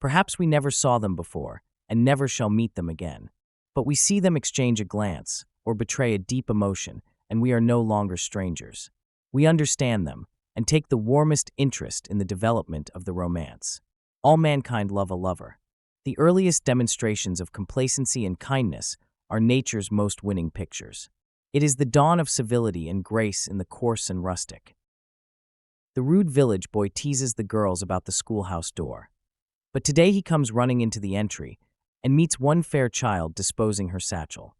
Speaker 1: Perhaps we never saw them before, and never shall meet them again. But we see them exchange a glance, or betray a deep emotion, and we are no longer strangers. We understand them, and take the warmest interest in the development of the romance. All mankind love a lover. The earliest demonstrations of complacency and kindness are nature's most winning pictures. It is the dawn of civility and grace in the coarse and rustic. The rude village boy teases the girls about the schoolhouse door. But today he comes running into the entry and meets one fair child disposing her satchel.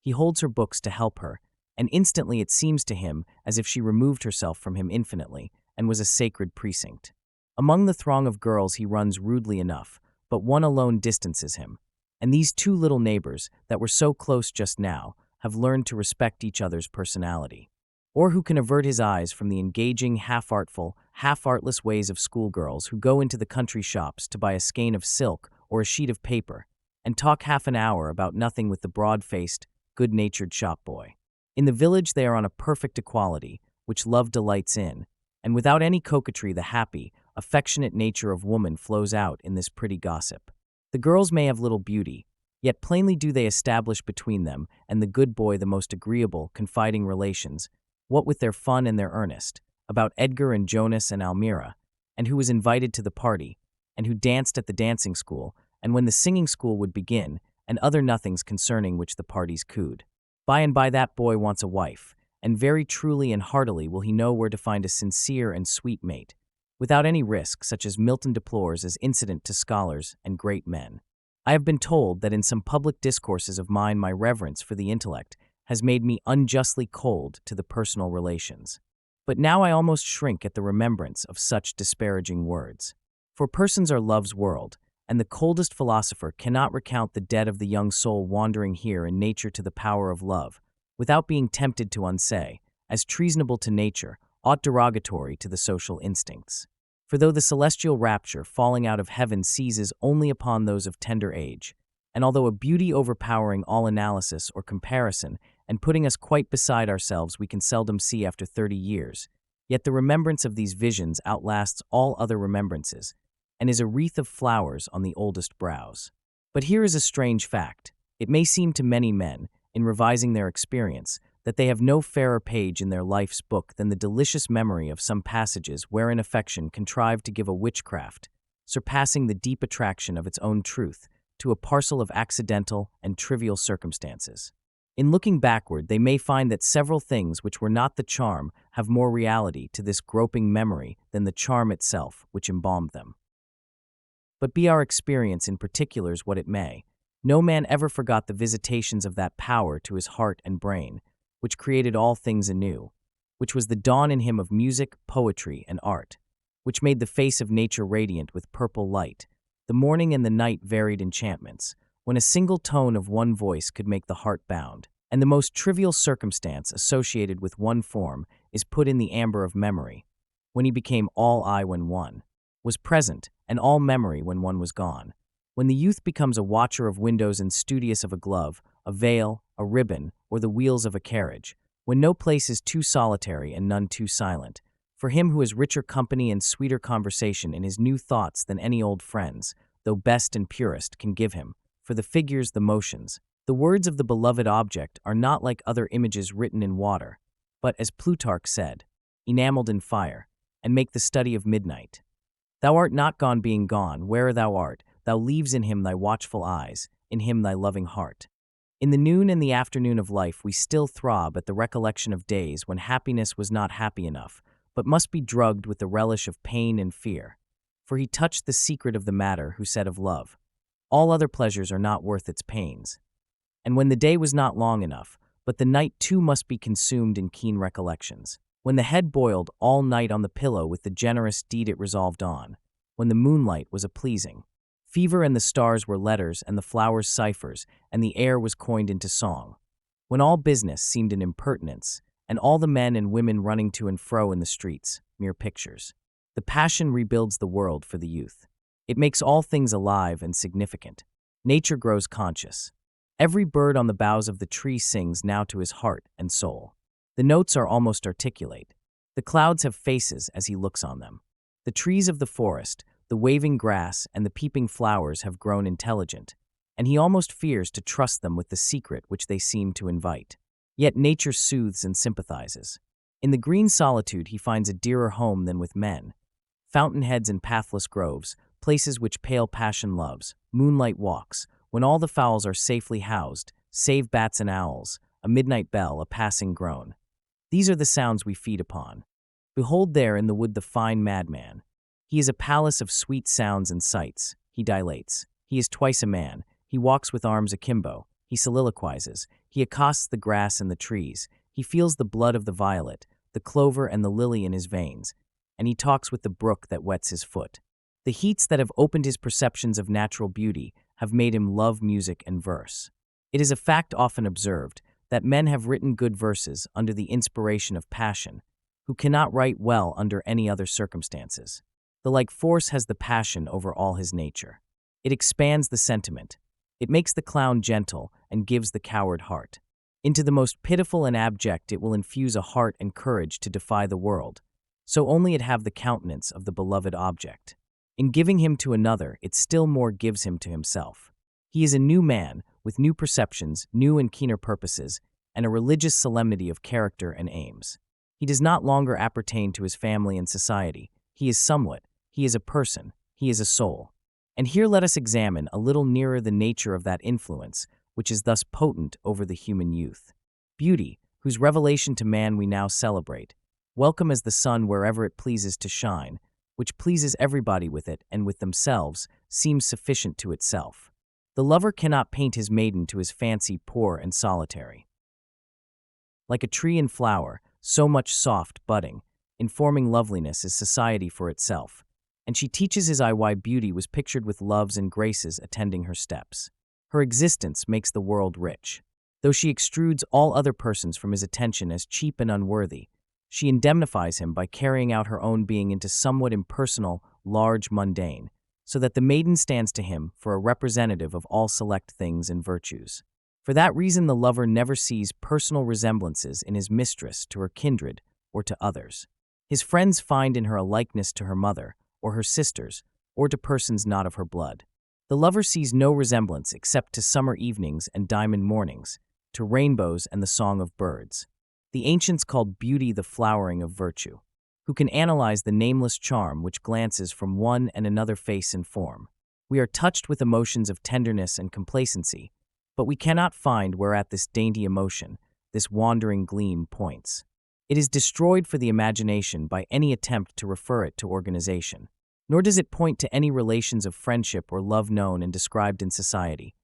Speaker 1: He holds her books to help her, and instantly it seems to him as if she removed herself from him infinitely and was a sacred precinct. Among the throng of girls he runs rudely enough, but one alone distances him, and these two little neighbors that were so close just now have learned to respect each other's personality. Or who can avert his eyes from the engaging, half-artful, half-artless ways of schoolgirls who go into the country shops to buy a skein of silk or a sheet of paper, and talk half an hour about nothing with the broad-faced, good-natured shop-boy. In the village they are on a perfect equality, which love delights in, and without any coquetry the happy, affectionate nature of woman flows out in this pretty gossip. The girls may have little beauty, yet plainly do they establish between them and the good boy the most agreeable, confiding relations, what with their fun and their earnest, about Edgar and Jonas and Almira, and who was invited to the party, and who danced at the dancing school, and when the singing school would begin, and other nothings concerning which the parties cooed. By and by that boy wants a wife, and very truly and heartily will he know where to find a sincere and sweet mate, without any risk such as Milton deplores as incident to scholars and great men. I have been told that in some public discourses of mine my reverence for the intellect has made me unjustly cold to the personal relations. But now I almost shrink at the remembrance of such disparaging words. For persons are love's world, and the coldest philosopher cannot recount the dead of the young soul wandering here in nature to the power of love, without being tempted to unsay, as treasonable to nature, ought derogatory to the social instincts. For though the celestial rapture falling out of heaven seizes only upon those of tender age, and although a beauty overpowering all analysis or comparison, and putting us quite beside ourselves we can seldom see after 30 years, yet the remembrance of these visions outlasts all other remembrances, and is a wreath of flowers on the oldest brows. But here is a strange fact. It may seem to many men, in revising their experience, that they have no fairer page in their life's book than the delicious memory of some passages wherein affection contrived to give a witchcraft, surpassing the deep attraction of its own truth, to a parcel of accidental and trivial circumstances. In looking backward, they may find that several things which were not the charm have more reality to this groping memory than the charm itself which embalmed them. But be our experience in particulars what it may, no man ever forgot the visitations of that power to his heart and brain, which created all things anew, which was the dawn in him of music, poetry, and art, which made the face of nature radiant with purple light, the morning and the night varied enchantments, when a single tone of one voice could make the heart bound, and the most trivial circumstance associated with one form is put in the amber of memory, when he became all eye when one was present, and all memory when one was gone. When the youth becomes a watcher of windows and studious of a glove, a veil, a ribbon, or the wheels of a carriage, when no place is too solitary and none too silent, for him who has richer company and sweeter conversation in his new thoughts than any old friends, though best and purest, can give him, for the figures, the motions, the words of the beloved object are not like other images written in water, but, as Plutarch said, enameled in fire, and make the study of midnight. Thou art not gone being gone, where thou art, thou leaves in him thy watchful eyes, in him thy loving heart. In the noon and the afternoon of life we still throb at the recollection of days when happiness was not happy enough, but must be drugged with the relish of pain and fear. For he touched the secret of the matter who said of love, all other pleasures are not worth its pains. And when the day was not long enough, but the night too must be consumed in keen recollections. When the head boiled all night on the pillow with the generous deed it resolved on, when the moonlight was a pleasing fever and the stars were letters and the flowers ciphers and the air was coined into song, when all business seemed an impertinence and all the men and women running to and fro in the streets mere pictures. The passion rebuilds the world for the youth. It makes all things alive and significant. Nature grows conscious. Every bird on the boughs of the tree sings now to his heart and soul. The notes are almost articulate. The clouds have faces as he looks on them. The trees of the forest, the waving grass, and the peeping flowers have grown intelligent, and he almost fears to trust them with the secret which they seem to invite. Yet nature soothes and sympathizes. In the green solitude he finds a dearer home than with men. Fountainheads and pathless groves, places which pale passion loves, moonlight walks, when all the fowls are safely housed, save bats and owls, a midnight bell, a passing groan. These are the sounds we feed upon. Behold there in the wood the fine madman. He is a palace of sweet sounds and sights. He dilates. He is twice a man. He walks with arms akimbo. He soliloquizes. He accosts the grass and the trees. He feels the blood of the violet, the clover and the lily in his veins, and he talks with the brook that wets his foot. The heats that have opened his perceptions of natural beauty have made him love music and verse. It is a fact often observed that men have written good verses under the inspiration of passion, who cannot write well under any other circumstances. The like force has the passion over all his nature. It expands the sentiment. It makes the clown gentle and gives the coward heart. Into the most pitiful and abject it will infuse a heart and courage to defy the world, so only it have the countenance of the beloved object. In giving him to another, it still more gives him to himself. He is a new man, with new perceptions, new and keener purposes, and a religious solemnity of character and aims. He does not longer appertain to his family and society. He is somewhat. He is a person. He is a soul. And here let us examine a little nearer the nature of that influence which is thus potent over the human youth. Beauty, whose revelation to man we now celebrate, welcome as the sun wherever it pleases to shine, which pleases everybody with it and with themselves, seems sufficient to itself. The lover cannot paint his maiden to his fancy poor and solitary. Like a tree in flower, so much soft budding, informing loveliness is society for itself, and she teaches his eye why beauty was pictured with loves and graces attending her steps. Her existence makes the world rich. Though she extrudes all other persons from his attention as cheap and unworthy, she indemnifies him by carrying out her own being into somewhat impersonal, large, mundane, so that the maiden stands to him for a representative of all select things and virtues. For that reason the lover never sees personal resemblances in his mistress to her kindred or to others. His friends find in her a likeness to her mother, or her sisters, or to persons not of her blood. The lover sees no resemblance except to summer evenings and diamond mornings, to rainbows and the song of birds. The ancients called beauty the flowering of virtue. Who can analyze the nameless charm which glances from one and another face and form? We are touched with emotions of tenderness and complacency, but we cannot find whereat this dainty emotion, this wandering gleam, points. It is destroyed for the imagination by any attempt to refer it to organization. Nor does it point to any relations of friendship or love known and described in society,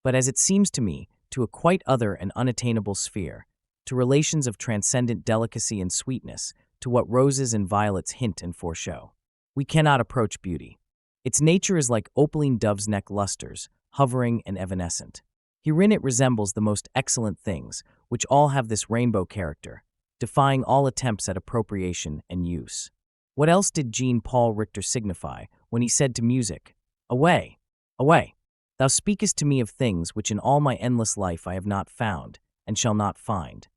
Speaker 1: but as it seems to me, to a quite other and unattainable sphere, to relations of transcendent delicacy and sweetness, to what roses and violets hint and foreshow. We cannot approach beauty. Its nature is like opaline dove's neck lustres, hovering and evanescent. Herein it resembles the most excellent things, which all have this rainbow character, defying all attempts at appropriation and use. What else did Jean-Paul Richter signify when he said to music, "Away, away, thou speakest to me of things which in all my endless life I have not found, and shall not find."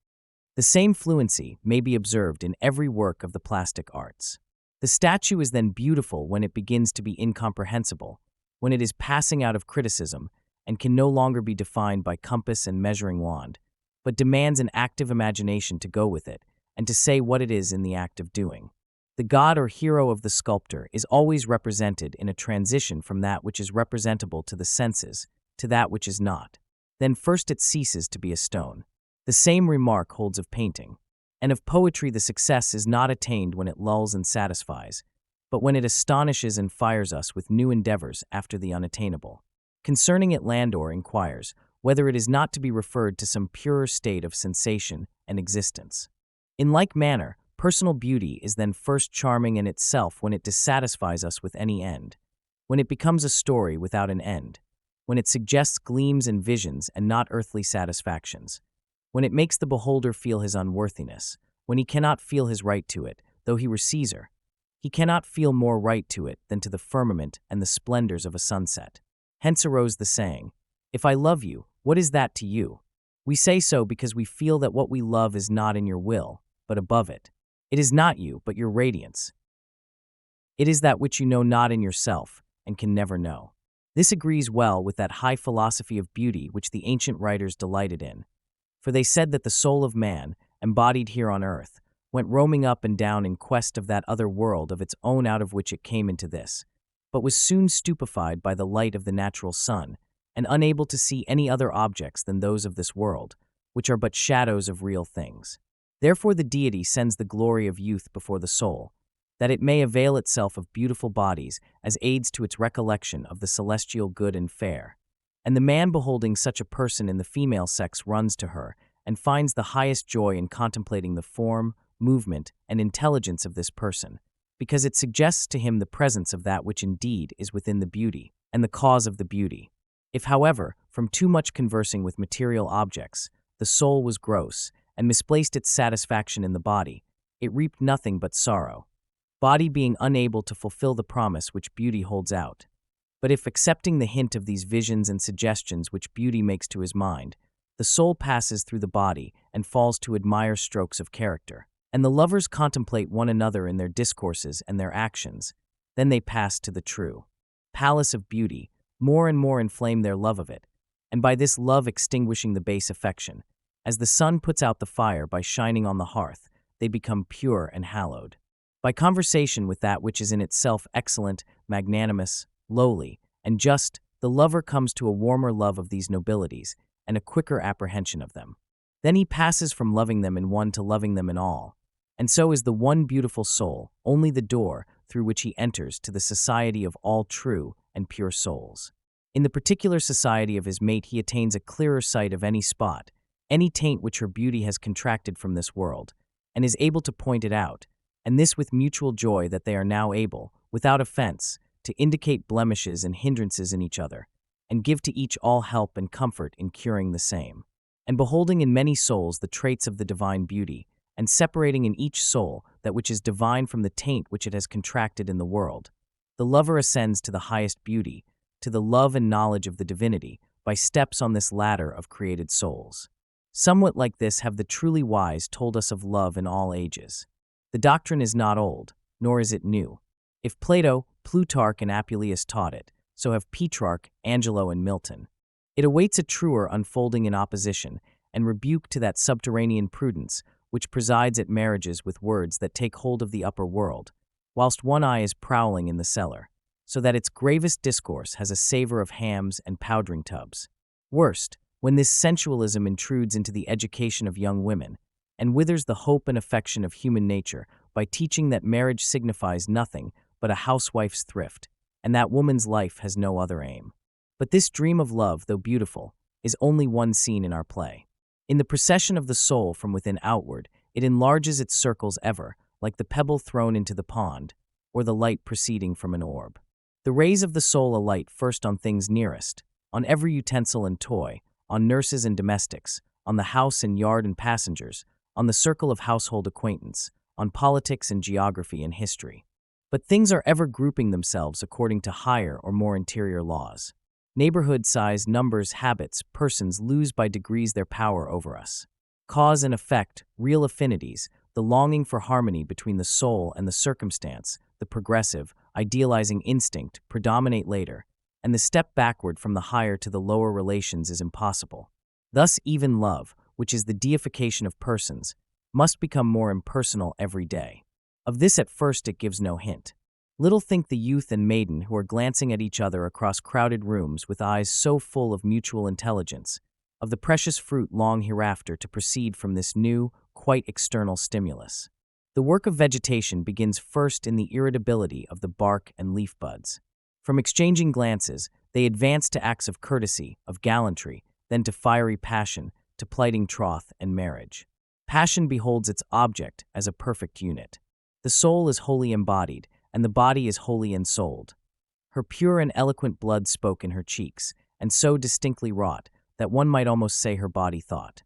Speaker 1: The same fluency may be observed in every work of the plastic arts. The statue is then beautiful when it begins to be incomprehensible, when it is passing out of criticism and can no longer be defined by compass and measuring wand, but demands an active imagination to go with it and to say what it is in the act of doing. The god or hero of the sculptor is always represented in a transition from that which is representable to the senses to that which is not. Then first it ceases to be a stone. The same remark holds of painting. And of poetry the success is not attained when it lulls and satisfies, but when it astonishes and fires us with new endeavors after the unattainable. Concerning it Landor inquires whether it is not to be referred to some purer state of sensation and existence. In like manner, personal beauty is then first charming in itself when it dissatisfies us with any end, when it becomes a story without an end, when it suggests gleams and visions and not earthly satisfactions, when it makes the beholder feel his unworthiness, when he cannot feel his right to it, though he were Caesar. He cannot feel more right to it than to the firmament and the splendors of a sunset. Hence arose the saying, "If I love you, what is that to you?" We say so because we feel that what we love is not in your will, but above it. It is not you, but your radiance. It is that which you know not in yourself, and can never know. This agrees well with that high philosophy of beauty which the ancient writers delighted in. For they said that the soul of man, embodied here on earth, went roaming up and down in quest of that other world of its own out of which it came into this, but was soon stupefied by the light of the natural sun, and unable to see any other objects than those of this world, which are but shadows of real things. Therefore the deity sends the glory of youth before the soul, that it may avail itself of beautiful bodies as aids to its recollection of the celestial good and fair. And the man beholding such a person in the female sex runs to her, and finds the highest joy in contemplating the form, movement, and intelligence of this person, because it suggests to him the presence of that which indeed is within the beauty, and the cause of the beauty. If, however, from too much conversing with material objects, the soul was gross, and misplaced its satisfaction in the body, it reaped nothing but sorrow, body being unable to fulfill the promise which beauty holds out. But if, accepting the hint of these visions and suggestions which beauty makes to his mind, the soul passes through the body and falls to admire strokes of character, and the lovers contemplate one another in their discourses and their actions, then they pass to the true palace of beauty, more and more inflame their love of it, and by this love extinguishing the base affection, as the sun puts out the fire by shining on the hearth, they become pure and hallowed. By conversation with that which is in itself excellent, magnanimous, lowly, and just, the lover comes to a warmer love of these nobilities, and a quicker apprehension of them. Then he passes from loving them in one to loving them in all, and so is the one beautiful soul only the door through which he enters to the society of all true and pure souls. In the particular society of his mate he attains a clearer sight of any spot, any taint which her beauty has contracted from this world, and is able to point it out, and this with mutual joy that they are now able, without offense, to indicate blemishes and hindrances in each other, and give to each all help and comfort in curing the same. And beholding in many souls the traits of the divine beauty, and separating in each soul that which is divine from the taint which it has contracted in the world, the lover ascends to the highest beauty, to the love and knowledge of the divinity, by steps on this ladder of created souls. Somewhat like this have the truly wise told us of love in all ages. The doctrine is not old, nor is it new. If Plato, Plutarch, and Apuleius taught it, so have Petrarch, Angelo, and Milton. It awaits a truer unfolding in opposition and rebuke to that subterranean prudence which presides at marriages with words that take hold of the upper world, whilst one eye is prowling in the cellar, so that its gravest discourse has a savor of hams and powdering tubs. Worst, when this sensualism intrudes into the education of young women, and withers the hope and affection of human nature by teaching that marriage signifies nothing but a housewife's thrift, and that woman's life has no other aim. But this dream of love, though beautiful, is only one scene in our play. In the procession of the soul from within outward, it enlarges its circles ever, like the pebble thrown into the pond, or the light proceeding from an orb. The rays of the soul alight first on things nearest, on every utensil and toy, on nurses and domestics, on the house and yard and passengers, on the circle of household acquaintance, on politics and geography and history. But things are ever grouping themselves according to higher or more interior laws. Neighborhood, size, numbers, habits, persons lose by degrees their power over us. Cause and effect, real affinities, the longing for harmony between the soul and the circumstance, the progressive, idealizing instinct predominate later, and the step backward from the higher to the lower relations is impossible. Thus even love, which is the deification of persons, must become more impersonal every day. Of this at first it gives no hint. Little think the youth and maiden who are glancing at each other across crowded rooms with eyes so full of mutual intelligence, of the precious fruit long hereafter to proceed from this new, quite external stimulus. The work of vegetation begins first in the irritability of the bark and leaf buds. From exchanging glances, they advance to acts of courtesy, of gallantry, then to fiery passion, to plighting troth and marriage. Passion beholds its object as a perfect unit. The soul is wholly embodied, and the body is wholly ensouled. Her pure and eloquent blood spoke in her cheeks, and so distinctly wrought that one might almost say her body thought.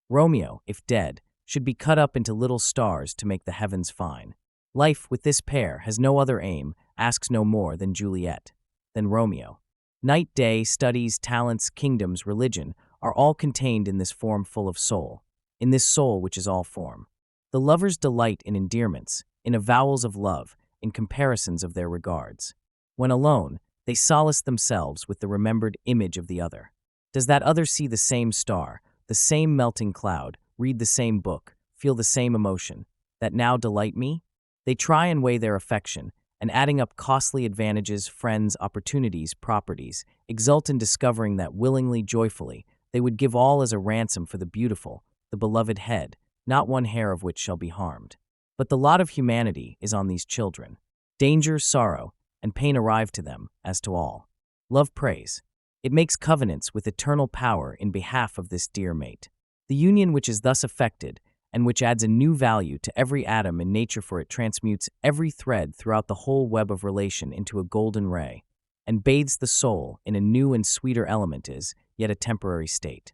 Speaker 1: Romeo, if dead, should be cut up into little stars to make the heavens fine. Life with this pair has no other aim, asks no more than Juliet, than Romeo. Night, day, studies, talents, kingdoms, religion are all contained in this form full of soul, in this soul which is all form. The lovers delight in endearments, in avowals of love, in comparisons of their regards. When alone, they solace themselves with the remembered image of the other. Does that other see the same star, the same melting cloud, read the same book, feel the same emotion, that now delight me? They try and weigh their affection, and adding up costly advantages, friends, opportunities, properties, exult in discovering that willingly, joyfully, they would give all as a ransom for the beautiful, the beloved head, not one hair of which shall be harmed. But the lot of humanity is on these children. Danger, sorrow, and pain arrive to them, as to all. Love prays. It makes covenants with eternal power in behalf of this dear mate. The union which is thus effected, and which adds a new value to every atom in nature, for it transmutes every thread throughout the whole web of relation into a golden ray, and bathes the soul in a new and sweeter element, is yet a temporary state.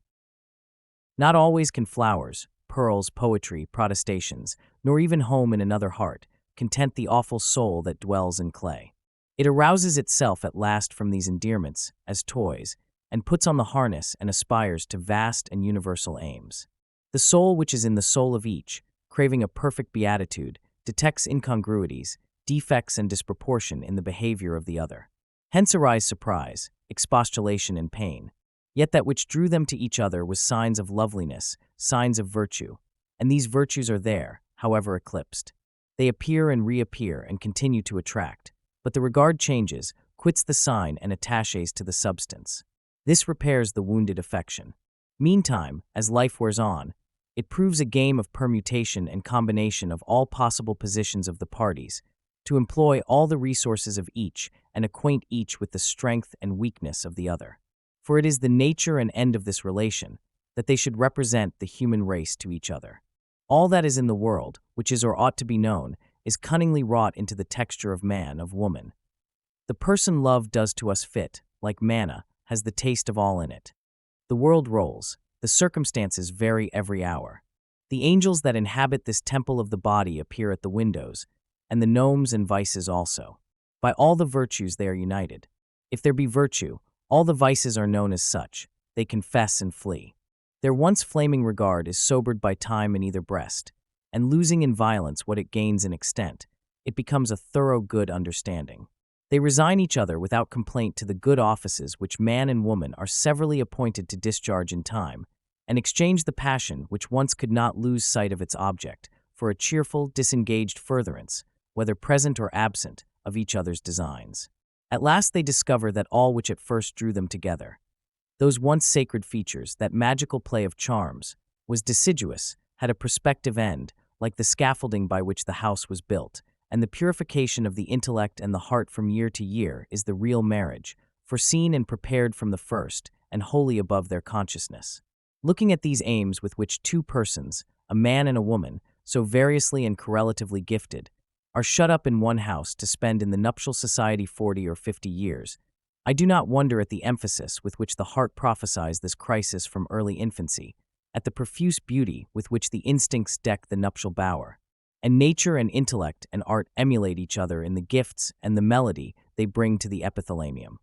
Speaker 1: Not always can flowers, pearls, poetry, protestations, nor even home in another heart, content the awful soul that dwells in clay. It arouses itself at last from these endearments, as toys, and puts on the harness and aspires to vast and universal aims. The soul which is in the soul of each, craving a perfect beatitude, detects incongruities, defects and disproportion in the behavior of the other. Hence arise surprise, expostulation and pain. Yet that which drew them to each other was signs of loveliness, signs of virtue, and these virtues are there, however eclipsed. They appear and reappear and continue to attract, but the regard changes, quits the sign and attaches to the substance. This repairs the wounded affection. Meantime, as life wears on, it proves a game of permutation and combination of all possible positions of the parties, to employ all the resources of each and acquaint each with the strength and weakness of the other. For it is the nature and end of this relation that they should represent the human race to each other. All that is in the world, which is or ought to be known, is cunningly wrought into the texture of man, of woman. The person love does to us fit, like manna, has the taste of all in it. The world rolls, the circumstances vary every hour. The angels that inhabit this temple of the body appear at the windows, and the gnomes and vices also. By all the virtues they are united. If there be virtue, all the vices are known as such, they confess and flee. Their once flaming regard is sobered by time in either breast, and losing in violence what it gains in extent, it becomes a thorough good understanding. They resign each other without complaint to the good offices which man and woman are severally appointed to discharge in time, and exchange the passion which once could not lose sight of its object for a cheerful, disengaged furtherance, whether present or absent, of each other's designs. At last they discover that all which at first drew them together, those once sacred features, that magical play of charms, was deciduous, had a prospective end, like the scaffolding by which the house was built, and the purification of the intellect and the heart from year to year is the real marriage, foreseen and prepared from the first, and wholly above their consciousness. Looking at these aims with which two persons, a man and a woman, so variously and correlatively gifted, are shut up in one house to spend in the nuptial society 40 or 50 years, I do not wonder at the emphasis with which the heart prophesies this crisis from early infancy, at the profuse beauty with which the instincts deck the nuptial bower, and nature and intellect and art emulate each other in the gifts and the melody they bring to the epithalamium.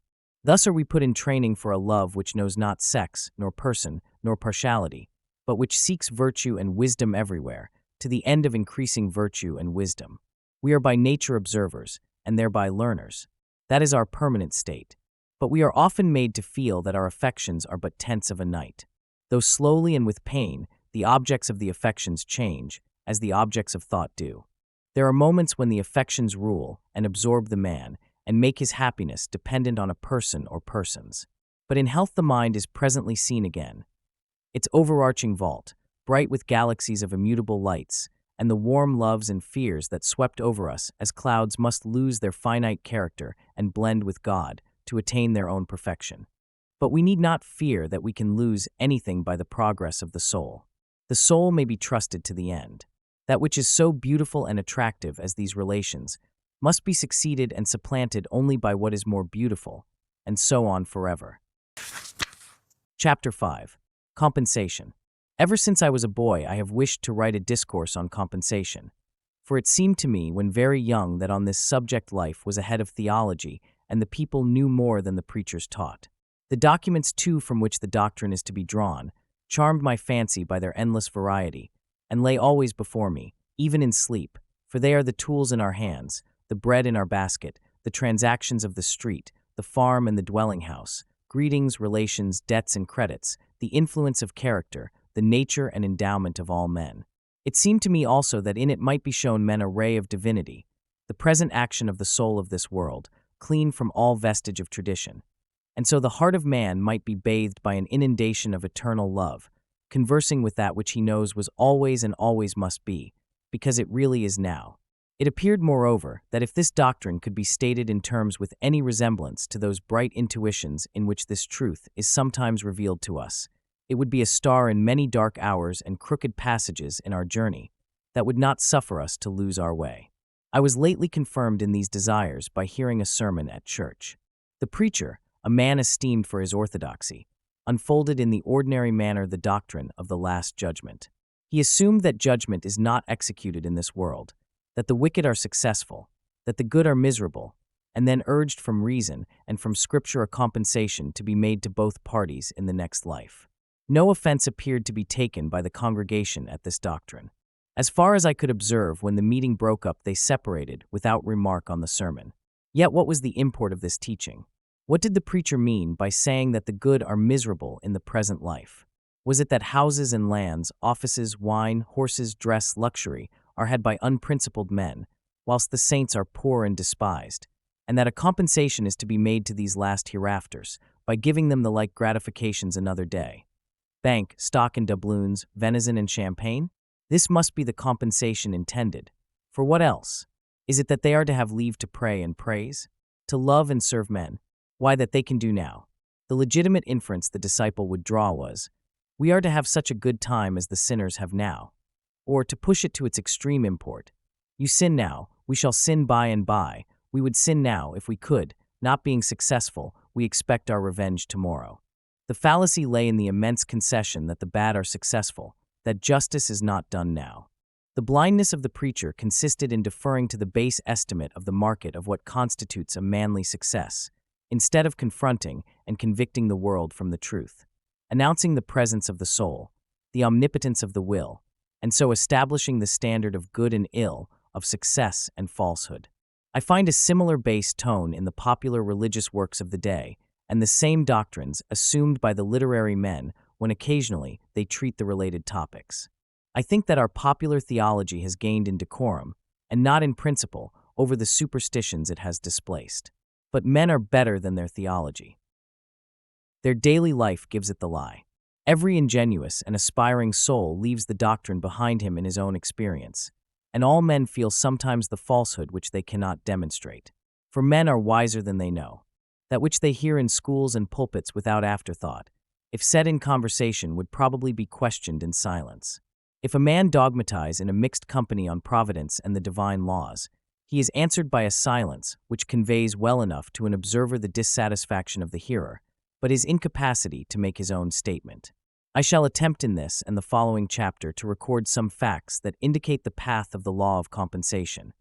Speaker 1: Thus are we put in training for a love which knows not sex, nor person, nor partiality, but which seeks virtue and wisdom everywhere, to the end of increasing virtue and wisdom. We are by nature observers, and thereby learners. That is our permanent state. But we are often made to feel that our affections are but tents of a night. Though slowly and with pain, the objects of the affections change, as the objects of thought do. There are moments when the affections rule and absorb the man, and make his happiness dependent on a person or persons. But in health the mind is presently seen again. Its overarching vault, bright with galaxies of immutable lights, and the warm loves and fears that swept over us as clouds must lose their finite character and blend with God to attain their own perfection. But we need not fear that we can lose anything by the progress of the soul. The soul may be trusted to the end. That which is so beautiful and attractive as these relations must be succeeded and supplanted only by what is more beautiful, and so on forever. Chapter 5. Compensation. Ever since I was a boy, I have wished to write a discourse on compensation, for it seemed to me when very young that on this subject life was ahead of theology, and the people knew more than the preachers taught. The documents, too, from which the doctrine is to be drawn, charmed my fancy by their endless variety, and lay always before me, even in sleep, for they are the tools in our hands, the bread in our basket, the transactions of the street, the farm and the dwelling house, greetings, relations, debts and credits, the influence of character, the nature and endowment of all men. It seemed to me also that in it might be shown men a ray of divinity, the present action of the soul of this world, clean from all vestige of tradition. And so the heart of man might be bathed by an inundation of eternal love, conversing with that which he knows was always and always must be, because it really is now. It appeared, moreover, that if this doctrine could be stated in terms with any resemblance to those bright intuitions in which this truth is sometimes revealed to us, it would be a star in many dark hours and crooked passages in our journey that would not suffer us to lose our way. I was lately confirmed in these desires by hearing a sermon at church. The preacher, a man esteemed for his orthodoxy, unfolded in the ordinary manner the doctrine of the last judgment. He assumed that judgment is not executed in this world, that the wicked are successful, that the good are miserable, and then urged from reason and from Scripture a compensation to be made to both parties in the next life. No offense appeared to be taken by the congregation at this doctrine. As far as I could observe, when the meeting broke up, they separated without remark on the sermon. Yet what was the import of this teaching? What did the preacher mean by saying that the good are miserable in the present life? Was it that houses and lands, offices, wine, horses, dress, luxury are had by unprincipled men, whilst the saints are poor and despised, and that a compensation is to be made to these last hereafters, by giving them the like gratifications another day? Bank, stock and doubloons, venison and champagne? This must be the compensation intended. For what else? Is it that they are to have leave to pray and praise? To love and serve men? Why, that they can do now. The legitimate inference the disciple would draw was, we are to have such a good time as the sinners have now. Or, to push it to its extreme import, You sin now, we shall sin by and by. We would sin now if we could. Not being successful, we expect our revenge tomorrow. The fallacy lay in the immense concession that the bad are successful, that justice is not done now. The blindness of the preacher consisted in deferring to the base estimate of the market of what constitutes a manly success, instead of confronting and convicting the world from the truth, announcing the presence of the soul, the omnipotence of the will, and so establishing the standard of good and ill, of success and falsehood. I find a similar base tone in the popular religious works of the day, and the same doctrines assumed by the literary men when occasionally they treat the related topics. I think that our popular theology has gained in decorum, and not in principle, over the superstitions it has displaced. But men are better than their theology. Their daily life gives it the lie. Every ingenuous and aspiring soul leaves the doctrine behind him in his own experience, and all men feel sometimes the falsehood which they cannot demonstrate. For men are wiser than they know. That which they hear in schools and pulpits without afterthought, if said in conversation, would probably be questioned in silence. If a man dogmatize in a mixed company on providence and the divine laws, he is answered by a silence which conveys well enough to an observer the dissatisfaction of the hearer, but his incapacity to make his own statement. I shall attempt in this and the following chapter to record some facts that indicate the path of the law of compensation.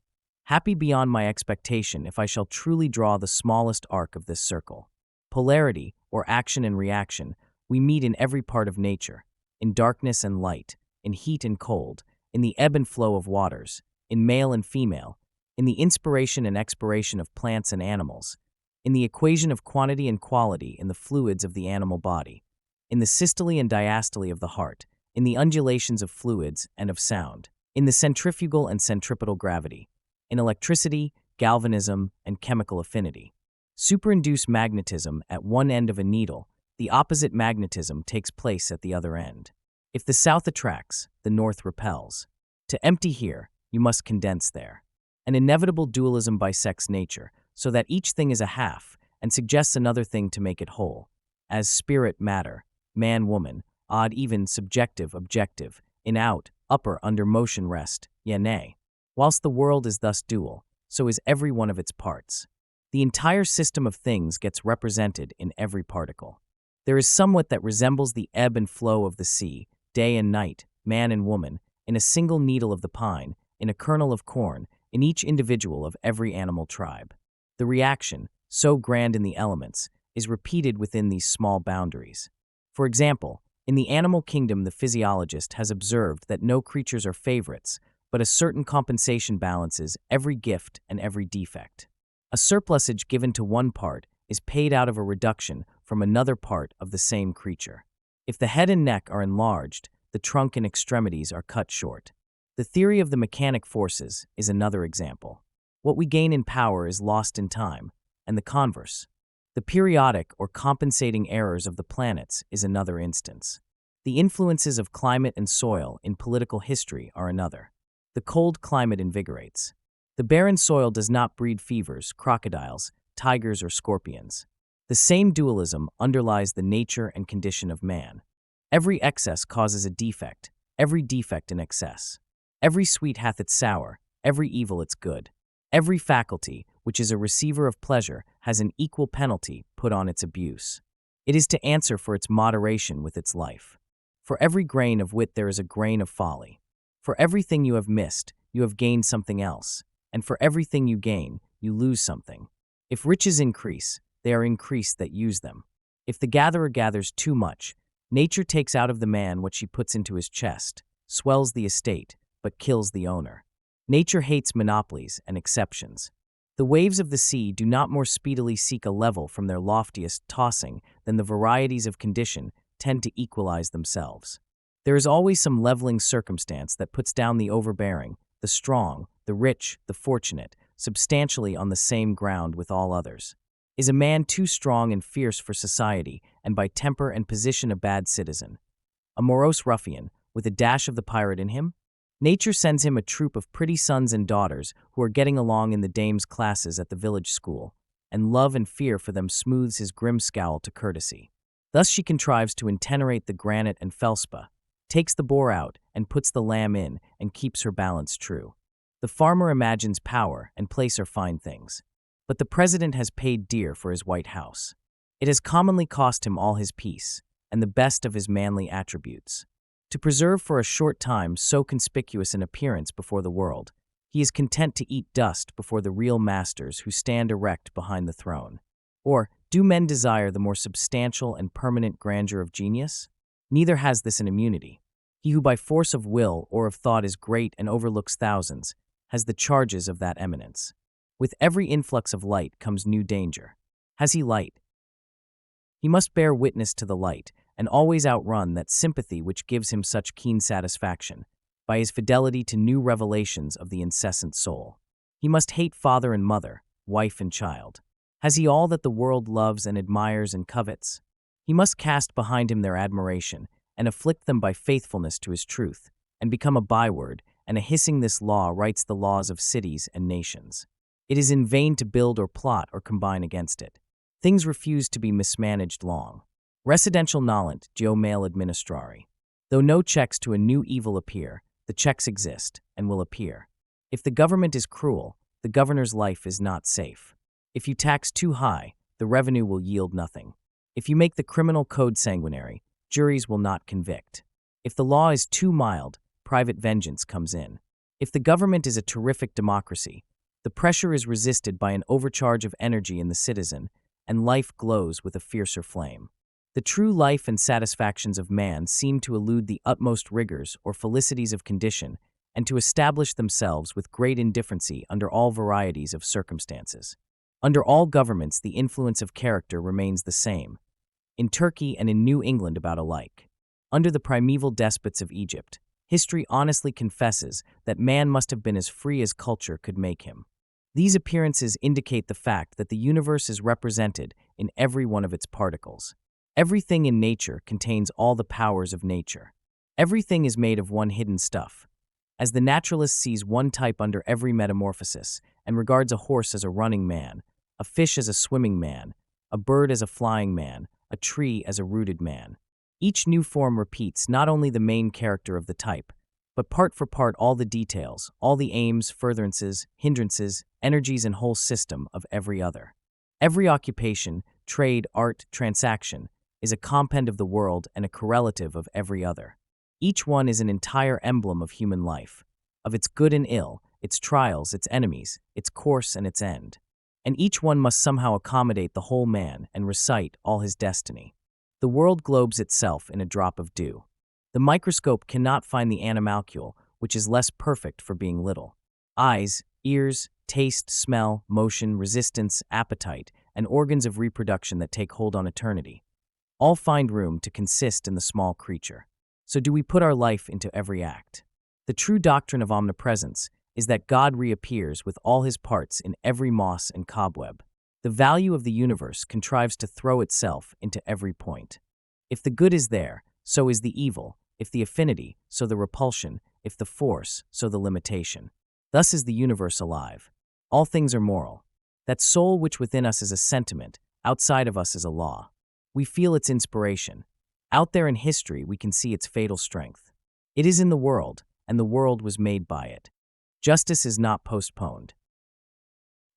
Speaker 1: Happy beyond my expectation if I shall truly draw the smallest arc of this circle. Polarity, or action and reaction, we meet in every part of nature, in darkness and light, in heat and cold, in the ebb and flow of waters, in male and female, in the inspiration and expiration of plants and animals, in the equation of quantity and quality in the fluids of the animal body, in the systole and diastole of the heart, in the undulations of fluids and of sound, in the centrifugal and centripetal gravity, in electricity, galvanism, and chemical affinity. Superinduced magnetism at one end of a needle, the opposite magnetism takes place at the other end. If the south attracts, the north repels. To empty here, you must condense there. An inevitable dualism bisects nature, so that each thing is a half, and suggests another thing to make it whole. As spirit, matter, man, woman, odd, even, subjective, objective, in, out, upper, under, motion, rest, yea, nay. Whilst the world is thus dual, so is every one of its parts. The entire system of things gets represented in every particle. There is somewhat that resembles the ebb and flow of the sea, day and night, man and woman, in a single needle of the pine, in a kernel of corn, in each individual of every animal tribe. The reaction, so grand in the elements, is repeated within these small boundaries. For example, in the animal kingdom, the physiologist has observed that no creatures are favorites, but a certain compensation balances every gift and every defect. A surplusage given to one part is paid out of a reduction from another part of the same creature. If the head and neck are enlarged, the trunk and extremities are cut short. The theory of the mechanic forces is another example. What we gain in power is lost in time, and the converse. The periodic or compensating errors of the planets is another instance. The influences of climate and soil in political history are another. The cold climate invigorates. The barren soil does not breed fevers, crocodiles, tigers, or scorpions. The same dualism underlies the nature and condition of man. Every excess causes a defect, every defect an excess. Every sweet hath its sour, every evil its good. Every faculty, which is a receiver of pleasure, has an equal penalty put on its abuse. It is to answer for its moderation with its life. For every grain of wit there is a grain of folly. For everything you have missed, you have gained something else, and for everything you gain, you lose something. If riches increase, they are increased that use them. If the gatherer gathers too much, nature takes out of the man what she puts into his chest, swells the estate, but kills the owner. Nature hates monopolies and exceptions. The waves of the sea do not more speedily seek a level from their loftiest tossing than the varieties of condition tend to equalize themselves. There is always some leveling circumstance that puts down the overbearing, the strong, the rich, the fortunate, substantially on the same ground with all others. Is a man too strong and fierce for society, and by temper and position a bad citizen? A morose ruffian, with a dash of the pirate in him? Nature sends him a troop of pretty sons and daughters who are getting along in the dame's classes at the village school, and love and fear for them smooths his grim scowl to courtesy. Thus she contrives to intenerate the granite and felspar, takes the boar out and puts the lamb in, and keeps her balance true. The farmer imagines power and place are fine things. But the president has paid dear for his White House. It has commonly cost him all his peace, and the best of his manly attributes. To preserve for a short time so conspicuous an appearance before the world, he is content to eat dust before the real masters who stand erect behind the throne. Or, do men desire the more substantial and permanent grandeur of genius? Neither has this an immunity. He who by force of will or of thought is great and overlooks thousands, has the charges of that eminence. With every influx of light comes new danger. Has he light? He must bear witness to the light, and always outrun that sympathy which gives him such keen satisfaction, by his fidelity to new revelations of the incessant soul. He must hate father and mother, wife and child. Has he all that the world loves and admires and covets? He must cast behind him their admiration, and afflict them by faithfulness to his truth, and become a byword, and a hissing this law writes the laws of cities and nations. It is in vain to build or plot or combine against it. Things refuse to be mismanaged long. Residential nolunt geo male administrari. Though no checks to a new evil appear, the checks exist, and will appear. If the government is cruel, the governor's life is not safe. If you tax too high, the revenue will yield nothing. If you make the criminal code sanguinary, juries will not convict. If the law is too mild, private vengeance comes in. If the government is a terrific democracy, the pressure is resisted by an overcharge of energy in the citizen, and life glows with a fiercer flame. The true life and satisfactions of man seem to elude the utmost rigors or felicities of condition, and to establish themselves with great indifferency under all varieties of circumstances. Under all governments the influence of character remains the same, in Turkey and in New England about alike. Under the primeval despots of Egypt, history honestly confesses that man must have been as free as culture could make him. These appearances indicate the fact that the universe is represented in every one of its particles. Everything in nature contains all the powers of nature. Everything is made of one hidden stuff. As the naturalist sees one type under every metamorphosis, and regards a horse as a running man, a fish as a swimming man, a bird as a flying man, a tree as a rooted man. Each new form repeats not only the main character of the type, but part for part all the details, all the aims, furtherances, hindrances, energies and whole system of every other. Every occupation, trade, art, transaction, is a compend of the world and a correlative of every other. Each one is an entire emblem of human life, of its good and ill, its trials, its enemies, its course and its end. And each one must somehow accommodate the whole man and recite all his destiny. The world globes itself in a drop of dew. The microscope cannot find the animalcule, which is less perfect for being little. Eyes, ears, taste, smell, motion, resistance, appetite, and organs of reproduction that take hold on eternity, all find room to consist in the small creature. So do we put our life into every act. The true doctrine of omnipresence is that God reappears with all his parts in every moss and cobweb. The value of the universe contrives to throw itself into every point. If the good is there, so is the evil. If the affinity, so the repulsion. If the force, so the limitation. Thus is the universe alive. All things are moral. That soul which within us is a sentiment, outside of us is a law. We feel its inspiration. Out there in history we can see its fatal strength. It is in the world, and the world was made by it. Justice is not postponed.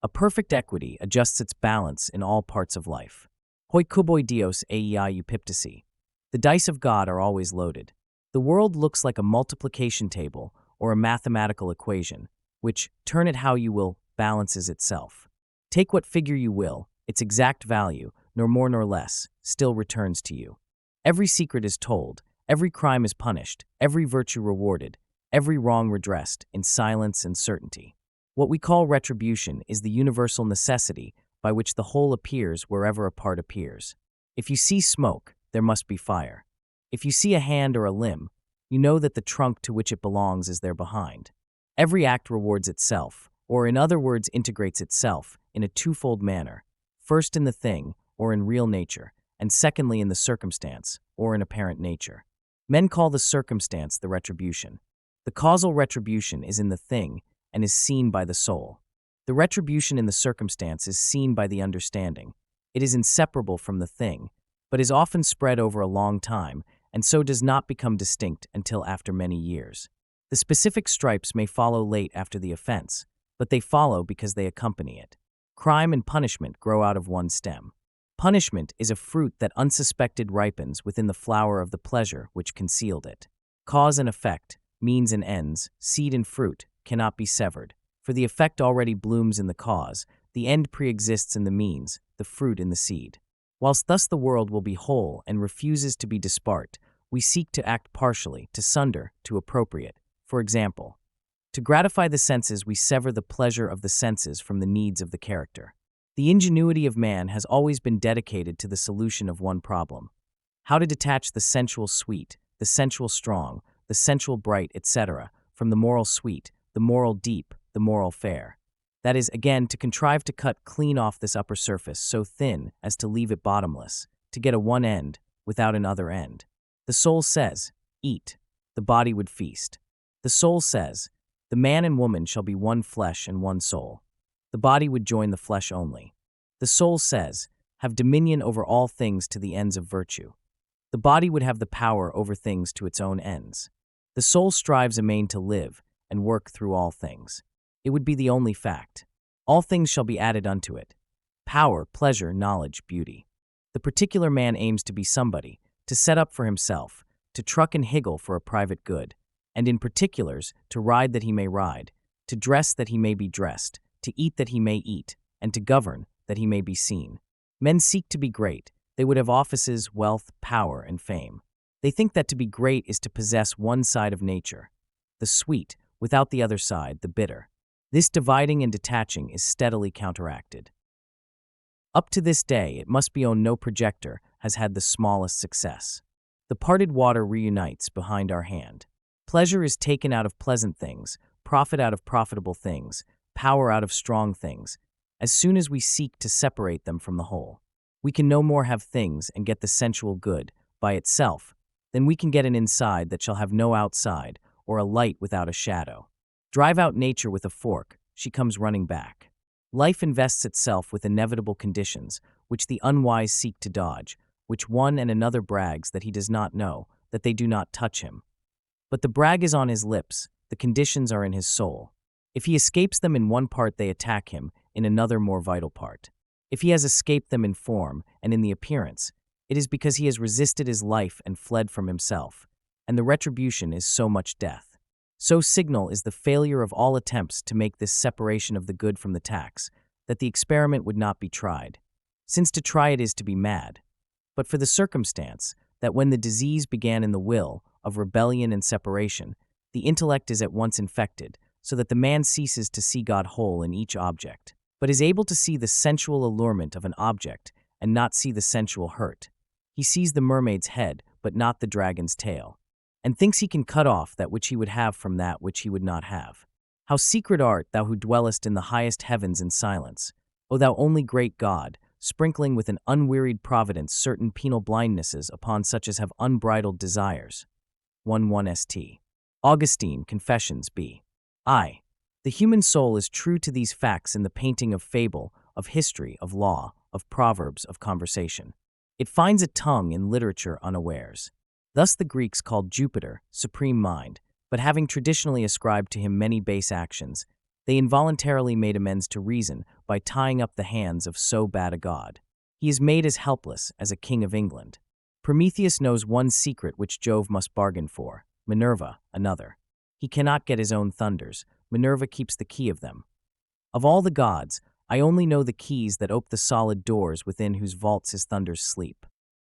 Speaker 1: A perfect equity adjusts its balance in all parts of life. Hoi kuboi dios aei eupiptisi. The dice of God are always loaded. The world looks like a multiplication table or a mathematical equation, which, turn it how you will, balances itself. Take what figure you will, its exact value, nor more nor less, still returns to you. Every secret is told, every crime is punished, every virtue rewarded, every wrong redressed, in silence and certainty. What we call retribution is the universal necessity by which the whole appears wherever a part appears. If you see smoke, there must be fire. If you see a hand or a limb, you know that the trunk to which it belongs is there behind. Every act rewards itself, or in other words integrates itself, in a twofold manner, first in the thing, or in real nature, and secondly in the circumstance, or in apparent nature. Men call the circumstance the retribution. The causal retribution is in the thing and is seen by the soul. The retribution in the circumstance is seen by the understanding. It is inseparable from the thing, but is often spread over a long time, and so does not become distinct until after many years. The specific stripes may follow late after the offense, but they follow because they accompany it. Crime and punishment grow out of one stem. Punishment is a fruit that unsuspected ripens within the flower of the pleasure which concealed it. Cause and effect, means and ends, seed and fruit, cannot be severed, for the effect already blooms in the cause, the end pre-exists in the means, the fruit in the seed. Whilst thus the world will be whole and refuses to be dispart, we seek to act partially, to sunder, to appropriate. For example, to gratify the senses we sever the pleasure of the senses from the needs of the character. The ingenuity of man has always been dedicated to the solution of one problem: how to detach the sensual sweet, the sensual strong, the sensual bright, etc., from the moral sweet, the moral deep, the moral fair. That is, again, to contrive to cut clean off this upper surface so thin as to leave it bottomless, to get a one end without an other end. The soul says, eat, the body would feast. The soul says, the man and woman shall be one flesh and one soul. The body would join the flesh only. The soul says, have dominion over all things to the ends of virtue. The body would have the power over things to its own ends. The soul strives amain to live and work through all things. It would be the only fact. All things shall be added unto it: power, pleasure, knowledge, beauty. The particular man aims to be somebody, to set up for himself, to truck and higgle for a private good, and in particulars, to ride that he may ride, to dress that he may be dressed, to eat that he may eat, and to govern that he may be seen. Men seek to be great. They would have offices, wealth, power, and fame. They think that to be great is to possess one side of nature, the sweet, without the other side, the bitter. This dividing and detaching is steadily counteracted. Up to this day, it must be owned, no projector has had the smallest success. The parted water reunites behind our hand. Pleasure is taken out of pleasant things, profit out of profitable things, power out of strong things. As soon as we seek to separate them from the whole, we can no more have things and get the sensual good by itself than we can get an inside that shall have no outside, or a light without a shadow. Drive out nature with a fork, she comes running back. Life invests itself with inevitable conditions, which the unwise seek to dodge, which one and another brags that he does not know, that they do not touch him. But the brag is on his lips, the conditions are in his soul. If he escapes them in one part, they attack him in another more vital part. If he has escaped them in form and in the appearance, it is because he has resisted his life and fled from himself, and the retribution is so much death. So signal is the failure of all attempts to make this separation of the good from the tax, that the experiment would not be tried, since to try it is to be mad. But for the circumstance that when the disease began in the will, of rebellion and separation, the intellect is at once infected, so that the man ceases to see God whole in each object, but is able to see the sensual allurement of an object and not see the sensual hurt. He sees the mermaid's head, but not the dragon's tail, and thinks he can cut off that which he would have from that which he would not have. How secret art thou who dwellest in the highest heavens in silence, O thou only great God, sprinkling with an unwearied providence certain penal blindnesses upon such as have unbridled desires. 1 St. Augustine, Confessions B. I. The human soul is true to these facts in the painting of fable, of history, of law, of proverbs, of conversation. It finds a tongue in literature unawares. Thus the Greeks called Jupiter supreme mind, but having traditionally ascribed to him many base actions, they involuntarily made amends to reason by tying up the hands of so bad a god. He is made as helpless as a king of England. Prometheus knows one secret which Jove must bargain for, Minerva another. He cannot get his own thunders, Minerva keeps the key of them. Of all the gods, I only know the keys that ope the solid doors within whose vaults his thunders sleep.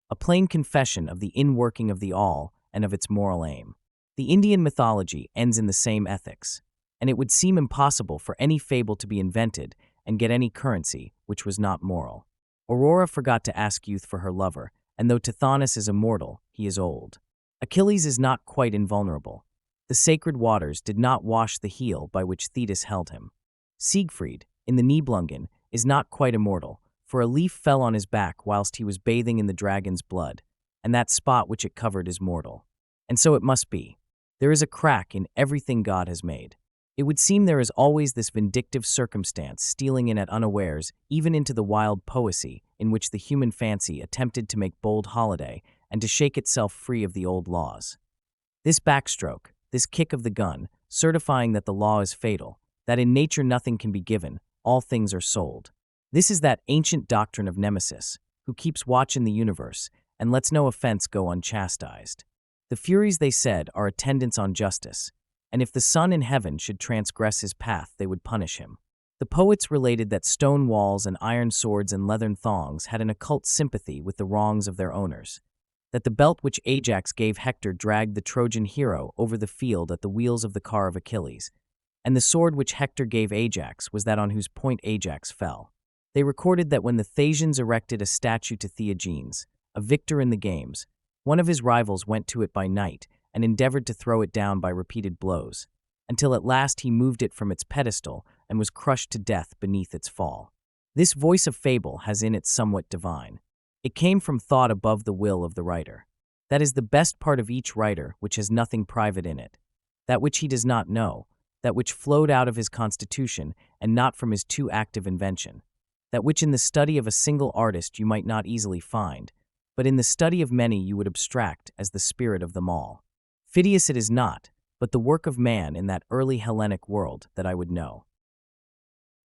Speaker 1: A plain confession of the inworking of the all and of its moral aim. The Indian mythology ends in the same ethics, and it would seem impossible for any fable to be invented and get any currency which was not moral. Aurora forgot to ask youth for her lover, and though Tithonus is immortal, he is old. Achilles is not quite invulnerable. The sacred waters did not wash the heel by which Thetis held him. Siegfried, in the Nibelungen, is not quite immortal, for a leaf fell on his back whilst he was bathing in the dragon's blood, and that spot which it covered is mortal. And so it must be. There is a crack in everything God has made. It would seem there is always this vindictive circumstance stealing in at unawares, even into the wild poesy in which the human fancy attempted to make bold holiday and to shake itself free of the old laws. This backstroke, this kick of the gun, certifying that the law is fatal, that in nature nothing can be given, all things are sold. This is that ancient doctrine of Nemesis, who keeps watch in the universe and lets no offense go unchastised. The Furies, they said, are attendants on justice, and if the sun in heaven should transgress his path, they would punish him. The poets related that stone walls and iron swords and leathern thongs had an occult sympathy with the wrongs of their owners, that the belt which Ajax gave Hector dragged the Trojan hero over the field at the wheels of the car of Achilles, and the sword which Hector gave Ajax was that on whose point Ajax fell. They recorded that when the Thasians erected a statue to Theagenes, a victor in the games, one of his rivals went to it by night and endeavored to throw it down by repeated blows, until at last he moved it from its pedestal and was crushed to death beneath its fall. This voice of fable has in it somewhat divine. It came from thought above the will of the writer. That is the best part of each writer which has nothing private in it, that which he does not know, that which flowed out of his constitution and not from his too active invention, that which in the study of a single artist you might not easily find, but in the study of many you would abstract as the spirit of them all. Phidias it is not, but the work of man in that early Hellenic world that I would know.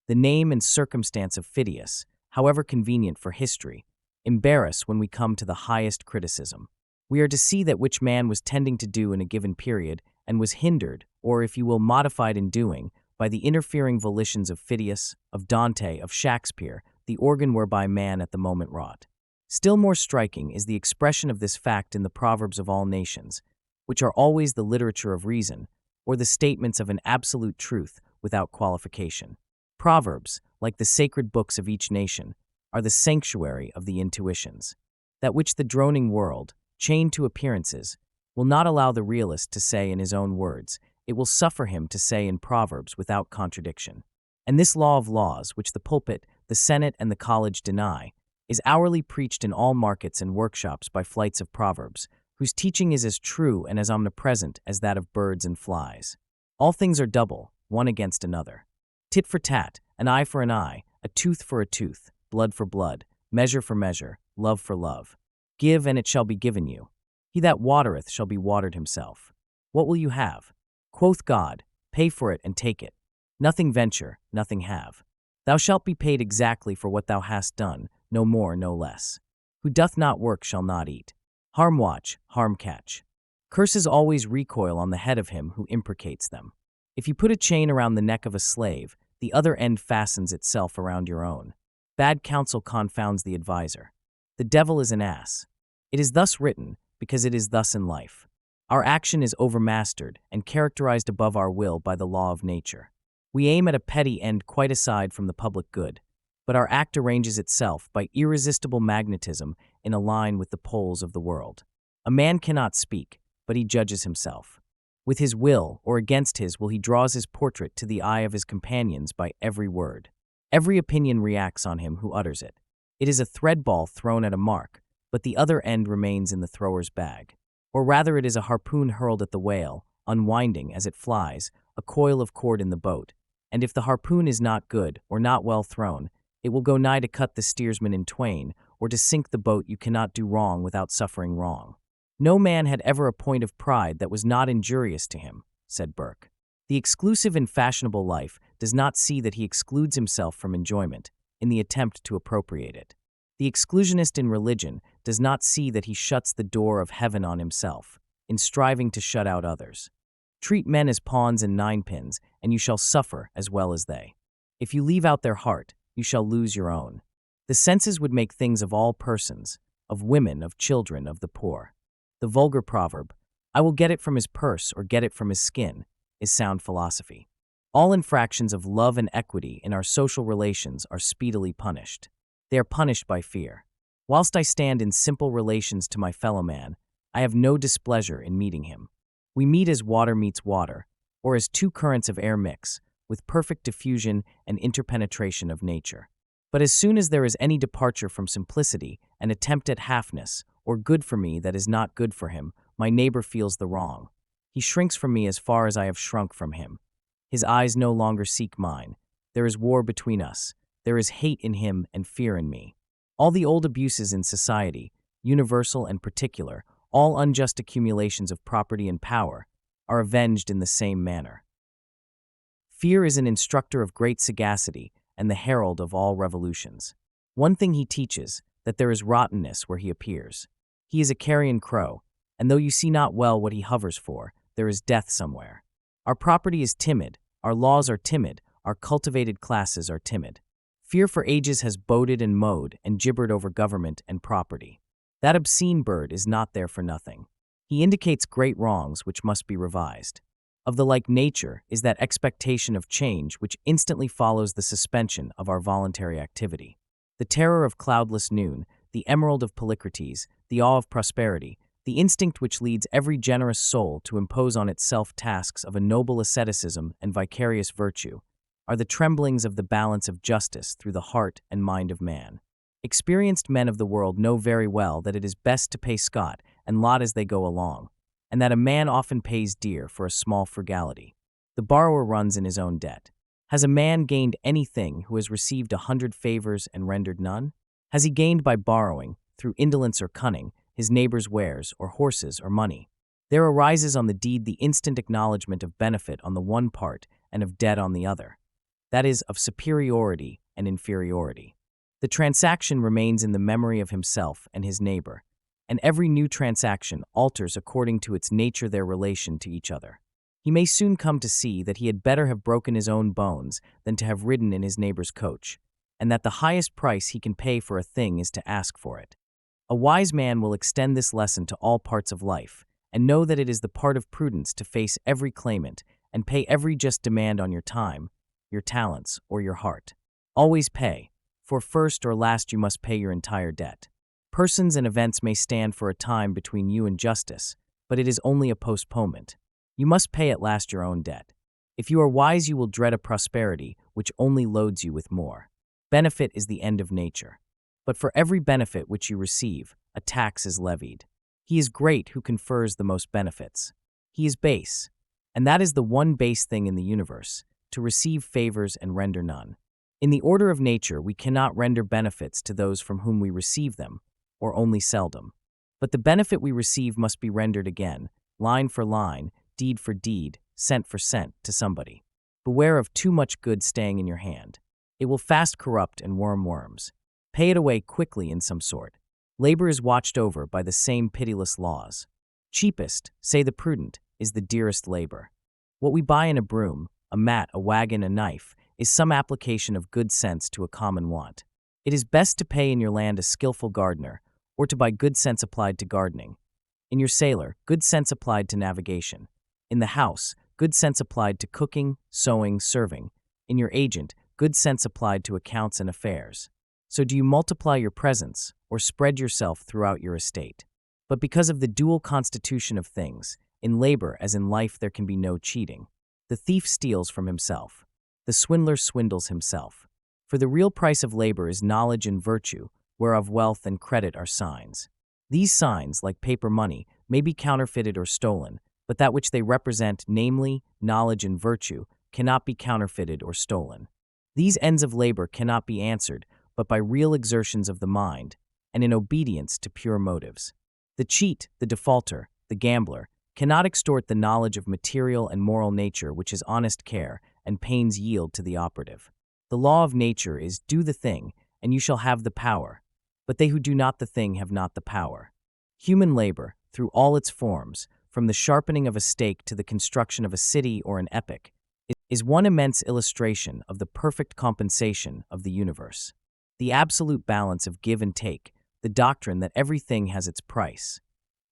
Speaker 1: The name and circumstance of Phidias, however convenient for history, embarrass when we come to the highest criticism. We are to see that which man was tending to do in a given period and was hindered, or if you will, modified in doing, by the interfering volitions of Phidias, of Dante, of Shakespeare, the organ whereby man at the moment wrought. Still more striking is the expression of this fact in the proverbs of all nations, which are always the literature of reason, or the statements of an absolute truth without qualification. Proverbs, like the sacred books of each nation, are the sanctuary of the intuitions. That which the droning world, chained to appearances, will not allow the realist to say in his own words, it will suffer him to say in Proverbs without contradiction. And this law of laws, which the pulpit, the Senate, and the college deny, is hourly preached in all markets and workshops by flights of proverbs, whose teaching is as true and as omnipresent as that of birds and flies. All things are double, one against another. Tit for tat, an eye for an eye, a tooth for a tooth, blood for blood, measure for measure, love for love. Give, and it shall be given you. He that watereth shall be watered himself. What will you have? Quoth God, pay for it and take it. Nothing venture, nothing have. Thou shalt be paid exactly for what thou hast done, no more, no less. Who doth not work shall not eat. Harm watch, harm catch. Curses always recoil on the head of him who imprecates them. If you put a chain around the neck of a slave, the other end fastens itself around your own. Bad counsel confounds the adviser. The devil is an ass. It is thus written, because it is thus in life. Our action is overmastered and characterized above our will by the law of nature. We aim at a petty end quite aside from the public good, but our act arranges itself by irresistible magnetism in a line with the poles of the world. A man cannot speak, but he judges himself. With his will, or against his will, he draws his portrait to the eye of his companions by every word. Every opinion reacts on him who utters it. It is a thread ball thrown at a mark, but the other end remains in the thrower's bag. Or rather, it is a harpoon hurled at the whale, unwinding, as it flies, a coil of cord in the boat, and if the harpoon is not good or not well thrown, it will go nigh to cut the steersman in twain, or to sink the boat. You cannot do wrong without suffering wrong. No man had ever a point of pride that was not injurious to him, said Burke. The exclusive in fashionable life does not see that he excludes himself from enjoyment, in the attempt to appropriate it. The exclusionist in religion does not see that he shuts the door of heaven on himself, in striving to shut out others. Treat men as pawns and ninepins, and you shall suffer as well as they. If you leave out their heart, you shall lose your own. The senses would make things of all persons, of women, of children, of the poor. The vulgar proverb, I will get it from his purse or get it from his skin, is sound philosophy. All infractions of love and equity in our social relations are speedily punished. They are punished by fear. Whilst I stand in simple relations to my fellow man, I have no displeasure in meeting him. We meet as water meets water, or as two currents of air mix, with perfect diffusion and interpenetration of nature. But as soon as there is any departure from simplicity, an attempt at halfness, or good for me that is not good for him, my neighbor feels the wrong. He shrinks from me as far as I have shrunk from him. His eyes no longer seek mine. There is war between us. There is hate in him and fear in me. All the old abuses in society, universal and particular, all unjust accumulations of property and power, are avenged in the same manner. Fear is an instructor of great sagacity and the herald of all revolutions. One thing he teaches, that there is rottenness where he appears. He is a carrion crow, and though you see not well what he hovers for, there is death somewhere. Our property is timid, our laws are timid, our cultivated classes are timid. Fear for ages has boded and mowed and gibbered over government and property. That obscene bird is not there for nothing. He indicates great wrongs which must be revised. Of the like nature is that expectation of change which instantly follows the suspension of our voluntary activity. The terror of cloudless noon, the emerald of Polycrates, the awe of prosperity, the instinct which leads every generous soul to impose on itself tasks of a noble asceticism and vicarious virtue, are the tremblings of the balance of justice through the heart and mind of man. Experienced men of the world know very well that it is best to pay scot and lot as they go along, and that a man often pays dear for a small frugality. The borrower runs in his own debt. Has a man gained anything who has received 100 favors and rendered none? Has he gained by borrowing, through indolence or cunning, his neighbor's wares or horses or money? There arises on the deed the instant acknowledgment of benefit on the one part and of debt on the other. That is, of superiority and inferiority. The transaction remains in the memory of himself and his neighbor, and every new transaction alters according to its nature their relation to each other. He may soon come to see that he had better have broken his own bones than to have ridden in his neighbor's coach, and that the highest price he can pay for a thing is to ask for it. A wise man will extend this lesson to all parts of life, and know that it is the part of prudence to face every claimant and pay every just demand on your time, your talents, or your heart. Always pay, for first or last you must pay your entire debt. Persons and events may stand for a time between you and justice, but it is only a postponement. You must pay at last your own debt. If you are wise, you will dread a prosperity which only loads you with more. Benefit is the end of nature. But for every benefit which you receive, a tax is levied. He is great who confers the most benefits. He is base, and that is the one base thing in the universe, to receive favors and render none. In the order of nature, we cannot render benefits to those from whom we receive them, or only seldom. But the benefit we receive must be rendered again, line for line, deed for deed, cent for cent, to somebody. Beware of too much good staying in your hand. It will fast corrupt and worm worms. Pay it away quickly in some sort. Labor is watched over by the same pitiless laws. Cheapest, say the prudent, is the dearest labor. What we buy in a broom, a mat, a wagon, a knife, is some application of good sense to a common want. It is best to pay in your land a skillful gardener, or to buy good sense applied to gardening. In your sailor, good sense applied to navigation. In the house, good sense applied to cooking, sewing, serving. In your agent, good sense applied to accounts and affairs. So do you multiply your presence, or spread yourself throughout your estate? But because of the dual constitution of things, in labor as in life there can be no cheating. The thief steals from himself. The swindler swindles himself. For the real price of labor is knowledge and virtue, whereof wealth and credit are signs. These signs, like paper money, may be counterfeited or stolen, but that which they represent, namely, knowledge and virtue, cannot be counterfeited or stolen. These ends of labor cannot be answered but by real exertions of the mind, and in obedience to pure motives. The cheat, the defaulter, the gambler, cannot extort the knowledge of material and moral nature which his honest care and pains yield to the operative. The law of nature is, do the thing, and you shall have the power, but they who do not the thing have not the power. Human labor, through all its forms, from the sharpening of a stake to the construction of a city or an epic, is one immense illustration of the perfect compensation of the universe. The absolute balance of give and take, the doctrine that everything has its price.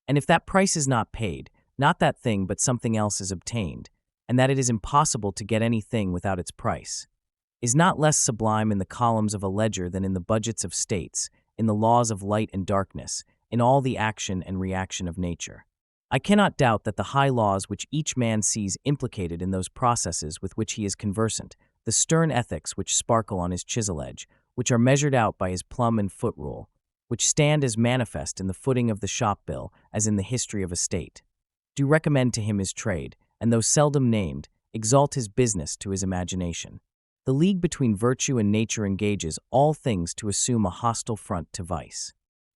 Speaker 1: And if that price is not paid, not that thing but something else is obtained, and that it is impossible to get anything without its price, is not less sublime in the columns of a ledger than in the budgets of states, in the laws of light and darkness, in all the action and reaction of nature. I cannot doubt that the high laws which each man sees implicated in those processes with which he is conversant, the stern ethics which sparkle on his chisel edge, which are measured out by his plumb and foot rule, which stand as manifest in the footing of the shop bill as in the history of a state, do recommend to him his trade, and though seldom named, exalt his business to his imagination. The league between virtue and nature engages all things to assume a hostile front to vice.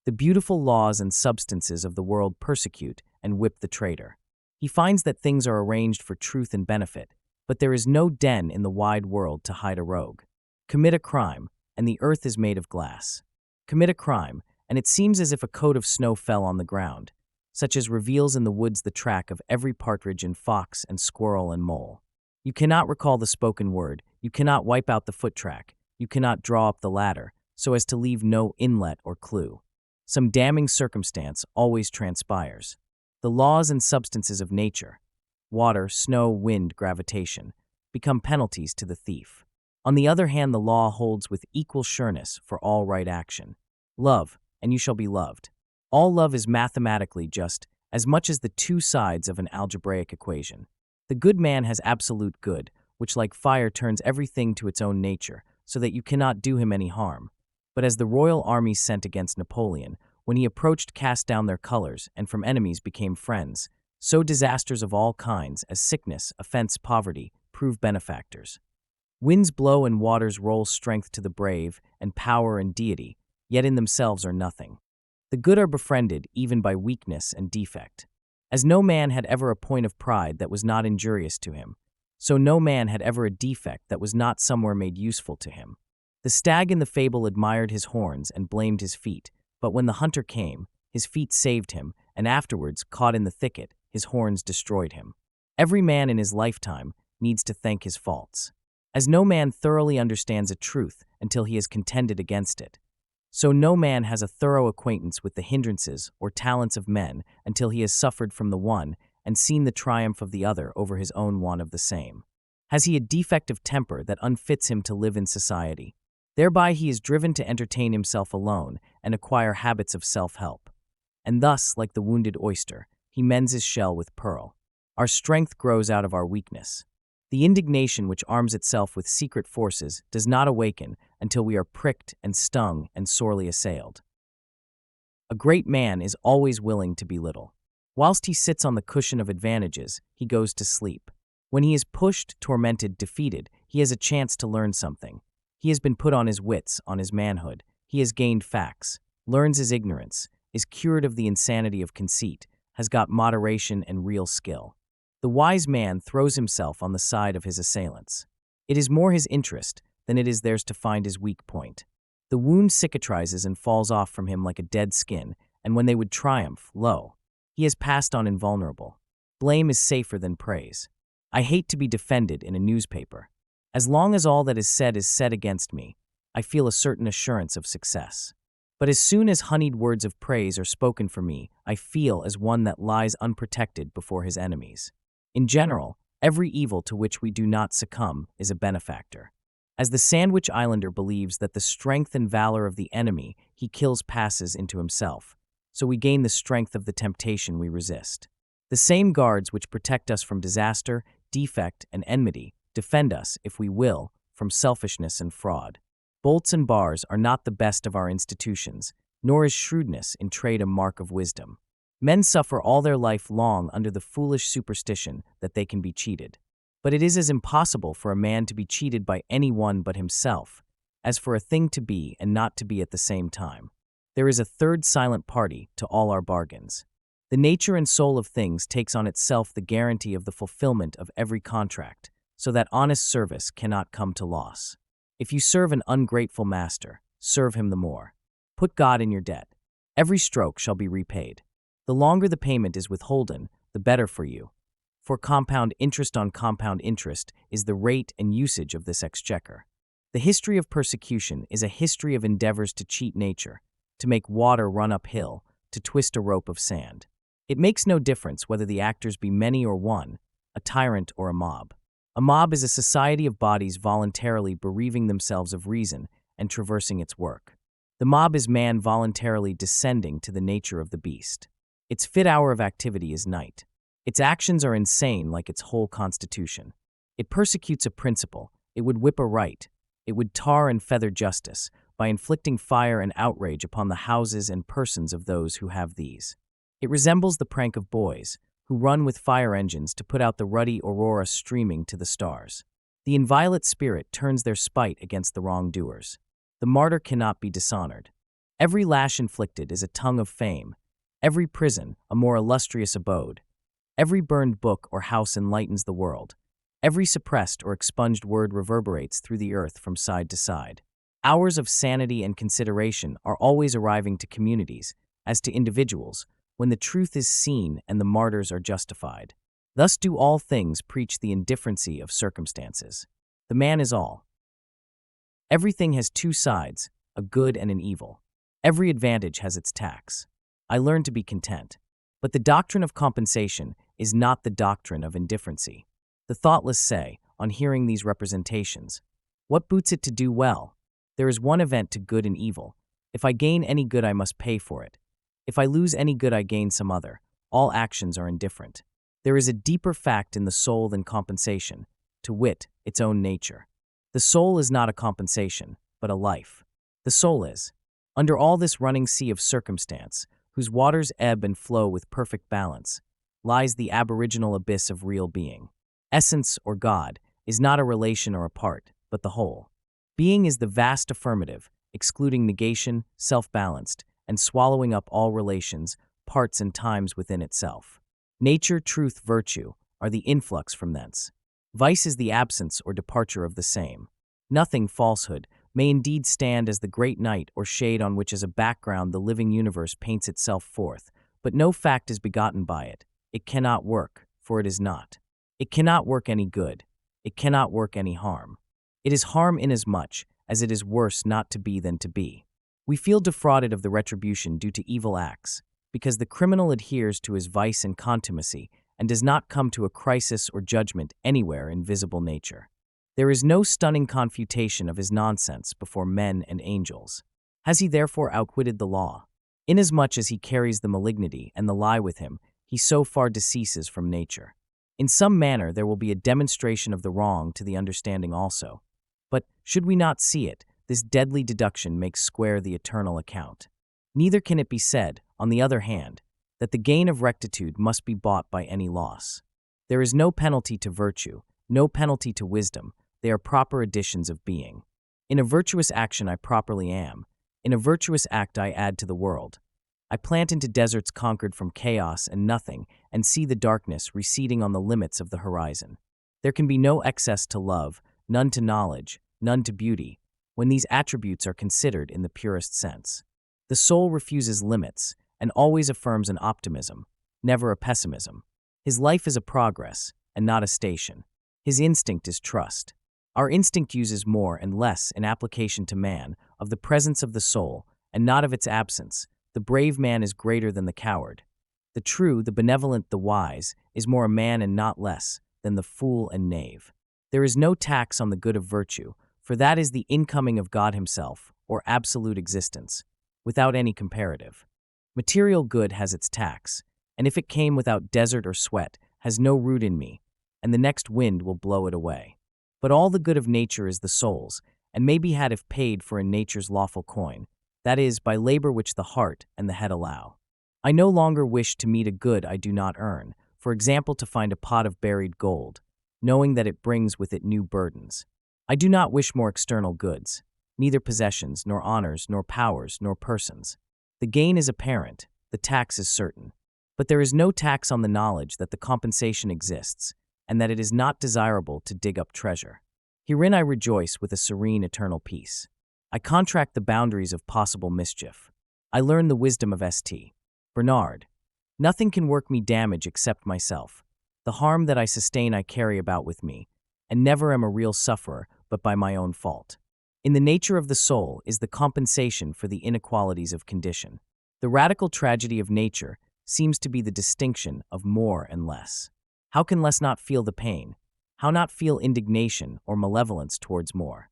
Speaker 1: The beautiful laws and substances of the world persecute and whip the traitor. He finds that things are arranged for truth and benefit, but there is no den in the wide world to hide a rogue. Commit a crime, and the earth is made of glass. Commit a crime, and it seems as if a coat of snow fell on the ground, such as reveals in the woods the track of every partridge and fox and squirrel and mole. You cannot recall the spoken word, you cannot wipe out the foot track, you cannot draw up the ladder, so as to leave no inlet or clue. Some damning circumstance always transpires. The laws and substances of nature, water, snow, wind, gravitation, become penalties to the thief. On the other hand, the law holds with equal sureness for all right action. Love, and you shall be loved. All love is mathematically just, as much as the two sides of an algebraic equation. The good man has absolute good, which like fire turns everything to its own nature, so that you cannot do him any harm. But as the royal armies sent against Napoleon, when he approached cast down their colors, and from enemies became friends, so disasters of all kinds, as sickness, offense, poverty, prove benefactors. Winds blow and waters roll strength to the brave, and power and deity, yet in themselves are nothing. The good are befriended even by weakness and defect. As no man had ever a point of pride that was not injurious to him, so no man had ever a defect that was not somewhere made useful to him. The stag in the fable admired his horns and blamed his feet, but when the hunter came, his feet saved him, and afterwards, caught in the thicket, his horns destroyed him. Every man in his lifetime needs to thank his faults, as no man thoroughly understands a truth until he has contended against it. So no man has a thorough acquaintance with the hindrances or talents of men until he has suffered from the one and seen the triumph of the other over his own want of the same. Has he a defect of temper that unfits him to live in society? Thereby he is driven to entertain himself alone and acquire habits of self-help. And thus, like the wounded oyster, he mends his shell with pearl. Our strength grows out of our weakness. The indignation which arms itself with secret forces does not awaken until we are pricked and stung and sorely assailed. A great man is always willing to be little. Whilst he sits on the cushion of advantages, he goes to sleep. When he is pushed, tormented, defeated, he has a chance to learn something. He has been put on his wits, on his manhood. He has gained facts, learns his ignorance, is cured of the insanity of conceit, has got moderation and real skill. The wise man throws himself on the side of his assailants. It is more his interest than it is theirs to find his weak point. The wound cicatrizes and falls off from him like a dead skin, and when they would triumph, lo, he has passed on invulnerable. Blame is safer than praise. I hate to be defended in a newspaper. As long as all that is said against me, I feel a certain assurance of success. But as soon as honeyed words of praise are spoken for me, I feel as one that lies unprotected before his enemies. In general, every evil to which we do not succumb is a benefactor. As the Sandwich Islander believes that the strength and valor of the enemy he kills passes into himself, so we gain the strength of the temptation we resist. The same guards which protect us from disaster, defect, and enmity defend us, if we will, from selfishness and fraud. Bolts and bars are not the best of our institutions, nor is shrewdness in trade a mark of wisdom. Men suffer all their life long under the foolish superstition that they can be cheated. But it is as impossible for a man to be cheated by any one but himself, as for a thing to be and not to be at the same time. There is a third silent party to all our bargains. The nature and soul of things takes on itself the guarantee of the fulfillment of every contract, so that honest service cannot come to loss. If you serve an ungrateful master, serve him the more. Put God in your debt. Every stroke shall be repaid. The longer the payment is withholden, the better for you. For compound interest on compound interest is the rate and usage of this exchequer. The history of persecution is a history of endeavors to cheat nature, to make water run uphill, to twist a rope of sand. It makes no difference whether the actors be many or one, a tyrant or a mob. A mob is a society of bodies voluntarily bereaving themselves of reason and traversing its work. The mob is man voluntarily descending to the nature of the beast. Its fit hour of activity is night. Its actions are insane like its whole constitution. It persecutes a principle, it would whip a right, it would tar and feather justice by inflicting fire and outrage upon the houses and persons of those who have these. It resembles the prank of boys, who run with fire engines to put out the ruddy aurora streaming to the stars. The inviolate spirit turns their spite against the wrongdoers. The martyr cannot be dishonored. Every lash inflicted is a tongue of fame, every prison a more illustrious abode. Every burned book or house enlightens the world. Every suppressed or expunged word reverberates through the earth from side to side. Hours of sanity and consideration are always arriving to communities, as to individuals, when the truth is seen and the martyrs are justified. Thus do all things preach the indifferency of circumstances. The man is all. Everything has two sides, a good and an evil. Every advantage has its tax. I learn to be content. But the doctrine of compensation is not the doctrine of indifferency. The thoughtless say, on hearing these representations, "What boots it to do well? There is one event to good and evil. If I gain any good, I must pay for it. If I lose any good, I gain some other. All actions are indifferent." There is a deeper fact in the soul than compensation, to wit, its own nature. The soul is not a compensation, but a life. The soul is. Under all this running sea of circumstance, whose waters ebb and flow with perfect balance, lies the aboriginal abyss of real being. Essence, or God, is not a relation or a part, but the whole. Being is the vast affirmative, excluding negation, self-balanced, and swallowing up all relations, parts and times within itself. Nature, truth, virtue are the influx from thence. Vice is the absence or departure of the same. Nothing, falsehood, may indeed stand as the great night or shade on which as a background the living universe paints itself forth, but no fact is begotten by it. It cannot work, for it is not. It cannot work any good. It cannot work any harm. It is harm inasmuch as it is worse not to be than to be. We feel defrauded of the retribution due to evil acts, because the criminal adheres to his vice and contumacy and does not come to a crisis or judgment anywhere in visible nature. There is no stunning confutation of his nonsense before men and angels. Has he therefore outwitted the law? Inasmuch as he carries the malignity and the lie with him, he so far deceases from nature. In some manner there will be a demonstration of the wrong to the understanding also. But, should we not see it, this deadly deduction makes square the eternal account. Neither can it be said, on the other hand, that the gain of rectitude must be bought by any loss. There is no penalty to virtue, no penalty to wisdom. They are proper additions of being. In a virtuous action I properly am. In a virtuous act I add to the world. I plant into deserts conquered from chaos and nothing, and see the darkness receding on the limits of the horizon. There can be no excess to love, none to knowledge, none to beauty, when these attributes are considered in the purest sense. The soul refuses limits, and always affirms an optimism, never a pessimism. His life is a progress, and not a station. His instinct is trust. Our instinct uses more and less in application to man of the presence of the soul, and not of its absence. The brave man is greater than the coward. The true, the benevolent, the wise, is more a man and not less than the fool and knave. There is no tax on the good of virtue, for that is the incoming of God himself, or absolute existence, without any comparative. Material good has its tax, and if it came without desert or sweat, has no root in me, and the next wind will blow it away. But all the good of nature is the soul's, and may be had if paid for in nature's lawful coin, that is, by labor which the heart and the head allow. I no longer wish to meet a good I do not earn, for example to find a pot of buried gold, knowing that it brings with it new burdens. I do not wish more external goods, neither possessions, nor honors, nor powers, nor persons. The gain is apparent, the tax is certain. But there is no tax on the knowledge that the compensation exists, and that it is not desirable to dig up treasure. Herein I rejoice with a serene eternal peace. I contract the boundaries of possible mischief. I learn the wisdom of St. Bernard. Nothing can work me damage except myself. The harm that I sustain I carry about with me, and never am a real sufferer but by my own fault. In the nature of the soul is the compensation for the inequalities of condition. The radical tragedy of nature seems to be the distinction of more and less. How can less not feel the pain? How not feel indignation or malevolence towards more?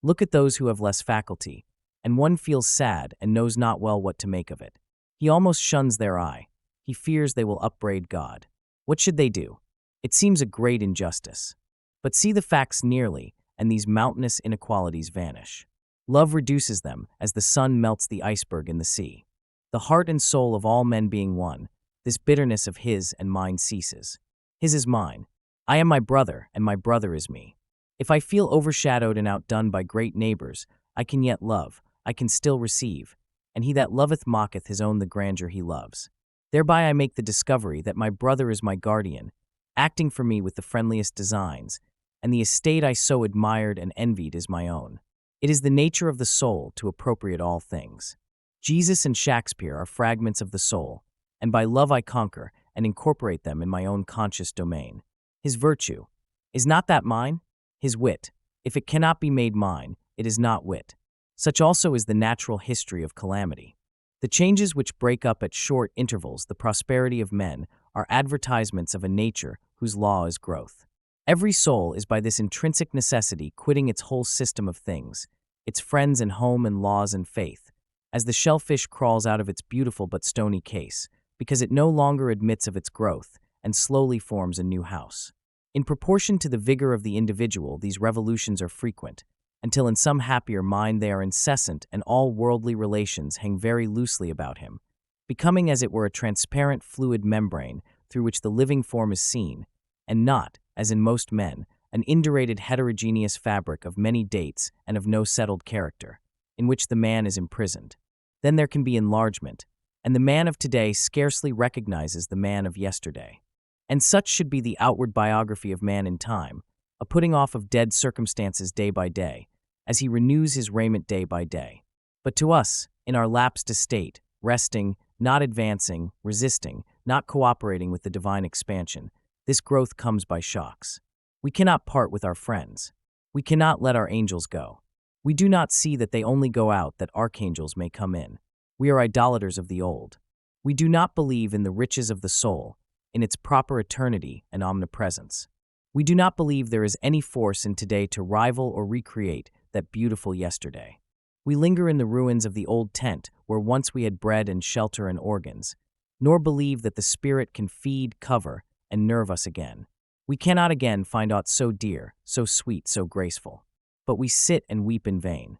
Speaker 1: Look at those who have less faculty, and one feels sad and knows not well what to make of it. He almost shuns their eye. He fears they will upbraid God. What should they do? It seems a great injustice. But see the facts nearly, and these mountainous inequalities vanish. Love reduces them as the sun melts the iceberg in the sea. The heart and soul of all men being one, this bitterness of his and mine ceases. His is mine. I am my brother, and my brother is me. If I feel overshadowed and outdone by great neighbors, I can yet love, I can still receive, and he that loveth mocketh his own the grandeur he loves. Thereby I make the discovery that my brother is my guardian, acting for me with the friendliest designs, and the estate I so admired and envied is my own. It is the nature of the soul to appropriate all things. Jesus and Shakespeare are fragments of the soul, and by love I conquer and incorporate them in my own conscious domain. His virtue, is not that mine? His wit, if it cannot be made mine, it is not wit. Such also is the natural history of calamity. The changes which break up at short intervals the prosperity of men are advertisements of a nature whose law is growth. Every soul is by this intrinsic necessity quitting its whole system of things, its friends and home and laws and faith, as the shellfish crawls out of its beautiful but stony case, because it no longer admits of its growth and slowly forms a new house. In proportion to the vigor of the individual, these revolutions are frequent, until in some happier mind they are incessant and all worldly relations hang very loosely about him, becoming as it were a transparent fluid membrane through which the living form is seen, and not, as in most men, an indurated heterogeneous fabric of many dates and of no settled character, in which the man is imprisoned. Then there can be enlargement, and the man of today scarcely recognizes the man of yesterday. And such should be the outward biography of man in time, a putting off of dead circumstances day by day, as he renews his raiment day by day. But to us, in our lapsed estate, resting, not advancing, resisting, not cooperating with the divine expansion, this growth comes by shocks. We cannot part with our friends. We cannot let our angels go. We do not see that they only go out that archangels may come in. We are idolaters of the old. We do not believe in the riches of the soul, in its proper eternity and omnipresence. We do not believe there is any force in today to rival or recreate that beautiful yesterday. We linger in the ruins of the old tent where once we had bread and shelter and organs, nor believe that the spirit can feed, cover, and nerve us again. We cannot again find aught so dear, so sweet, so graceful. But we sit and weep in vain.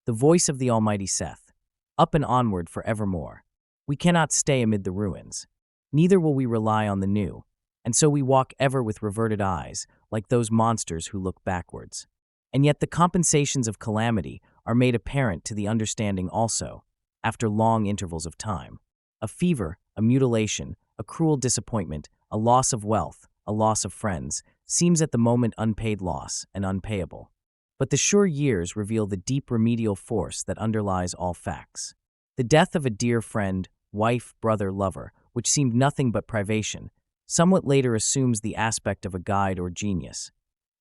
Speaker 1: The voice of the Almighty saith, up and onward for evermore. We cannot stay amid the ruins. Neither will we rely on the new, and so we walk ever with reverted eyes, like those monsters who look backwards. And yet the compensations of calamity are made apparent to the understanding also, after long intervals of time. A fever, a mutilation, a cruel disappointment, a loss of wealth, a loss of friends, seems at the moment unpaid loss and unpayable. But the sure years reveal the deep remedial force that underlies all facts. The death of a dear friend, wife, brother, lover, which seemed nothing but privation, somewhat later assumes the aspect of a guide or genius.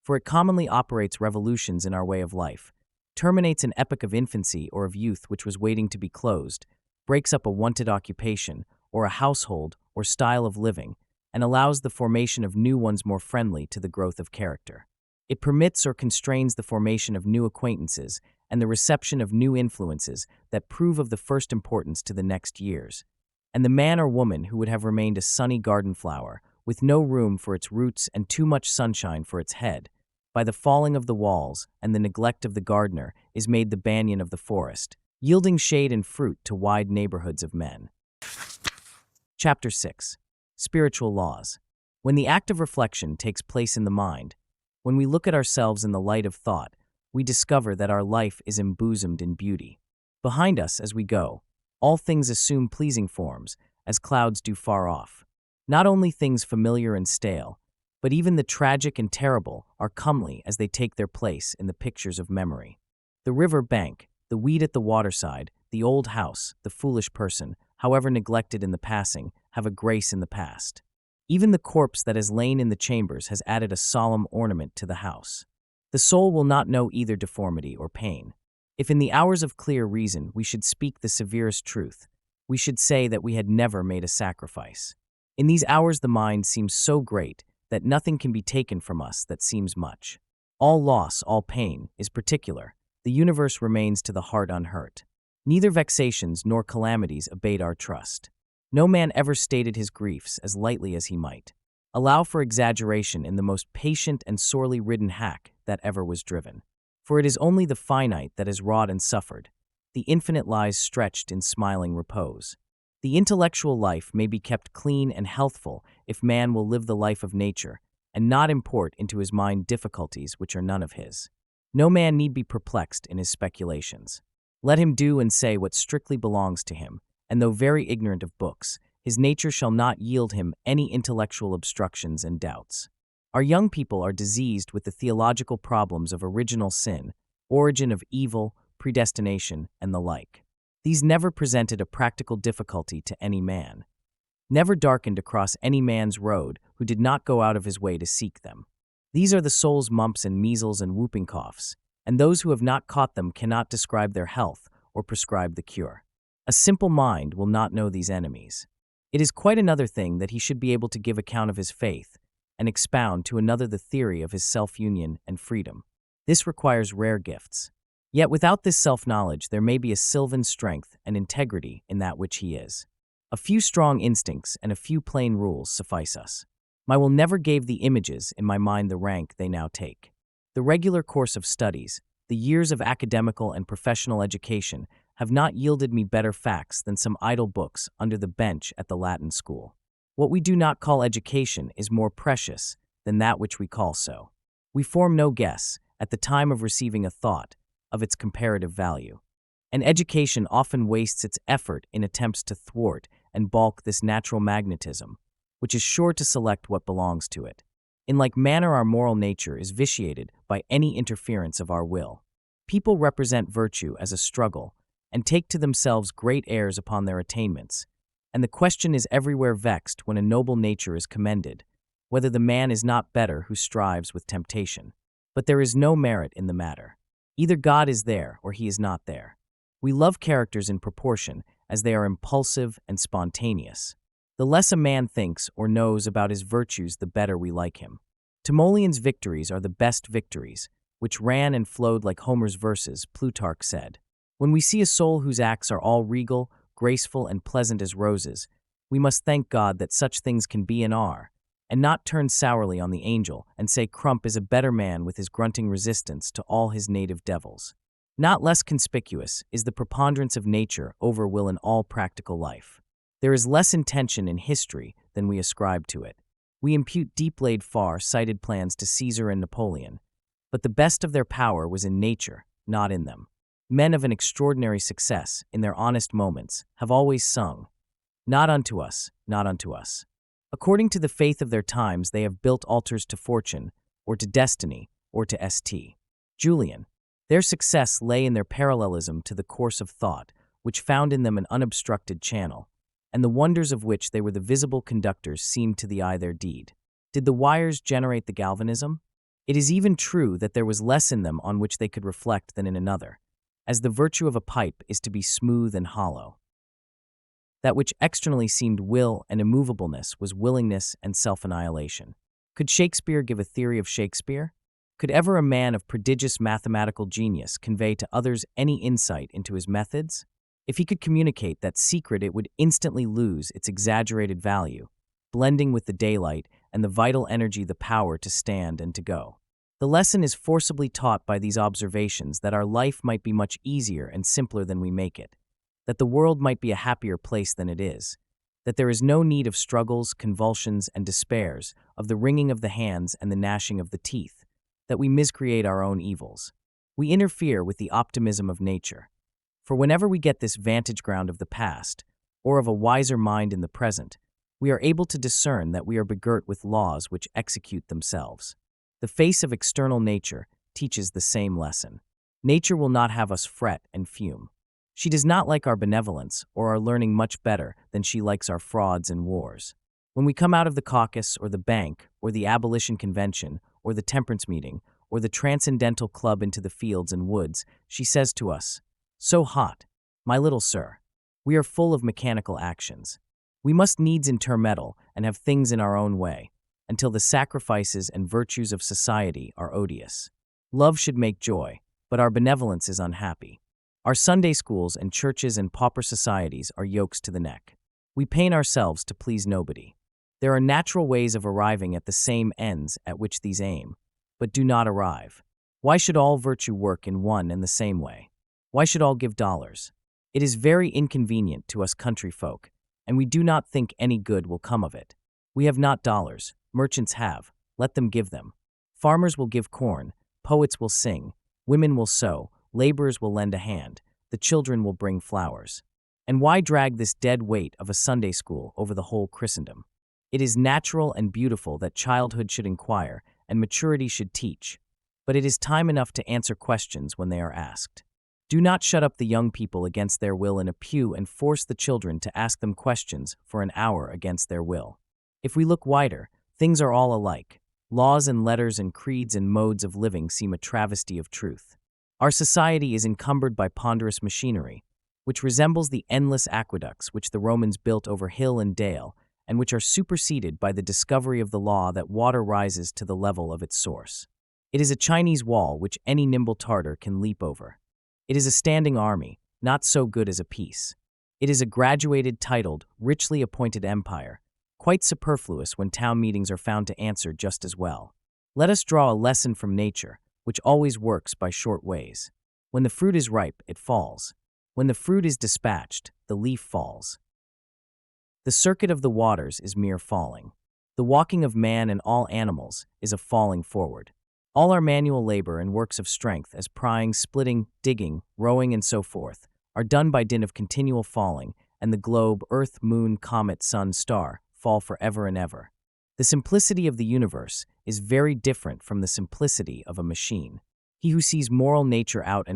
Speaker 1: For it commonly operates revolutions in our way of life, terminates an epoch of infancy or of youth which was waiting to be closed, breaks up a wonted occupation, or a household, or style of living, and allows the formation of new ones more friendly to the growth of character. It permits or constrains the formation of new acquaintances and the reception of new influences that prove of the first importance to the next years. And the man or woman who would have remained a sunny garden flower, with no room for its roots and too much sunshine for its head, by the falling of the walls and the neglect of the gardener is made the banyan of the forest, yielding shade and fruit to wide neighborhoods of men. Chapter 6. Spiritual Laws. When the act of reflection takes place in the mind, when we look at ourselves in the light of thought, we discover that our life is embosomed in beauty. Behind us, as we go, all things assume pleasing forms, as clouds do far off. Not only things familiar and stale, but even the tragic and terrible are comely as they take their place in the pictures of memory. The river bank, the weed at the waterside, the old house, the foolish person, however neglected in the passing, have a grace in the past. Even the corpse that has lain in the chambers has added a solemn ornament to the house. The soul will not know either deformity or pain. If in the hours of clear reason we should speak the severest truth, we should say that we had never made a sacrifice. In these hours the mind seems so great that nothing can be taken from us that seems much. All loss, all pain, is particular. The universe remains to the heart unhurt. Neither vexations nor calamities abate our trust. No man ever stated his griefs as lightly as he might. Allow for exaggeration in the most patient and sorely ridden hack that ever was driven. For it is only the finite that is wrought and suffered. The infinite lies stretched in smiling repose. The intellectual life may be kept clean and healthful if man will live the life of nature and not import into his mind difficulties which are none of his. No man need be perplexed in his speculations. Let him do and say what strictly belongs to him, and though very ignorant of books, his nature shall not yield him any intellectual obstructions and doubts. Our young people are diseased with the theological problems of original sin, origin of evil, predestination, and the like. These never presented a practical difficulty to any man, never darkened across any man's road who did not go out of his way to seek them. These are the soul's mumps and measles and whooping coughs, and those who have not caught them cannot describe their health or prescribe the cure. A simple mind will not know these enemies. It is quite another thing that he should be able to give account of his faith and expound to another the theory of his self-union and freedom. This requires rare gifts. Yet without this self-knowledge there may be a sylvan strength and integrity in that which he is. A few strong instincts and a few plain rules suffice us. I will never gave the images in my mind the rank they now take. The regular course of studies, the years of academical and professional education have not yielded me better facts than some idle books under the bench at the Latin school. What we do not call education is more precious than that which we call so. We form no guess, at the time of receiving a thought, of its comparative value. And education often wastes its effort in attempts to thwart and balk this natural magnetism, which is sure to select what belongs to it. In like manner our moral nature is vitiated by any interference of our will. People represent virtue as a struggle, and take to themselves great airs upon their attainments, and the question is everywhere vexed when a noble nature is commended, whether the man is not better who strives with temptation. But there is no merit in the matter. Either God is there or he is not there. We love characters in proportion as they are impulsive and spontaneous. The less a man thinks or knows about his virtues, the better we like him. Timoleon's victories are the best victories, which ran and flowed like Homer's verses, Plutarch said. When we see a soul whose acts are all regal, graceful, and pleasant as roses, we must thank God that such things can be and are, and not turn sourly on the angel and say Crump is a better man with his grunting resistance to all his native devils. Not less conspicuous is the preponderance of nature over will in all practical life. There is less intention in history than we ascribe to it. We impute deep-laid, far-sighted plans to Caesar and Napoleon, but the best of their power was in nature, not in them. Men of an extraordinary success, in their honest moments, have always sung, "Not unto us, not unto us." According to the faith of their times, they have built altars to fortune, or to destiny, or to St. Julian. Their success lay in their parallelism to the course of thought, which found in them an unobstructed channel, and the wonders of which they were the visible conductors seemed to the eye their deed. Did the wires generate the galvanism? It is even true that there was less in them on which they could reflect than in another, as the virtue of a pipe is to be smooth and hollow. That which externally seemed will and immovableness was willingness and self-annihilation. Could Shakespeare give a theory of Shakespeare? Could ever a man of prodigious mathematical genius convey to others any insight into his methods? If he could communicate that secret, it would instantly lose its exaggerated value, blending with the daylight and the vital energy, the power to stand and to go. The lesson is forcibly taught by these observations that our life might be much easier and simpler than we make it, that the world might be a happier place than it is, that there is no need of struggles, convulsions, and despairs, of the wringing of the hands and the gnashing of the teeth, that we miscreate our own evils. We interfere with the optimism of nature. For whenever we get this vantage ground of the past, or of a wiser mind in the present, we are able to discern that we are begirt with laws which execute themselves. The face of external nature teaches the same lesson. Nature will not have us fret and fume. She does not like our benevolence or our learning much better than she likes our frauds and wars. When we come out of the caucus or the bank or the abolition convention or the temperance meeting or the transcendental club into the fields and woods, she says to us, "So hot, my little sir, we are full of mechanical actions. We must needs intermeddle and have things in our own way, until the sacrifices and virtues of society are odious. Love should make joy, but our benevolence is unhappy. Our Sunday schools and churches and pauper societies are yokes to the neck. We pain ourselves to please nobody. There are natural ways of arriving at the same ends at which these aim, but do not arrive. Why should all virtue work in one and the same way? Why should all give dollars? It is very inconvenient to us country folk, and we do not think any good will come of it. We have not dollars, merchants have, let them give them. Farmers will give corn, poets will sing, women will sew, laborers will lend a hand, the children will bring flowers. And why drag this dead weight of a Sunday school over the whole Christendom? It is natural and beautiful that childhood should inquire and maturity should teach, but it is time enough to answer questions when they are asked. Do not shut up the young people against their will in a pew and force the children to ask them questions for an hour against their will. If we look wider, things are all alike. Laws and letters and creeds and modes of living seem a travesty of truth. Our society is encumbered by ponderous machinery, which resembles the endless aqueducts which the Romans built over hill and dale, and which are superseded by the discovery of the law that water rises to the level of its source. It is a Chinese wall which any nimble Tartar can leap over. It is a standing army, not so good as a peace. It is a graduated, titled, richly appointed empire, quite superfluous when town meetings are found to answer just as well. Let us draw a lesson from nature, which always works by short ways. When the fruit is ripe, it falls. When the fruit is dispatched, the leaf falls. The circuit of the waters is mere falling. The walking of man and all animals is a falling forward. All our manual labor and works of strength, as prying, splitting, digging, rowing, and so forth, are done by dint of continual falling, and the globe, earth, moon, comet, sun, star, fall forever and ever. The simplicity of the universe is very different from the simplicity of a machine. He who sees moral nature out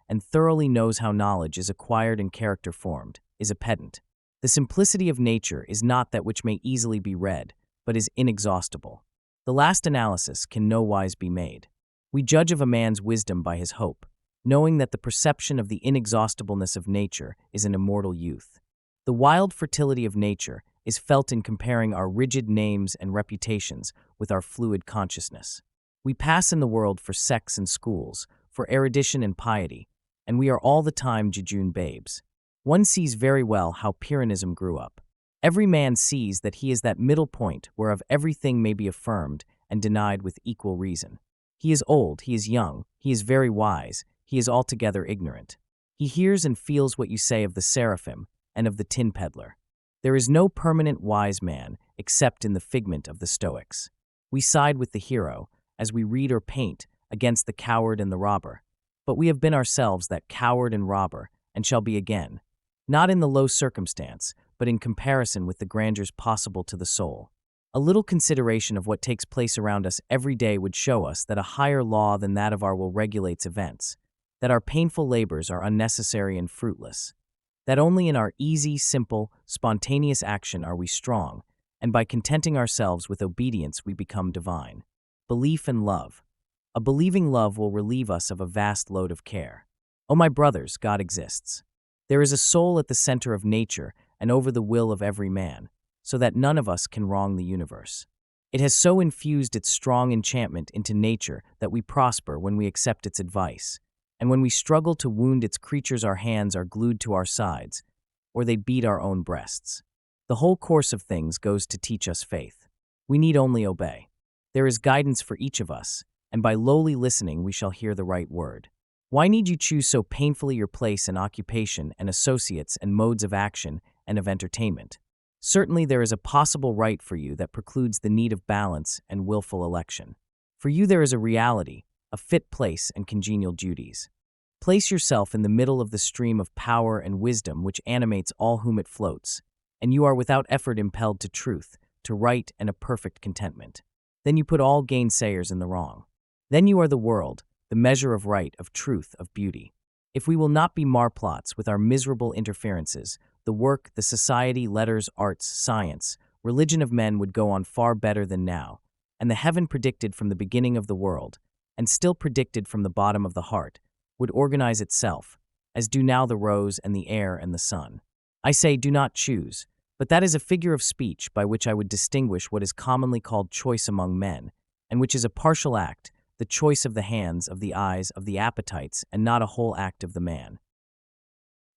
Speaker 1: and thoroughly knows how knowledge is acquired and character formed, is a pedant. The simplicity of nature is not that which may easily be read, but is inexhaustible. The last analysis can no wise be made. We judge of a man's wisdom by his hope, knowing that the perception of the inexhaustibleness of nature is an immortal youth. The wild fertility of nature is felt in comparing our rigid names and reputations with our fluid consciousness. We pass in the world for sects and schools, for erudition and piety, and we are all the time jejune babes. One sees very well how Pyrrhonism grew up. Every man sees that he is that middle point whereof everything may be affirmed and denied with equal reason. He is old, he is young, he is very wise, he is altogether ignorant. He hears and feels what you say of the seraphim and of the tin peddler. There is no permanent wise man except in the figment of the Stoics. We side with the hero, as we read or paint, against the coward and the robber. But we have been ourselves that coward and robber, and shall be again, not in the low circumstance, but in comparison with the grandeurs possible to the soul. A little consideration of what takes place around us every day would show us that a higher law than that of our will regulates events, that our painful labors are unnecessary and fruitless, that only in our easy, simple, spontaneous action are we strong, and by contenting ourselves with obedience we become divine. Belief and love. A believing love will relieve us of a vast load of care. O my brothers, God exists. There is a soul at the center of nature and over the will of every man, so that none of us can wrong the universe. It has so infused its strong enchantment into nature that we prosper when we accept its advice, and when we struggle to wound its creatures our hands are glued to our sides, or they beat our own breasts. The whole course of things goes to teach us faith. We need only obey. There is guidance for each of us, and by lowly listening we shall hear the right word. Why need you choose so painfully your place and occupation and associates and modes of action and of entertainment? Certainly there is a possible right for you that precludes the need of balance and willful election. For you there is a reality, a fit place and congenial duties. Place yourself in the middle of the stream of power and wisdom which animates all whom it floats, and you are without effort impelled to truth, to right and a perfect contentment. Then you put all gainsayers in the wrong. Then you are the world, the measure of right, of truth, of beauty. If we will not be marplots with our miserable interferences, the work, the society, letters, arts, science, religion of men would go on far better than now, and the heaven predicted from the beginning of the world, and still predicted from the bottom of the heart, would organize itself, as do now the rose and the air and the sun. I say, do not choose, but that is a figure of speech by which I would distinguish what is commonly called choice among men, and which is a partial act, the choice of the hands, of the eyes, of the appetites, and not a whole act of the man.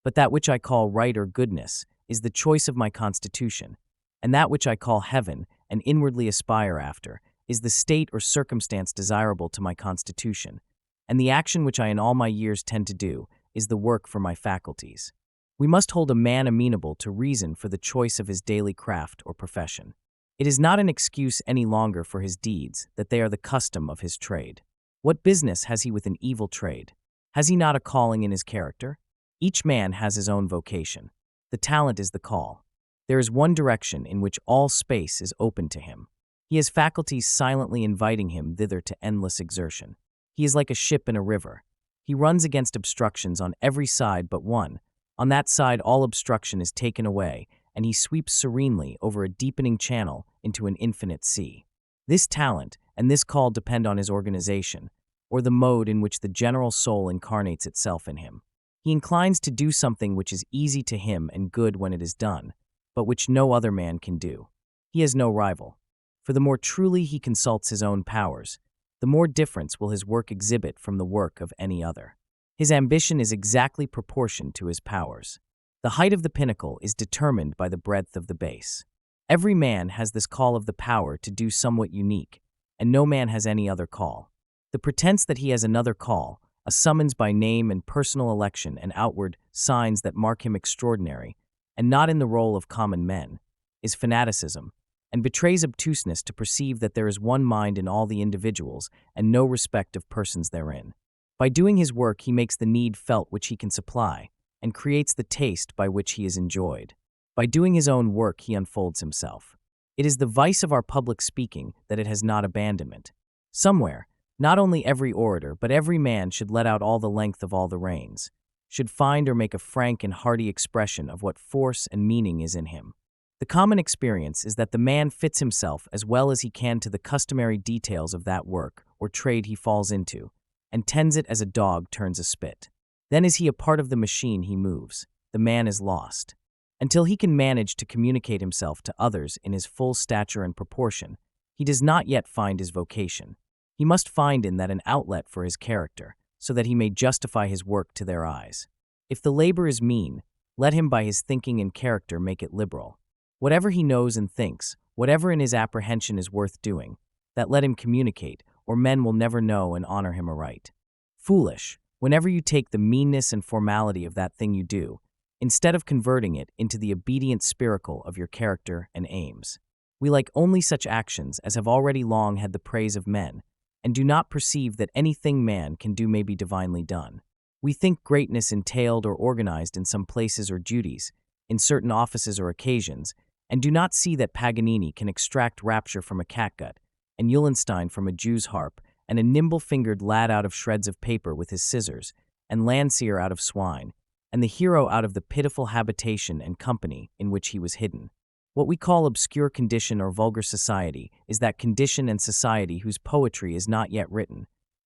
Speaker 1: But that which I call right or goodness is the choice of my constitution, and that which I call heaven and inwardly aspire after is the state or circumstance desirable to my constitution, and the action which I in all my years tend to do is the work for my faculties. We must hold a man amenable to reason for the choice of his daily craft or profession. It is not an excuse any longer for his deeds that they are the custom of his trade. What business has he with an evil trade? Has he not a calling in his character? Each man has his own vocation. The talent is the call. There is one direction in which all space is open to him. He has faculties silently inviting him thither to endless exertion. He is like a ship in a river. He runs against obstructions on every side but one. On that side, all obstruction is taken away, and he sweeps serenely over a deepening channel into an infinite sea. This talent and this call depend on his organization, or the mode in which the general soul incarnates itself in him. He inclines to do something which is easy to him and good when it is done, but which no other man can do. He has no rival. For the more truly he consults his own powers, the more difference will his work exhibit from the work of any other. His ambition is exactly proportioned to his powers. The height of the pinnacle is determined by the breadth of the base. Every man has this call of the power to do somewhat unique, and no man has any other call. The pretense that he has another call, a summons by name and personal election and outward signs that mark him extraordinary, and not in the role of common men, is fanaticism, and betrays obtuseness to perceive that there is one mind in all the individuals and no respect of persons therein. By doing his work he makes the need felt which he can supply, and creates the taste by which he is enjoyed. By doing his own work he unfolds himself. It is the vice of our public speaking that it has not abandonment. Somewhere, not only every orator but every man should let out all the length of all the reins, should find or make a frank and hearty expression of what force and meaning is in him. The common experience is that the man fits himself as well as he can to the customary details of that work or trade he falls into, and tends it as a dog turns a spit. Then is he a part of the machine he moves. The man is lost. Until he can manage to communicate himself to others in his full stature and proportion, he does not yet find his vocation. He must find in that an outlet for his character, so that he may justify his work to their eyes. If the labor is mean, let him by his thinking and character make it liberal. Whatever he knows and thinks, whatever in his apprehension is worth doing, that let him communicate, or men will never know and honor him aright. Foolish, whenever you take the meanness and formality of that thing you do, instead of converting it into the obedient spiracle of your character and aims. We like only such actions as have already long had the praise of men, and do not perceive that anything man can do may be divinely done. We think greatness entailed or organized in some places or duties, in certain offices or occasions, and do not see that Paganini can extract rapture from a catgut, and Eulenstein from a Jew's harp, and a nimble-fingered lad out of shreds of paper with his scissors, and Landseer out of swine, and the hero out of the pitiful habitation and company in which he was hidden. What we call obscure condition or vulgar society is that condition and society whose poetry is not yet written,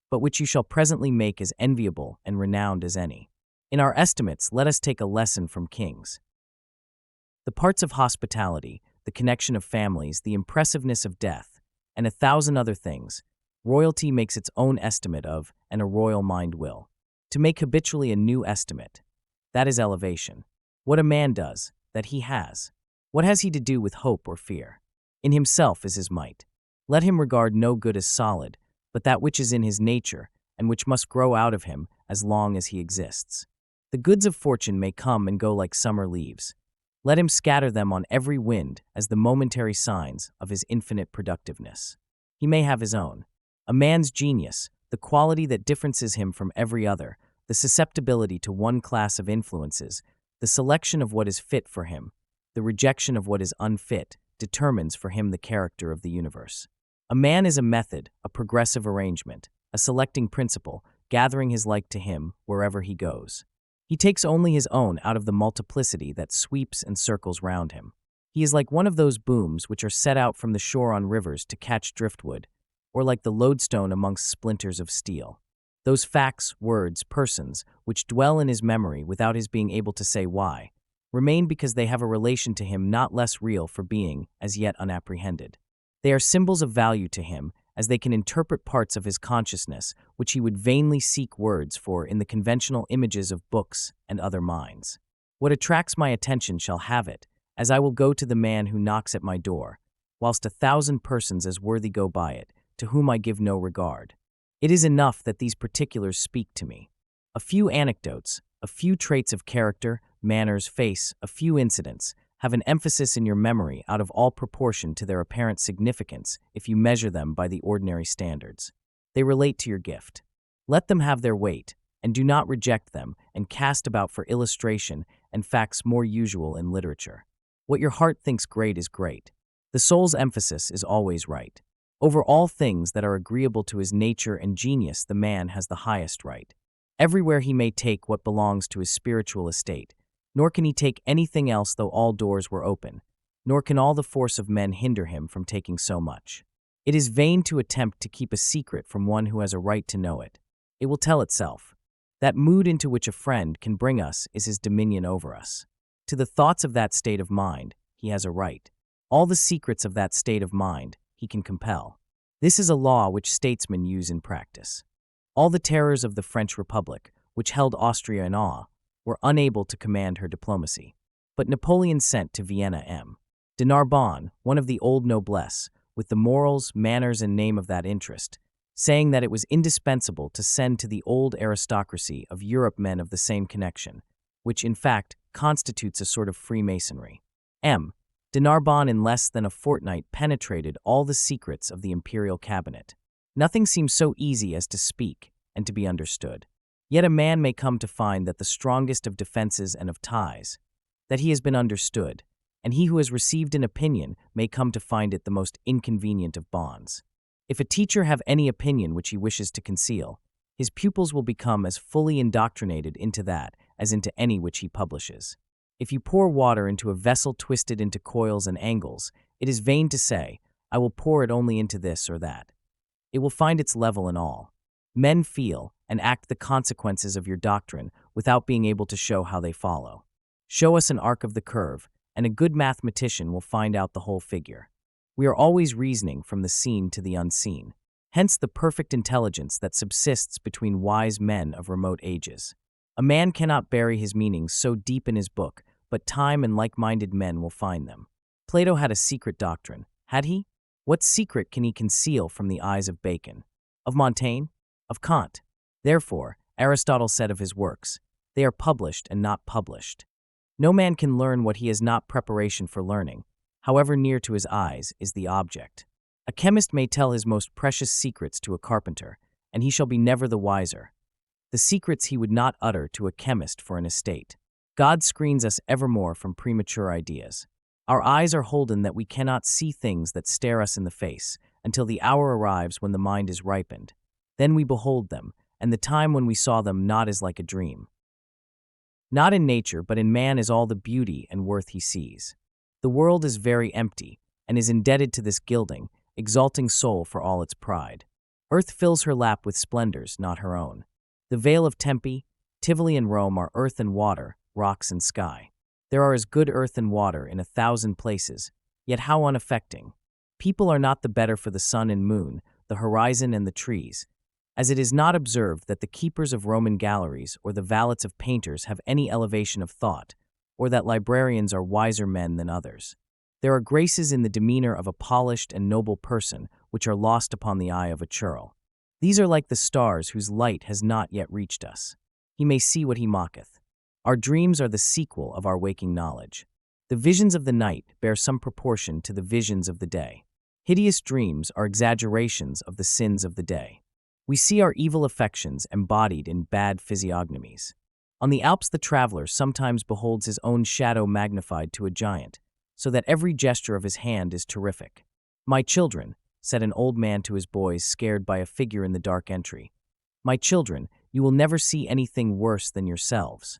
Speaker 1: but which you shall presently make as enviable and renowned as any. In our estimates, let us take a lesson from kings. The parts of hospitality, the connection of families, the impressiveness of death, and 1,000 other things, royalty makes its own estimate of, and a royal mind will. To make habitually a new estimate, that is elevation. What a man does, that he has. What has he to do with hope or fear? In himself is his might. Let him regard no good as solid, but that which is in his nature, and which must grow out of him as long as he exists. The goods of fortune may come and go like summer leaves. Let him scatter them on every wind as the momentary signs of his infinite productiveness. He may have his own. A man's genius, the quality that differences him from every other, the susceptibility to one class of influences, the selection of what is fit for him, the rejection of what is unfit, determines for him the character of the universe. A man is a method, a progressive arrangement, a selecting principle, gathering his like to him wherever he goes. He takes only his own out of the multiplicity that sweeps and circles round him. He is like one of those booms which are set out from the shore on rivers to catch driftwood, or like the lodestone amongst splinters of steel. Those facts, words, persons, which dwell in his memory without his being able to say why, remain because they have a relation to him not less real for being as yet unapprehended. They are symbols of value to him, as they can interpret parts of his consciousness which he would vainly seek words for in the conventional images of books and other minds. What attracts my attention shall have it, as I will go to the man who knocks at my door, whilst 1,000 persons as worthy go by it, to whom I give no regard. It is enough that these particulars speak to me. A few anecdotes, a few traits of character, manners, face, a few incidents, have an emphasis in your memory out of all proportion to their apparent significance if you measure them by the ordinary standards. They relate to your gift. Let them have their weight, and do not reject them and cast about for illustration and facts more usual in literature. What your heart thinks great is great. The soul's emphasis is always right. Over all things that are agreeable to his nature and genius, the man has the highest right. Everywhere he may take what belongs to his spiritual estate, nor can he take anything else though all doors were open, nor can all the force of men hinder him from taking so much. It is vain to attempt to keep a secret from one who has a right to know it. It will tell itself. That mood into which a friend can bring us is his dominion over us. To the thoughts of that state of mind, he has a right. All the secrets of that state of mind, he can compel. This is a law which statesmen use in practice. All the terrors of the French Republic, which held Austria in awe, were unable to command her diplomacy. But Napoleon sent to Vienna M. de Narbonne, one of the old noblesse, with the morals, manners, and name of that interest, saying that it was indispensable to send to the old aristocracy of Europe men of the same connection, which in fact constitutes a sort of Freemasonry. M. de Narbonne in less than a fortnight penetrated all the secrets of the imperial cabinet. Nothing seems so easy as to speak and to be understood. Yet a man may come to find that the strongest of defenses and of ties, that he has been understood, and he who has received an opinion may come to find it the most inconvenient of bonds. If a teacher have any opinion which he wishes to conceal, his pupils will become as fully indoctrinated into that as into any which he publishes. If you pour water into a vessel twisted into coils and angles, it is vain to say, I will pour it only into this or that. It will find its level in all. Men feel and act the consequences of your doctrine without being able to show how they follow. Show us an arc of the curve, and a good mathematician will find out the whole figure. We are always reasoning from the seen to the unseen. Hence the perfect intelligence that subsists between wise men of remote ages. A man cannot bury his meanings so deep in his book, but time and like-minded men will find them. Plato had a secret doctrine, had he? What secret can he conceal from the eyes of Bacon? Of Montaigne? Of Kant? Therefore, Aristotle said of his works, they are published and not published. No man can learn what he has not preparation for learning, however near to his eyes is the object. A chemist may tell his most precious secrets to a carpenter, and he shall be never the wiser. The secrets he would not utter to a chemist for an estate. God screens us evermore from premature ideas. Our eyes are holden that we cannot see things that stare us in the face, until the hour arrives when the mind is ripened. Then we behold them, and the time when we saw them not is like a dream. Not in nature, but in man is all the beauty and worth he sees. The world is very empty, and is indebted to this gilding, exalting soul for all its pride. Earth fills her lap with splendors not her own. The vale of Tempe, Tivoli, and Rome are earth and water, rocks and sky. There are as good earth and water in 1,000 places, yet how unaffecting. People are not the better for the sun and moon, the horizon and the trees, as it is not observed that the keepers of Roman galleries or the valets of painters have any elevation of thought, or that librarians are wiser men than others. There are graces in the demeanor of a polished and noble person which are lost upon the eye of a churl. These are like the stars whose light has not yet reached us. He may see what he mocketh. Our dreams are the sequel of our waking knowledge. The visions of the night bear some proportion to the visions of the day. Hideous dreams are exaggerations of the sins of the day. We see our evil affections embodied in bad physiognomies. On the Alps the traveler sometimes beholds his own shadow magnified to a giant, so that every gesture of his hand is terrific. My children, said an old man to his boys scared by a figure in the dark entry, my children, you will never see anything worse than yourselves.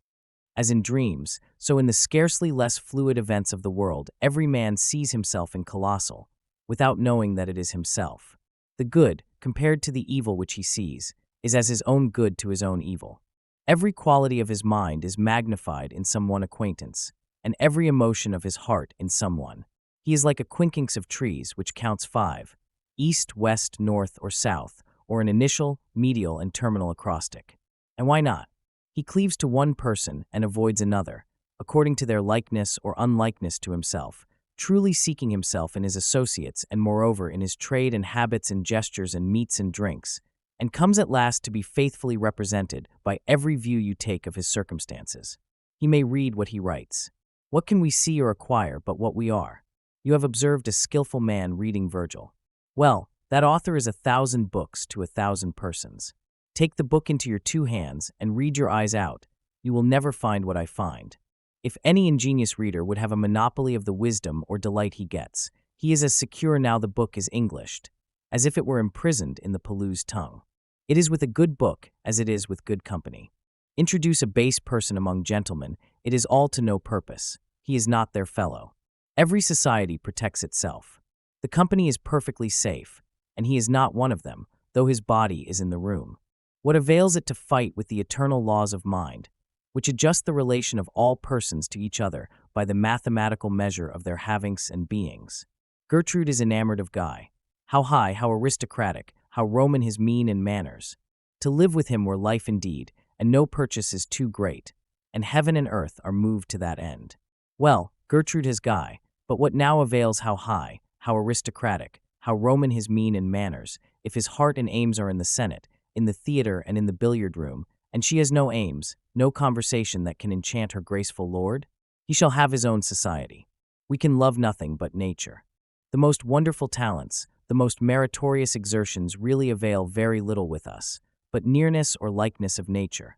Speaker 1: As in dreams, so in the scarcely less fluid events of the world, every man sees himself in colossal, without knowing that it is himself. The good, compared to the evil which he sees, is as his own good to his own evil. Every quality of his mind is magnified in some one acquaintance, and every emotion of his heart in some one. He is like a quincunx of trees which counts 5, east, west, north, or south, or an initial, medial, and terminal acrostic. And why not? He cleaves to one person and avoids another, according to their likeness or unlikeness to himself, truly seeking himself in his associates and moreover in his trade and habits and gestures and meats and drinks, and comes at last to be faithfully represented by every view you take of his circumstances. He may read what he writes. What can we see or acquire but what we are? You have observed a skillful man reading Virgil. Well, that author is 1,000 books to 1,000 persons. Take the book into your 2 hands and read your eyes out. You will never find what I find. If any ingenious reader would have a monopoly of the wisdom or delight he gets, he is as secure now the book is Englished, as if it were imprisoned in the Palu's tongue. It is with a good book as it is with good company. Introduce a base person among gentlemen, it is all to no purpose. He is not their fellow. Every society protects itself. The company is perfectly safe, and he is not one of them, though his body is in the room. What avails it to fight with the eternal laws of mind, which adjust the relation of all persons to each other by the mathematical measure of their havings and beings? Gertrude is enamored of Guy. How high, how aristocratic, how Roman his mien and manners. To live with him were life indeed, and no purchase is too great, and heaven and earth are moved to that end. Well, Gertrude has Guy, but what now avails how high, how aristocratic, how Roman his mien and manners, if his heart and aims are in the Senate, in the theater and in the billiard room, and she has no aims, no conversation that can enchant her graceful lord? He shall have his own society. We can love nothing but nature. The most wonderful talents, the most meritorious exertions really avail very little with us, but nearness or likeness of nature.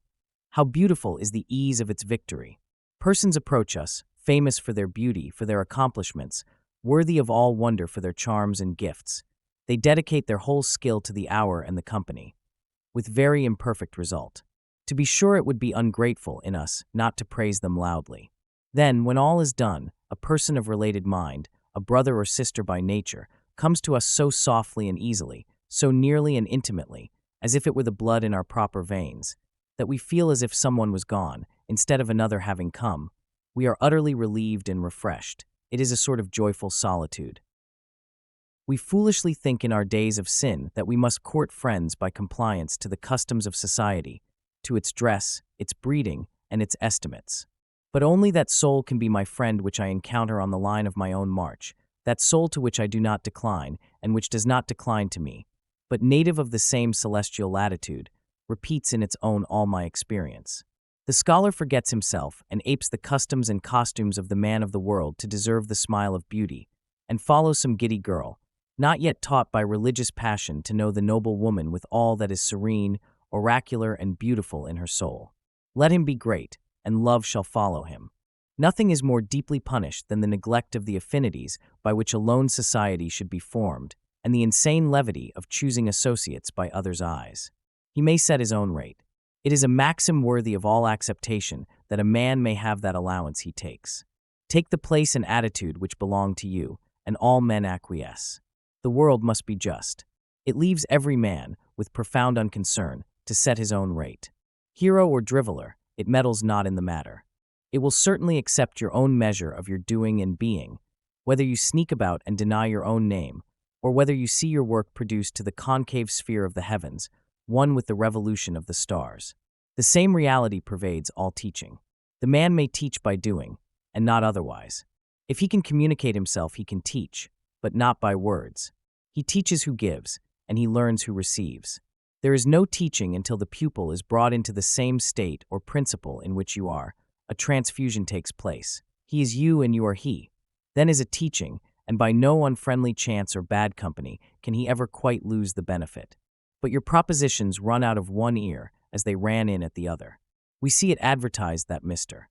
Speaker 1: How beautiful is the ease of its victory! Persons approach us, famous for their beauty, for their accomplishments, worthy of all wonder for their charms and gifts. They dedicate their whole skill to the hour and the company, with very imperfect result. To be sure, it would be ungrateful in us not to praise them loudly. Then, when all is done, a person of related mind, a brother or sister by nature, comes to us so softly and easily, so nearly and intimately, as if it were the blood in our proper veins, that we feel as if someone was gone, instead of another having come. We are utterly relieved and refreshed. It is a sort of joyful solitude. We foolishly think in our days of sin that we must court friends by compliance to the customs of society, to its dress, its breeding, and its estimates. But only that soul can be my friend which I encounter on the line of my own march, that soul to which I do not decline, and which does not decline to me, but native of the same celestial latitude, repeats in its own all my experience. The scholar forgets himself and apes the customs and costumes of the man of the world to deserve the smile of beauty, and follows some giddy girl, not yet taught by religious passion to know the noble woman with all that is serene, oracular, and beautiful in her soul. Let him be great, and love shall follow him. Nothing is more deeply punished than the neglect of the affinities by which alone society should be formed, and the insane levity of choosing associates by others' eyes. He may set his own rate. It is a maxim worthy of all acceptation that a man may have that allowance he takes. Take the place and attitude which belong to you, and all men acquiesce. The world must be just. It leaves every man, with profound unconcern, to set his own rate. Hero or driveler, it meddles not in the matter. It will certainly accept your own measure of your doing and being, whether you sneak about and deny your own name, or whether you see your work produced to the concave sphere of the heavens, one with the revolution of the stars. The same reality pervades all teaching. The man may teach by doing, and not otherwise. If he can communicate himself, he can teach, but not by words. He teaches who gives, and he learns who receives. There is no teaching until the pupil is brought into the same state or principle in which you are. A transfusion takes place. He is you and you are he. Then is a teaching, and by no unfriendly chance or bad company can he ever quite lose the benefit. But your propositions run out of one ear as they ran in at the other. We see it advertised that Mr.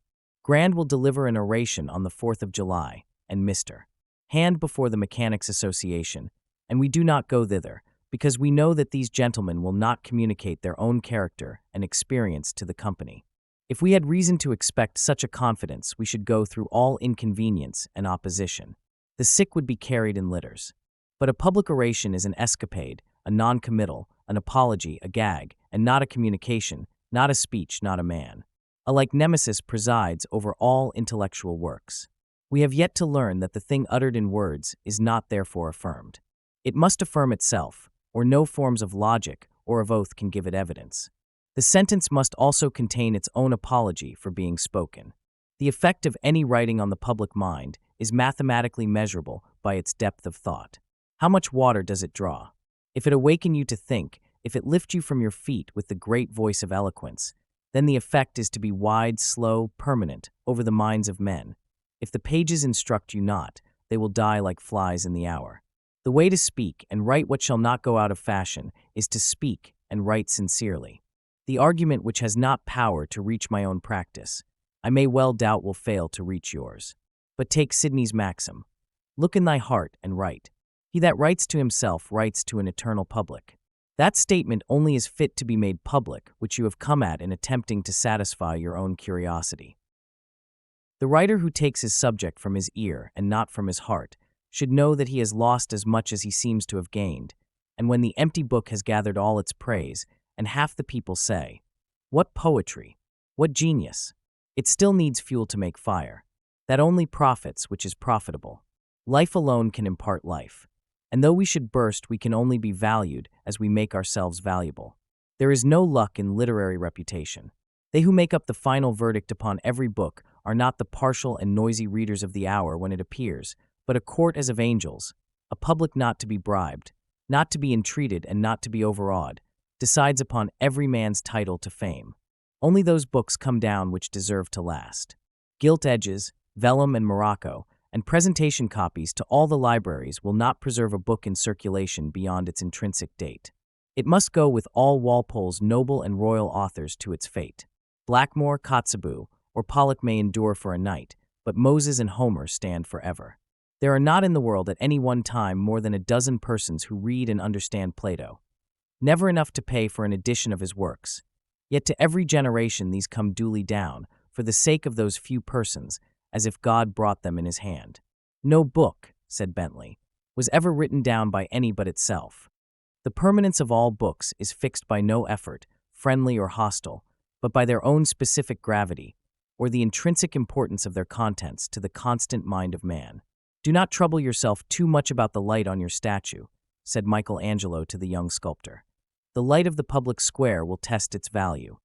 Speaker 1: Grand will deliver an oration on the 4th of July, and Mr. Hand before the Mechanics' Association, and we do not go thither, because we know that these gentlemen will not communicate their own character and experience to the company. If we had reason to expect such a confidence, we should go through all inconvenience and opposition. The sick would be carried in litters. But a public oration is an escapade, a non-committal, an apology, a gag, and not a communication, not a speech, not a man. A like nemesis presides over all intellectual works. We have yet to learn that the thing uttered in words is not therefore affirmed. It must affirm itself, or no forms of logic or of oath can give it evidence. The sentence must also contain its own apology for being spoken. The effect of any writing on the public mind is mathematically measurable by its depth of thought. How much water does it draw? If it awaken you to think, if it lift you from your feet with the great voice of eloquence, then the effect is to be wide, slow, permanent, over the minds of men. If the pages instruct you not, they will die like flies in the hour. The way to speak and write what shall not go out of fashion is to speak and write sincerely. The argument which has not power to reach my own practice, I may well doubt will fail to reach yours. But take Sidney's maxim. Look in thy heart and write. He that writes to himself writes to an eternal public. That statement only is fit to be made public, which you have come at in attempting to satisfy your own curiosity. The writer who takes his subject from his ear and not from his heart should know that he has lost as much as he seems to have gained, and when the empty book has gathered all its praise, and half the people say, "What poetry! What genius!" it still needs fuel to make fire. That only profits which is profitable. Life alone can impart life. And though we should burst, we can only be valued as we make ourselves valuable. There is no luck in literary reputation. They who make up the final verdict upon every book are not the partial and noisy readers of the hour when it appears, but a court as of angels, a public not to be bribed, not to be entreated and not to be overawed, decides upon every man's title to fame. Only those books come down which deserve to last. Gilt edges, vellum and morocco, and presentation copies to all the libraries will not preserve a book in circulation beyond its intrinsic date. It must go with all Walpole's noble and royal authors to its fate. Blackmore, Kotzebue, or Pollock may endure for a night, but Moses and Homer stand forever. There are not in the world at any one time more than a dozen persons who read and understand Plato. Never enough to pay for an edition of his works. Yet to every generation these come duly down, for the sake of those few persons, as if God brought them in his hand. No book, said Bentley, was ever written down by any but itself. The permanence of all books is fixed by no effort, friendly or hostile, but by their own specific gravity, or the intrinsic importance of their contents to the constant mind of man. Do not trouble yourself too much about the light on your statue, said Michelangelo to the young sculptor. The light of the public square will test its value.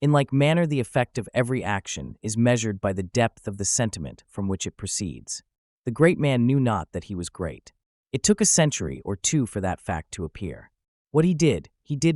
Speaker 1: In like manner, the effect of every action is measured by the depth of the sentiment from which it proceeds. The great man knew not that he was great. It took a century or two for that fact to appear. What he did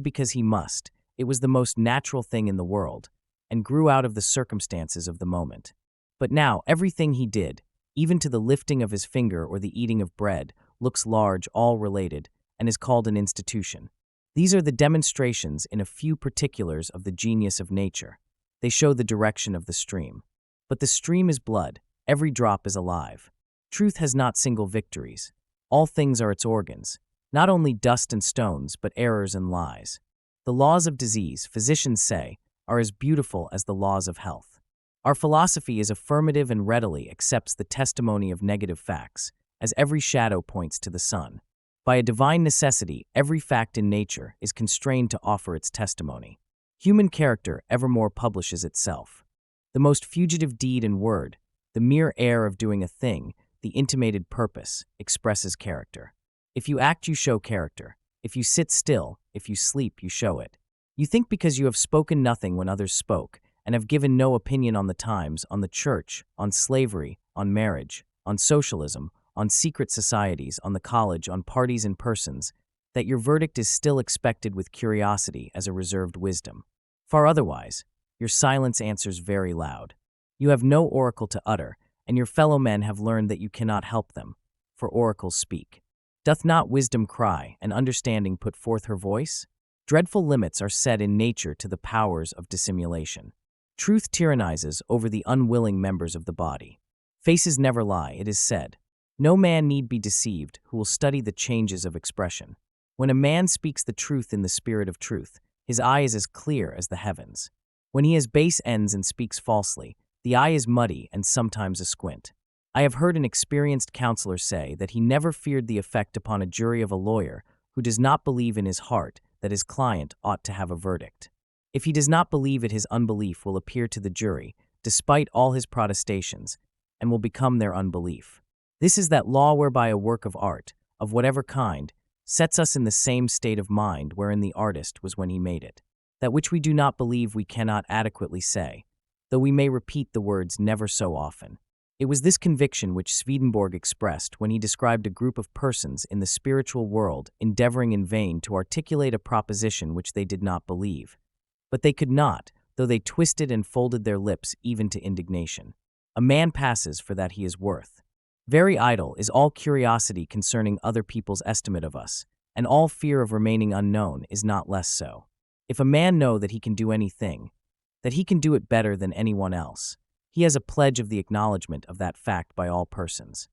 Speaker 1: because he must. It was the most natural thing in the world, and grew out of the circumstances of the moment. But now everything he did, even to the lifting of his finger or the eating of bread, looks large, all related, and is called an institution. These are the demonstrations in a few particulars of the genius of nature. They show the direction of the stream. But the stream is blood, every drop is alive. Truth has not single victories. All things are its organs, not only dust and stones, but errors and lies. The laws of disease, physicians say, are as beautiful as the laws of health. Our philosophy is affirmative and readily accepts the testimony of negative facts, as every shadow points to the sun. By a divine necessity, every fact in nature is constrained to offer its testimony. Human character evermore publishes itself. The most fugitive deed and word, the mere air of doing a thing, the intimated purpose, expresses character. If you act, you show character. If you sit still, if you sleep, you show it. You think because you have spoken nothing when others spoke, and have given no opinion on the times, on the church, on slavery, on marriage, on socialism, on secret societies, on the college, on parties and persons, that your verdict is still expected with curiosity as a reserved wisdom. Far otherwise, your silence answers very loud. You have no oracle to utter, and your fellow men have learned that you cannot help them, for oracles speak. Doth not wisdom cry, and understanding put forth her voice? Dreadful limits are set in nature to the powers of dissimulation. Truth tyrannizes over the unwilling members of the body. Faces never lie, it is said. No man need be deceived who will study the changes of expression. When a man speaks the truth in the spirit of truth, his eye is as clear as the heavens. When he has base ends and speaks falsely, the eye is muddy and sometimes a squint. I have heard an experienced counselor say that he never feared the effect upon a jury of a lawyer who does not believe in his heart that his client ought to have a verdict. If he does not believe it, his unbelief will appear to the jury, despite all his protestations, and will become their unbelief. This is that law whereby a work of art, of whatever kind, sets us in the same state of mind wherein the artist was when he made it. That which we do not believe we cannot adequately say, though we may repeat the words never so often. It was this conviction which Swedenborg expressed when he described a group of persons in the spiritual world endeavoring in vain to articulate a proposition which they did not believe. But they could not, though they twisted and folded their lips even to indignation. A man passes for that he is worth. Very idle is all curiosity concerning other people's estimate of us, and all fear of remaining unknown is not less so. If a man know that he can do anything, that he can do it better than anyone else, He has a pledge of the acknowledgement of that fact by all persons.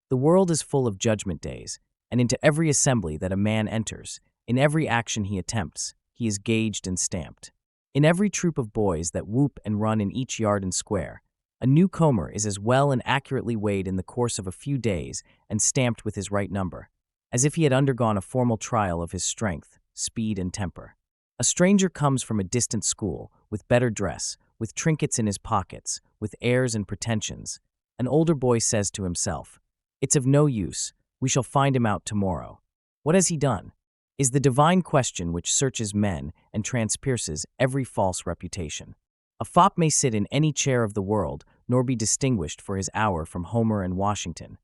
Speaker 1: The world is full of judgment days, and into every assembly that a man enters, in every action he attempts, he is gauged and stamped. In every troop of boys that whoop and run in each yard and square, a newcomer is as well and accurately weighed in the course of a few days and stamped with his right number, as if he had undergone a formal trial of his strength, speed, and temper. A stranger comes from a distant school, with better dress, with trinkets in his pockets, with airs and pretensions. An older boy says to himself, "It's of no use, we shall find him out tomorrow." What has he done? Is the divine question which searches men and transpierces every false reputation. A fop may sit in any chair of the world, nor be distinguished for his hour from Homer and Washington.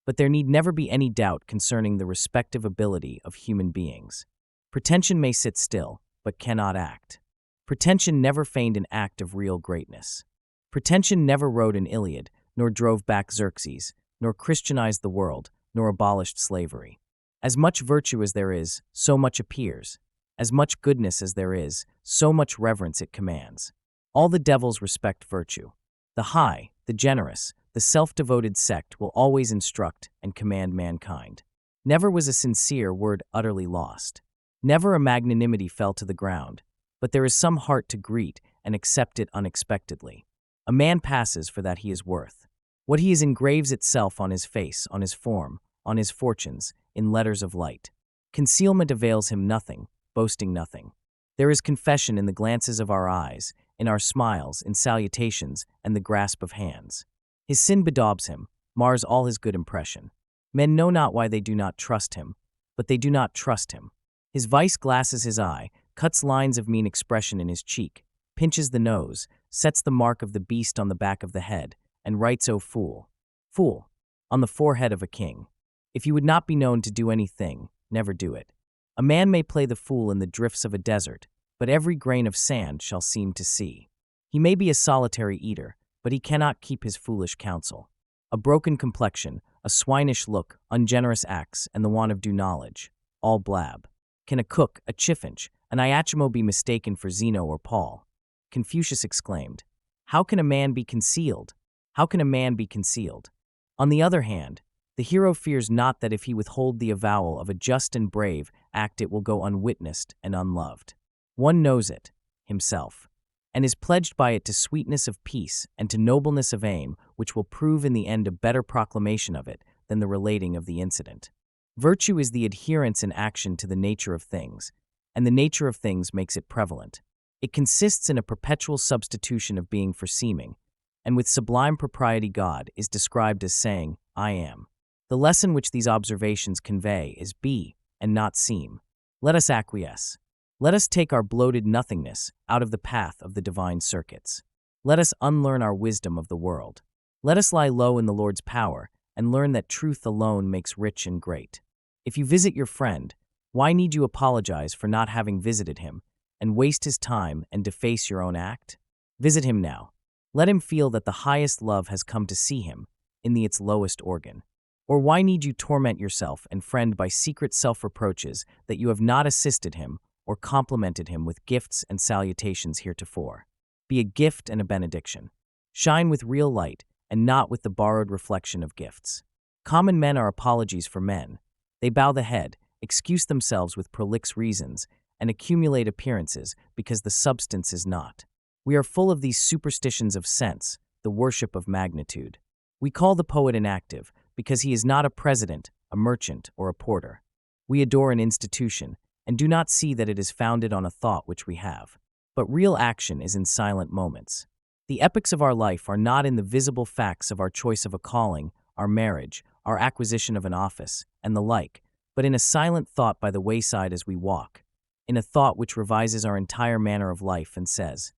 Speaker 1: But there need never be any doubt concerning the respective ability of human beings. Pretension may sit still, but cannot act. Pretension never feigned an act of real greatness. Pretension never wrote an Iliad, nor drove back Xerxes, nor Christianized the world, nor abolished slavery. As much virtue as there is, so much appears. As much goodness as there is, so much reverence it commands. All the devils respect virtue. The high, the generous, the self-devoted sect will always instruct and command mankind. Never was a sincere word utterly lost. Never a magnanimity fell to the ground, but there is some heart to greet and accept it unexpectedly. A man passes for that he is worth. What he is engraves itself on his face, on his form, on his fortunes, in letters of light. Concealment avails him nothing, boasting nothing. There is confession in the glances of our eyes, in our smiles, in salutations, and the grasp of hands. His sin bedaubs him, mars all his good impression. Men know not why they do not trust him, but they do not trust him. His vice glasses his eye, cuts lines of mean expression in his cheek, pinches the nose, sets the mark of the beast on the back of the head, and writes, "O fool, fool," on the forehead of a king. If you would not be known to do anything, never do it. A man may play the fool in the drifts of a desert, but every grain of sand shall seem to see. He may be a solitary eater, but he cannot keep his foolish counsel. A broken complexion, a swinish look, ungenerous acts, and the want of due knowledge, all blab. Can a cook, a chiffinch, an Iachimo be mistaken for Zeno or Paul? Confucius exclaimed, "How can a man be concealed? How can a man be concealed?" On the other hand, the hero fears not that if he withhold the avowal of a just and brave act it will go unwitnessed and unloved. One knows it, himself, and is pledged by it to sweetness of peace and to nobleness of aim, which will prove in the end a better proclamation of it than the relating of the incident. Virtue is the adherence in action to the nature of things, and the nature of things makes it prevalent. It consists in a perpetual substitution of being for seeming, and with sublime propriety God is described as saying, "I am." The lesson which these observations convey is be, and not seem. Let us acquiesce. Let us take our bloated nothingness out of the path of the divine circuits. Let us unlearn our wisdom of the world. Let us lie low in the Lord's power and learn that truth alone makes rich and great. If you visit your friend, why need you apologize for not having visited him and waste his time and deface your own act? Visit him now. Let him feel that the highest love has come to see him in its lowest organ. Or why need you torment yourself and friend by secret self-reproaches that you have not assisted him or complimented him with gifts and salutations heretofore? Be a gift and a benediction. Shine with real light and not with the borrowed reflection of gifts. Common men are apologies for men. They bow the head, excuse themselves with prolix reasons, and accumulate appearances because the substance is not. We are full of these superstitions of sense, the worship of magnitude. We call the poet inactive because he is not a president, a merchant, or a porter. We adore an institution and do not see that it is founded on a thought which we have. But real action is in silent moments. The epochs of our life are not in the visible facts of our choice of a calling, our marriage, our acquisition of an office, and the like, but in a silent thought by the wayside as we walk, in a thought which revises our entire manner of life and says,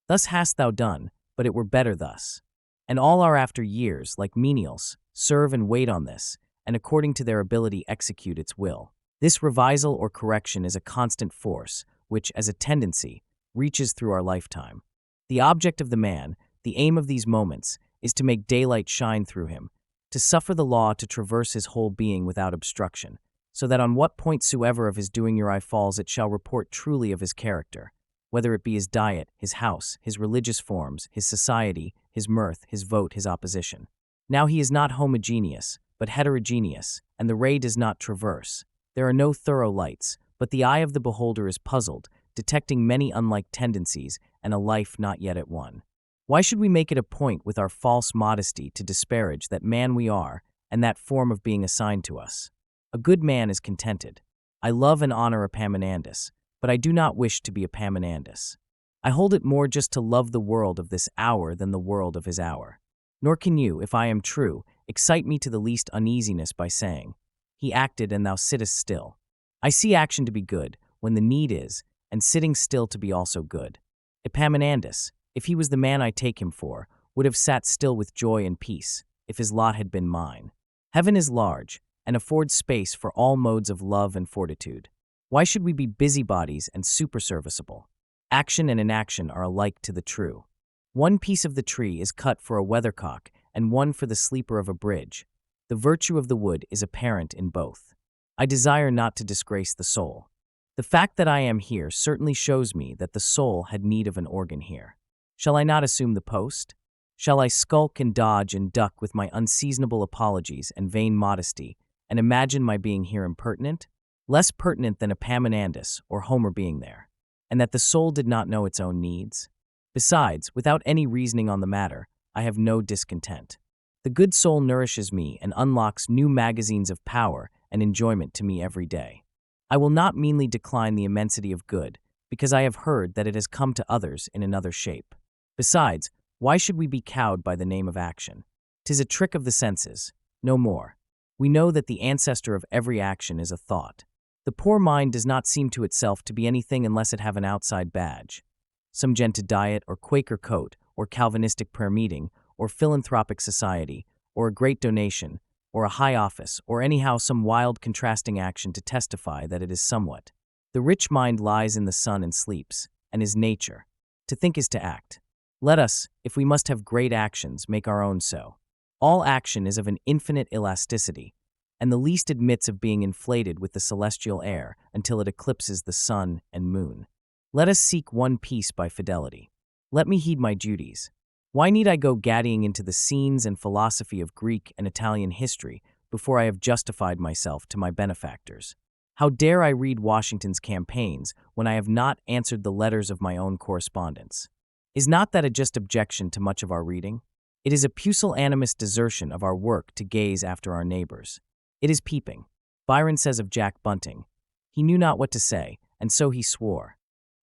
Speaker 1: "Thus hast thou done, but it were better thus." And all our after years, like menials, serve and wait on this, and according to their ability execute its will. This revisal or correction is a constant force, which, as a tendency, reaches through our lifetime. The object of the man, the aim of these moments, is to make daylight shine through him, to suffer the law to traverse his whole being without obstruction, so that on what point soever of his doing your eye falls it shall report truly of his character, whether it be his diet, his house, his religious forms, his society, his mirth, his vote, his opposition. Now he is not homogeneous, but heterogeneous, and the ray does not traverse. There are no thorough lights, but the eye of the beholder is puzzled, detecting many unlike tendencies and a life not yet at one. Why should we make it a point with our false modesty to disparage that man we are and that form of being assigned to us? A good man is contented. I love and honor Epaminondas, but I do not wish to be Epaminondas. I hold it more just to love the world of this hour than the world of his hour. Nor can you, if I am true, excite me to the least uneasiness by saying, "He acted and thou sittest still." I see action to be good, when the need is, and sitting still to be also good. Epaminondas, if he was the man I take him for, would have sat still with joy and peace, if his lot had been mine. Heaven is large, and affords space for all modes of love and fortitude. Why should we be busybodies and superserviceable? Action and inaction are alike to the true. One piece of the tree is cut for a weathercock, and one for the sleeper of a bridge. The virtue of the wood is apparent in both. I desire not to disgrace the soul. The fact that I am here certainly shows me that the soul had need of an organ here. Shall I not assume the post? Shall I skulk and dodge and duck with my unseasonable apologies and vain modesty, and imagine my being here impertinent? Less pertinent than Epaminondas or Homer being there, and that the soul did not know its own needs? Besides, without any reasoning on the matter, I have no discontent. The good soul nourishes me and unlocks new magazines of power and enjoyment to me every day. I will not meanly decline the immensity of good, because I have heard that it has come to others in another shape. Besides, why should we be cowed by the name of action? 'Tis a trick of the senses, no more. We know that the ancestor of every action is a thought. The poor mind does not seem to itself to be anything unless it have an outside badge. Some gented diet, or Quaker coat, or Calvinistic prayer meeting, or philanthropic society, or a great donation, or a high office, or anyhow some wild contrasting action to testify that it is somewhat. The rich mind lies in the sun and sleeps, and is nature. To think is to act. Let us, if we must have great actions, make our own so. All action is of an infinite elasticity, and the least admits of being inflated with the celestial air until it eclipses the sun and moon. Let us seek one peace by fidelity. Let me heed my duties. Why need I go gaddying into the scenes and philosophy of Greek and Italian history before I have justified myself to my benefactors? How dare I read Washington's campaigns when I have not answered the letters of my own correspondents? Is not that a just objection to much of our reading? It is a pusillanimous desertion of our work to gaze after our neighbors. It is peeping. Byron says of Jack Bunting, "He knew not what to say, and so he swore."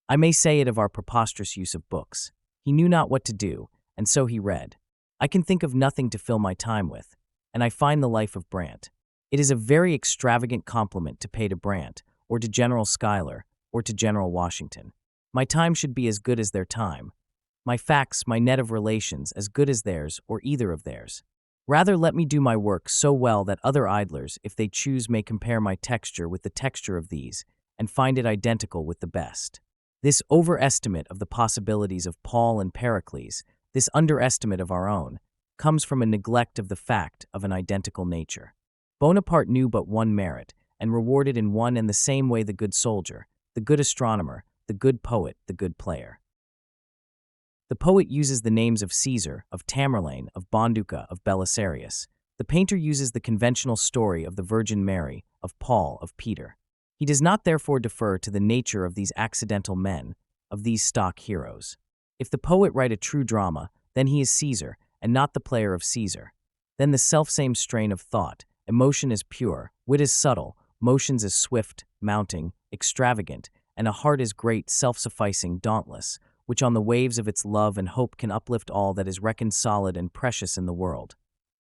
Speaker 1: I may say it of our preposterous use of books. He knew not what to do, and so he read. I can think of nothing to fill my time with, and I find the life of Brant. It is a very extravagant compliment to pay to Brant, or to General Schuyler, or to General Washington. My time should be as good as their time. My facts, my net of relations, as good as theirs, or either of theirs. Rather let me do my work so well that other idlers, if they choose, may compare my texture with the texture of these, and find it identical with the best. This overestimate of the possibilities of Paul and Pericles, this underestimate of our own, comes from a neglect of the fact of an identical nature. Bonaparte knew but one merit, and rewarded in one and the same way the good soldier, the good astronomer, the good poet, the good player. The poet uses the names of Caesar, of Tamerlane, of Bonduca, of Belisarius. The painter uses the conventional story of the Virgin Mary, of Paul, of Peter. He does not therefore defer to the nature of these accidental men, of these stock heroes. If the poet write a true drama, then he is Caesar, and not the player of Caesar. Then the selfsame strain of thought, emotion is pure, wit is subtle, motions is swift, mounting, extravagant, and a heart is great, self-sufficing, dauntless, which on the waves of its love and hope can uplift all that is reckoned solid and precious in the world.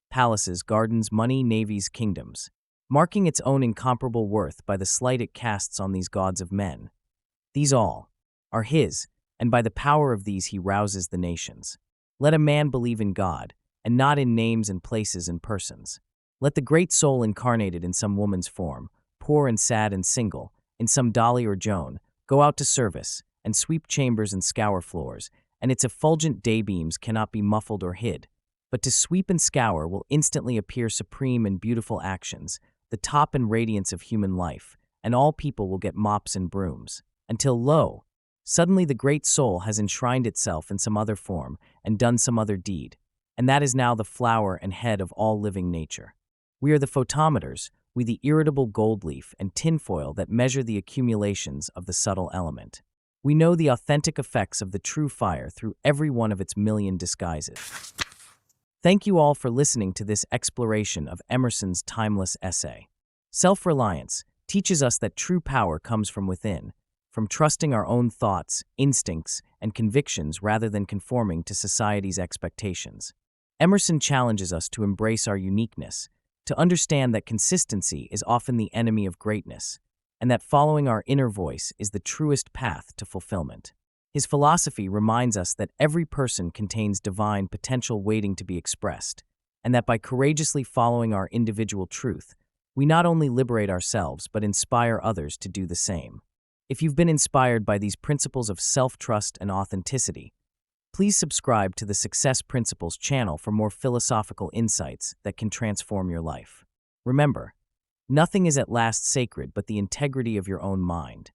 Speaker 1: Palaces, gardens, money, navies, kingdoms, marking its own incomparable worth by the slight it casts on these gods of men. These all are his, and by the power of these he rouses the nations. Let a man believe in God, and not in names and places and persons. Let the great soul incarnated in some woman's form, poor and sad and single, in some Dolly or Joan, go out to service, and sweep chambers and scour floors, and its effulgent daybeams cannot be muffled or hid. But to sweep and scour will instantly appear supreme and beautiful actions, the top and radiance of human life, and all people will get mops and brooms, until lo, Suddenly the great soul has enshrined itself in some other form and done some other deed, and that is now the flower and head of all living nature. We are the photometers, we the irritable gold leaf and tinfoil that measure the accumulations of the subtle element. We know the authentic effects of the true fire through every one of its million disguises. Thank you all for listening to this exploration of Emerson's timeless essay. Self-Reliance teaches us that true power comes from within, from trusting our own thoughts, instincts, and convictions rather than conforming to society's expectations. Emerson challenges us to embrace our uniqueness, to understand that consistency is often the enemy of greatness, and that following our inner voice is the truest path to fulfillment. His philosophy reminds us that every person contains divine potential waiting to be expressed, and that by courageously following our individual truth, we not only liberate ourselves but inspire others to do the same. If you've been inspired by these principles of self-trust and authenticity, please subscribe to the Success Principles channel for more philosophical insights that can transform your life. Remember, nothing is at last sacred but the integrity of your own mind.